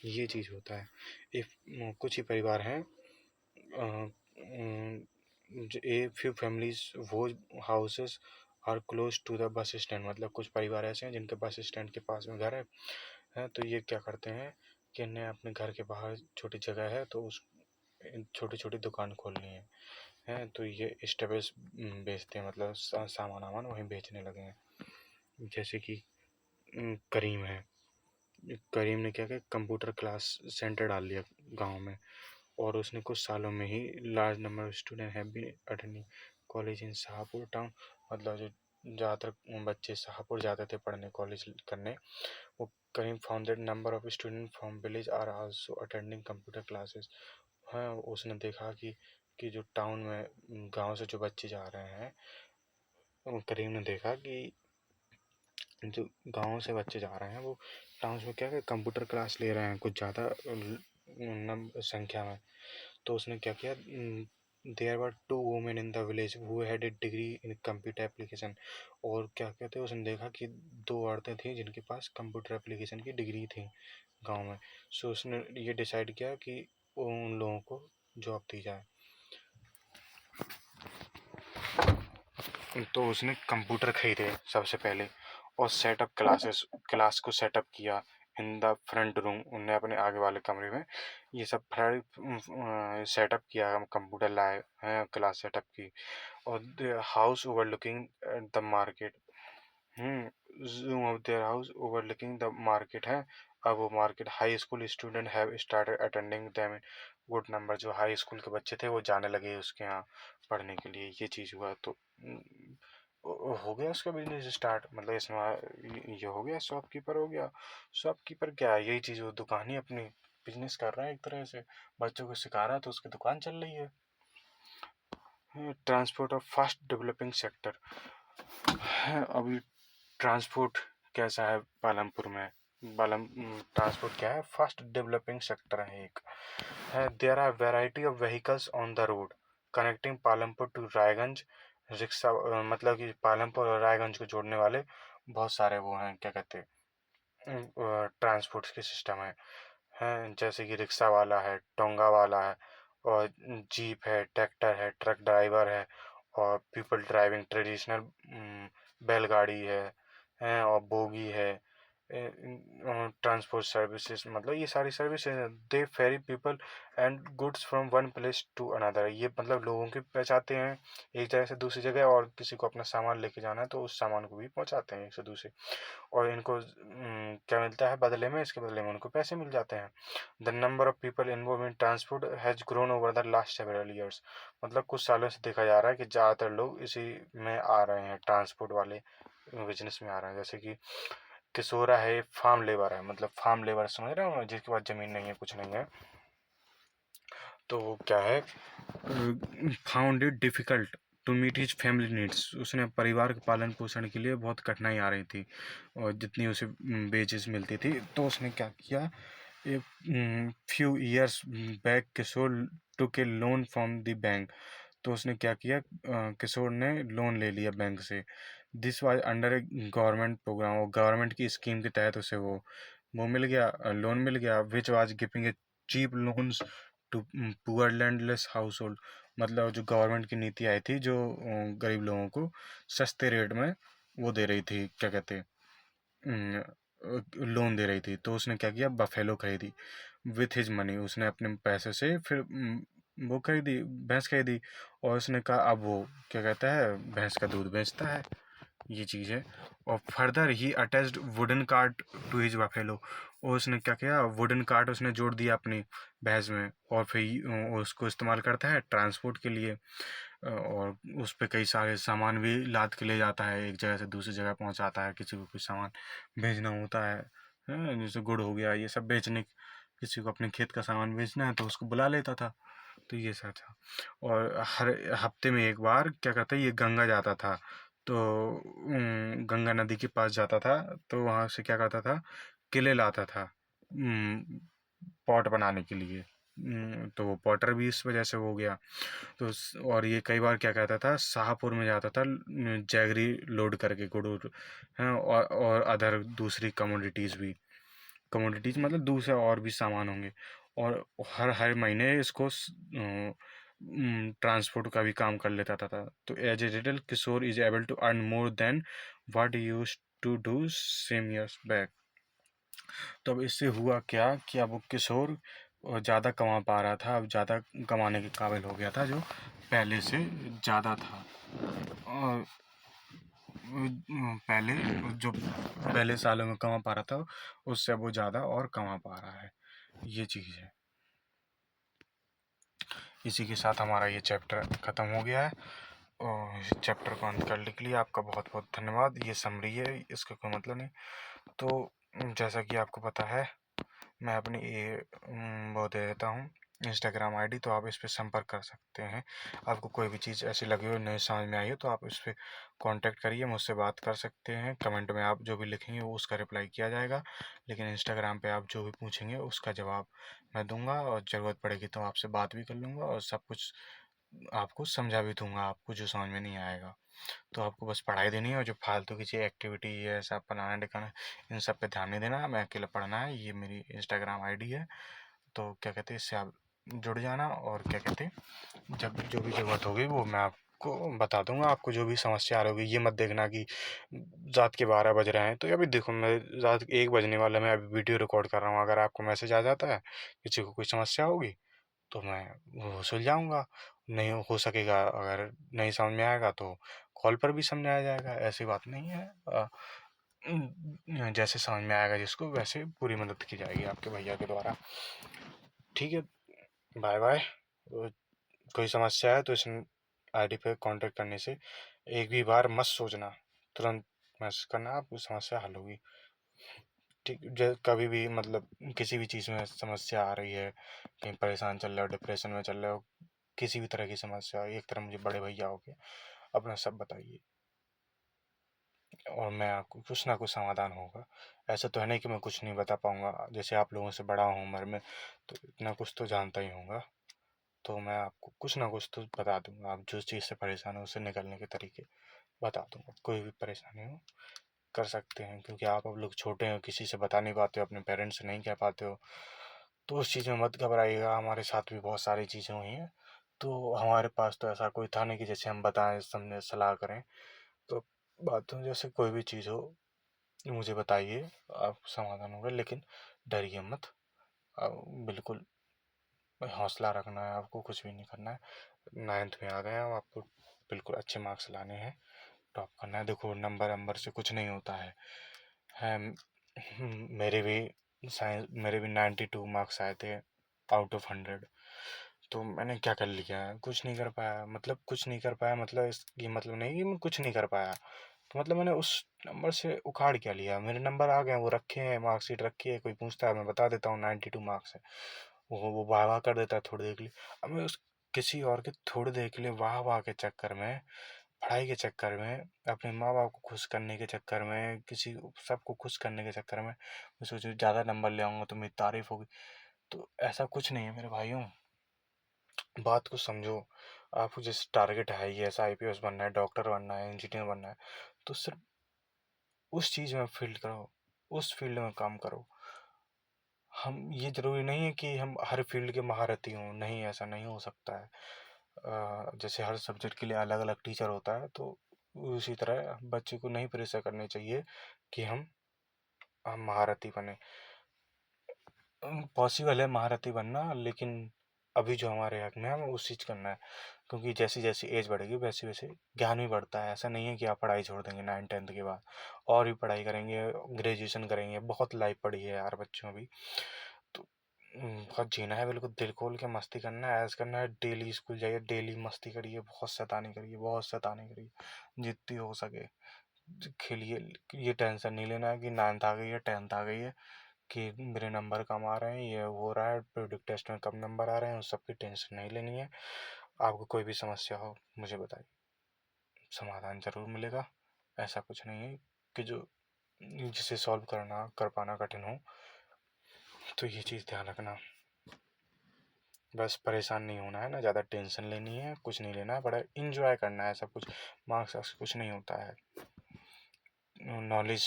ये चीज़ होता है। इफ कुछ ही परिवार हैं, ए फ्यू फैमिलीज वो houses are close to the bus stand, मतलब कुछ परिवार ऐसे हैं जिनके बस स्टैंड के पास में घर है, तो ये क्या करते हैं कि इन्हें अपने घर के बाहर छोटी जगह है, तो उस छोटी छोटी दुकान खोलनी है, तो ये स्टेबल्स बेचते हैं, मतलब सामान वामान वहीं बेचने लगे हैं। जैसे कि करीम है, करीम ने क्या किया, कंप्यूटर क्लास सेंटर डाल दिया गांव में, और उसने कुछ सालों में ही large number of student have been attending college in Shahpur town, मतलब जो ज़्यादातर बच्चे शाहपुर जाते थे पढ़ने, कॉलेज करने, वो Karim founded number of student from village are also attending computer classes. हाँ, उसने देखा कि जो टाउन में गांव से जो बच्चे जा रहे हैं, करीम ने देखा कि जो गाँव से बच्चे जा रहे हैं वो टाउन्स में क्या है, कंप्यूटर क्लास ले रहे हैं कुछ ज़्यादा संख्या में। तो उसने क्या किया, there were 2 women in the village who had a degree in computer application, और क्या कहते हैं, उसने देखा कि 2 औरतें थीं जिनके पास कंप्यूटर एप्लीकेशन की डिग्री थी गांव में। सो उसने ये डिसाइड किया कि उन लोगों को जॉब दी जाए। तो उसने कंप्यूटर खरीदे सबसे पहले, और सेटअप क्लास को सेटअप किया इन द फ्रंट रूम, उनने अपने आगे वाले कमरे में ये सब सेटअप किया, कंप्यूटर लाए हैं, क्लास सेटअप की, और the house overlooking the market, zoom of their house overlooking the market है। अब वो market, high school student have started attending them in good number, जो हाई स्कूल के बच्चे थे वो जाने लगे उसके यहाँ पढ़ने के लिए। ये चीज़ हुआ, तो हो गया उसका बिजनेस स्टार्ट, मतलब इसमें ये हो गया, शॉपकीपर हो गया। शॉपकीपर क्या है, यही चीज़, वो दुकान ही अपनी बिजनेस कर रहा है एक तरह से, बच्चों को सिखा रहा है, तो उसकी दुकान चल रही है। Transport of fast developing sector है। अभी ट्रांसपोर्ट कैसा है पालमपुर में, ट्रांसपोर्ट क्या है, फास्ट डेवलपिंग सेक्टर है एक, है। There are variety of vehicles on the road connecting Palampur to Raiganj, rickshaw, मतलब कि पालमपुर और रायगंज को जोड़ने वाले बहुत सारे वो हैं, क्या कहते हैं, ट्रांसपोर्ट के सिस्टम हैं, जैसे कि रिक्शा वाला है, टोंगा वाला है, और जीप है, ट्रैक्टर है, ट्रक ड्राइवर है, और पीपल ड्राइविंग ट्रेडिशनल बैलगाड़ी है, और बोगी है, ट्रांसपोर्ट सर्विसेज, मतलब ये सारी services they ferry people and goods from one place to another, ये मतलब लोगों की पहुँचाते हैं एक जगह से दूसरी जगह, और किसी को अपना सामान लेके जाना है तो उस सामान को भी पहुँचाते हैं एक से दूसरे, और इनको क्या मिलता है बदले में, इसके बदले में उनको पैसे मिल जाते हैं। The number of people involve in transport has grown over the last several years, मतलब कुछ सालों से देखा जा रहा है कि ज़्यादातर लोग इसी में आ रहे हैं, ट्रांसपोर्ट वाले बिजनेस में आ रहे हैं। जैसे कि किशोरा है, फार्म लेबर है, मतलब फार्म लेबर समझ रहे हो, जिसके पास ज़मीन नहीं है, कुछ नहीं है, तो वो क्या है, found it difficult to meet his family needs, उसने परिवार के पालन पोषण के लिए बहुत कठिनाई आ रही थी, और जितनी उसे वेजेस मिलती थी, तो उसने क्या किया, a few years back Kishore took a loan from the bank, तो उसने क्या किया, किशोर ने लोन ले लिया बैंक से। This was under a government programme, और गवर्नमेंट की स्कीम के तहत उसे वो मिल गया, लोन मिल गया, which was giving a cheap loans to poor landless household, मतलब जो गवर्नमेंट की नीति आई थी, जो गरीब लोगों को सस्ते रेट में वो दे रही थी, क्या कहते हैं, लोन दे रही थी, तो उसने क्या किया, बफेलो खरीदी विथ हिज मनी। उसने अपने पैसे से फिर वो खरीदी, भैंस खरीदी। और उसने कहा अब वो क्या कहता है, भैंस का दूध बेचता है। ये चीज़ है। और further he attached wooden cart to his buffalo. और उसने क्या किया, वुडन कार्ट उसने जोड़ दिया अपनी भैंस में, और फिर उसको इस्तेमाल करता है ट्रांसपोर्ट के लिए। और उस पे कई सारे सामान भी लाद के ले जाता है, एक जगह से दूसरी जगह पहुंचाता है, किसी को कुछ सामान भेजना होता है। जैसे गुड़ हो गया, ये सब बेचने, किसी को अपने खेत का सामान बेचना है तो उसको बुला लेता था। तो ये सब था। और हर हफ्ते में एक बार क्या कहते हैं, ये गंगा जाता था। तो गंगा नदी के पास जाता था, तो वहाँ से क्या करता था, केले लाता था पॉट बनाने के लिए। तो वो पॉटर भी इस वजह से हो गया। तो और ये कई बार क्या कहता था, शाहपुर में जाता था जैगरी लोड करके, गुड़ हैं, और अदर दूसरी कमोडिटीज़ भी। कमोडिटीज़ मतलब दूसरे और भी सामान होंगे। और हर हर महीने इसको ट्रांसपोर्ट का भी काम कर लेता था। तो as a retail Kishore is able to earn more than what used to do same years back. तो अब इससे हुआ क्या कि अब वो किशोर ज़्यादा कमा पा रहा था, अब ज़्यादा कमाने के काबिल हो गया था, जो पहले से ज़्यादा था। और पहले जो पहले सालों में कमा पा रहा था, उससे अब वो ज़्यादा और कमा पा रहा है। ये चीज़ है। इसी के साथ हमारा ये चैप्टर ख़त्म हो गया है। और इस चैप्टर को अंत करने के लिए आपका बहुत बहुत धन्यवाद। ये समरी है, इसका कोई मतलब नहीं। तो जैसा कि आपको पता है, मैं अपनी ये वो दे देता हूँ इंस्टाग्राम आईडी, तो आप इस पर संपर्क कर सकते हैं। आपको कोई भी चीज़ ऐसी लगी हो, नहीं समझ में आई हो, तो आप इस पर कांटेक्ट करिए, मुझसे बात कर सकते हैं। कमेंट में आप जो भी लिखेंगे वो उसका रिप्लाई किया जाएगा, लेकिन इंस्टाग्राम पे आप जो भी पूछेंगे उसका जवाब मैं दूंगा, और ज़रूरत पड़ेगी तो आपसे बात भी कर लूँगा, और सब कुछ आपको समझा भी दूंगा, आपको जो समझ में नहीं आएगा। तो आपको बस पढ़ाई देनी है, और जो फालतू की चीज़ एक्टिविटी है, सब बनाना लिखाना, इन सब पे ध्यान नहीं देना है। मैं अकेला पढ़ना है। ये मेरी इंस्टाग्राम आईडी है, तो क्या कहते हैं, इससे आप जुड़ जाना। और क्या कहते हैं, जब जो भी ज़रूरत होगी वो मैं आपको बता दूंगा। आपको जो भी समस्या आ रही होगी, ये मत देखना कि रात के 12 बज रहे हैं, तो अभी देखो मैं रात 1 बजने वाला, मैं अभी वीडियो रिकॉर्ड कर रहा हूँ। अगर आपको मैसेज आ जाता है, किसी को कोई समस्या होगी, तो मैं वो सुलझाऊँगा। नहीं हो सकेगा, अगर नहीं समझ में आएगा तो कॉल पर भी समझाया जाएगा, ऐसी बात नहीं है। जैसे समझ में आएगा जिसको, वैसे पूरी मदद की जाएगी आपके भैया के द्वारा। ठीक है, बाय बाय। कोई समस्या है तो इस आईडी पे कांटेक्ट करने से एक भी बार मत सोचना, तुरंत मैसेज करना, आपकी समस्या हल होगी। ठीक, कभी भी मतलब किसी भी चीज़ में समस्या आ रही है, कहीं परेशान चल रहे हो, डिप्रेशन में चल रहे हो, किसी भी तरह की समस्या, एक तरह मुझे बड़े भैया हो गए, अपना सब बताइए, और मैं आपको कुछ ना कुछ समाधान होगा। ऐसा तो है नहीं कि मैं कुछ नहीं बता पाऊंगा, जैसे आप लोगों से बड़ा हूँ उम्र में, तो इतना कुछ तो जानता ही होगा। तो मैं आपको कुछ ना कुछ तो बता दूंगा, आप जिस चीज़ से परेशान हो उससे निकलने के तरीके बता दूंगा। कोई भी परेशानी हो, कर सकते हैं, क्योंकि आप अब लोग छोटे हो, किसी से बता नहीं पाते हो, अपने पेरेंट्स से नहीं कह पाते हो, तो उस चीज़ में मत घबराइएगा। हमारे साथ भी बहुत सारी चीज़ें हुई हैं, तो हमारे पास तो ऐसा कोई था नहीं कि जैसे हम बताएं, समझे, सलाह करें। तो बातों जैसे कोई भी चीज़ हो, मुझे बताइए, आप समाधान होगा, लेकिन डरिए मत। बिल्कुल हौसला रखना है, आपको कुछ भी नहीं करना है। 9th में आ गए हो, आपको बिल्कुल अच्छे मार्क्स लाने हैं, टॉप करना है। देखो, नंबर नंबर से कुछ नहीं होता है। मेरे भी साइंस, मेरे भी 92 मार्क्स आए थे आउट ऑफ 100। तो मैंने क्या कर लिया, कुछ नहीं कर पाया। मतलब कुछ नहीं कर पाया मतलब ये मतलब नहीं कि मैं कुछ नहीं कर पाया, तो मतलब मैंने उस नंबर से उखाड़ क्या लिया। मेरे नंबर आ गए, वो रखे हैं, मार्कशीट रखी है, कोई पूछता है मैं बता देता हूँ 92 मार्क्स है। वो वाह वाह कर देता है थोड़ी देर के लिए। अब मैं उस किसी और के थोड़ी देर के लिए वाह वाह के चक्कर में, पढ़ाई के चक्कर में, अपने माँ बाप को खुश करने के चक्कर में, किसी सबको खुश करने के चक्कर में मैं सोचूं ज़्यादा नंबर ले आऊँगा तो मेरी तारीफ होगी। तो ऐसा कुछ नहीं है मेरे भाइयों, बात को समझो। आपको जिस टारगेट है, ये ऐसा IPS बनना है, डॉक्टर बनना है, इंजीनियर बनना है, तो सिर्फ उस चीज़ में फील्ड करो, उस फील्ड में काम करो। हम ये ज़रूरी नहीं है कि हम हर फील्ड के महारथी हों, नहीं, ऐसा नहीं हो सकता है। जैसे हर सब्जेक्ट के लिए अलग अलग टीचर होता है, तो उसी तरह बच्चे को नहीं प्रेशर करने चाहिए कि हम हम महारथी बने। पॉसिबल है महारथी बनना, लेकिन अभी जो हमारे हक में है हमें उस चीज़ करना है, क्योंकि जैसी जैसी एज बढ़ेगी वैसे वैसे ज्ञान भी बढ़ता है। ऐसा नहीं है कि आप पढ़ाई छोड़ देंगे 9th 10th के बाद, और भी पढ़ाई करेंगे, ग्रेजुएशन करेंगे। बहुत लाइफ पड़ी है यार बच्चों भी। तो बहुत जीना है, बिल्कुल दिल खोल के मस्ती करना है, ऐश करना है। डेली स्कूल जाइए, डेली मस्ती करिए, बहुत शैतानी करिए, बहुत शैतानी करिए, जितनी हो सके खेलिए। ये टेंशन नहीं लेना है कि 9th आ गई है, 10th आ गई है, कि मेरे नंबर कम आ रहे हैं, ये हो रहा है, प्रीडिक्ट टेस्ट में कम नंबर आ रहे हैं, उस सब की टेंशन नहीं लेनी है। आपको कोई भी समस्या हो मुझे बताइए, समाधान ज़रूर मिलेगा। ऐसा कुछ नहीं है कि जो जिसे सॉल्व करना कर पाना कठिन हो। तो ये चीज़ ध्यान रखना, बस परेशान नहीं होना है, ना ज़्यादा टेंशन लेनी है, कुछ नहीं लेना है, बड़ा इंजॉय करना है। सब कुछ मार्क्स वार्क्स कुछ नहीं होता है। नॉलेज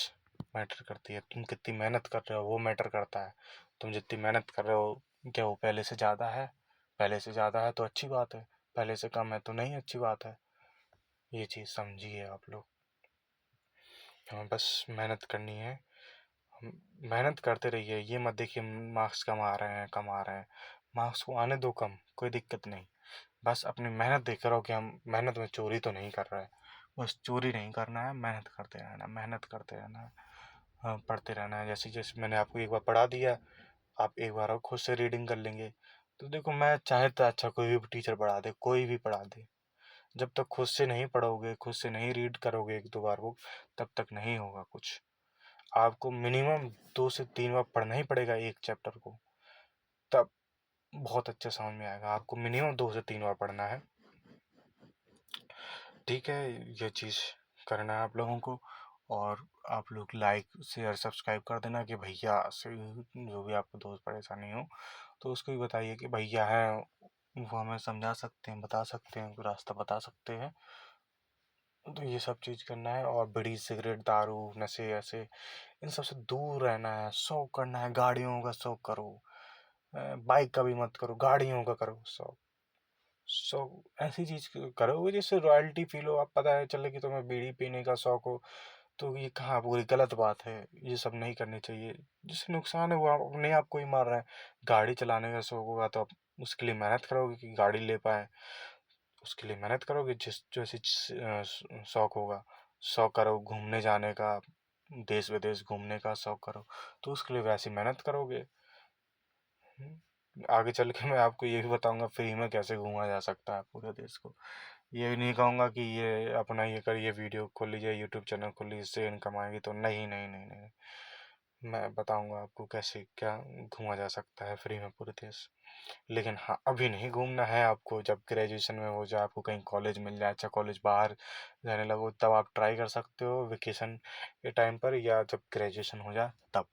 मैटर करती है, तुम कितनी मेहनत कर रहे हो वो मैटर करता है। तुम जितनी मेहनत कर रहे हो, क्या वो पहले से ज़्यादा है? पहले से ज़्यादा है तो अच्छी बात है, पहले से कम है तो नहीं अच्छी बात है। ये चीज़ समझिए आप लोग। हमें बस मेहनत करनी है, हम मेहनत करते रहिए। ये मत देखिए मार्क्स कम आ रहे हैं, कम आ रहे हैं। मार्क्स को आने दो कम, कोई दिक्कत नहीं। बस अपनी मेहनत देख रहो कि हम मेहनत में चोरी तो नहीं कर रहे हैं। बस चोरी नहीं करना है, मेहनत करते रहना, मेहनत करते रहना है। हाँ, पढ़ते रहना है। जैसे जैसे मैंने आपको एक बार पढ़ा दिया, आप एक बार और खुद से रीडिंग कर लेंगे। तो देखो, मैं चाहे तो अच्छा कोई भी टीचर पढ़ा दे, कोई भी पढ़ा दे, जब तक खुद से नहीं पढ़ोगे, खुद से नहीं रीड करोगे 1 2 बार बुक, तब तक नहीं होगा कुछ। आपको मिनिमम 2 से 3 बार पढ़ना ही पड़ेगा एक चैप्टर को, तब बहुत अच्छा समझ में आएगा। आपको मिनिमम 2 से 3 बार पढ़ना है। ठीक है, ये चीज़ करना है आप लोगों को। और आप लोग लाइक शेयर सब्सक्राइब कर देना कि भैया से जो भी आपको दोस्त परेशानी हो तो उसको भी बताइए कि भैया हैं, वो हमें समझा सकते हैं, बता सकते हैं, रास्ता बता सकते हैं। तो ये सब चीज़ करना है। और बीड़ी सिगरेट दारू नशे ऐसे इन सब से दूर रहना है। शौक करना है, गाड़ियों का शौक करो। बाइक का भी मत करो, गाड़ियों का करो शौक। शौक ऐसी चीज़ करोगे जिससे रॉयल्टी फील हो। आप पता है चले कि तुम्हें बीड़ी पीने का शौक हो, तो ये कहाँ पूरी गलत बात है। ये सब नहीं करनी चाहिए, जिससे नुकसान है वो आप अपने आप को ही मार रहे हैं। गाड़ी चलाने का शौक होगा तो आप उसके लिए मेहनत करोगे कि गाड़ी ले पाए, उसके लिए मेहनत करोगे। जिस जैसे शौक होगा, शौक करो घूमने जाने का, देश विदेश घूमने का शौक करो, तो उसके लिए वैसी मेहनत करोगे। आगे चल के मैं आपको ये भी बताऊंगा फ्री में कैसे घूमा जा सकता है पूरे देश को। ये भी नहीं कहूँगा कि ये अपना ये करिए, वीडियो खोल लीजिए, यूट्यूब चैनल खोल लीजिए, इससे इनकम आएगी। तो नहीं नहीं नहीं नहीं, मैं बताऊंगा आपको कैसे क्या घूमा जा सकता है फ्री में पूरे देश। लेकिन हाँ, अभी नहीं घूमना है आपको। जब ग्रेजुएशन में हो जाए, आपको कहीं कॉलेज मिल जाए, अच्छा कॉलेज बाहर जाने लगो, तब आप ट्राई कर सकते हो वेकेशन के टाइम पर, या जब ग्रेजुएशन हो जाए तब।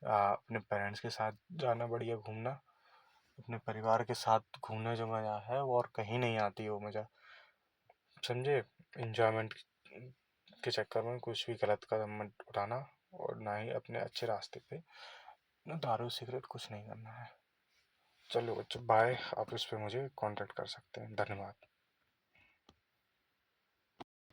अपने पेरेंट्स के साथ जाना बढ़िया घूमना। अपने परिवार के साथ घूमने जो मज़ा है वो और कहीं नहीं आती वो मज़ा। समझे? इंजॉयमेंट के चक्कर में कुछ भी गलत कदम मत उठाना, और ना ही अपने अच्छे रास्ते पे ना दारू सिगरेट कुछ नहीं करना है। चलो बच्चों, बाय। आप इस पे मुझे कांटेक्ट कर सकते हैं। धन्यवाद।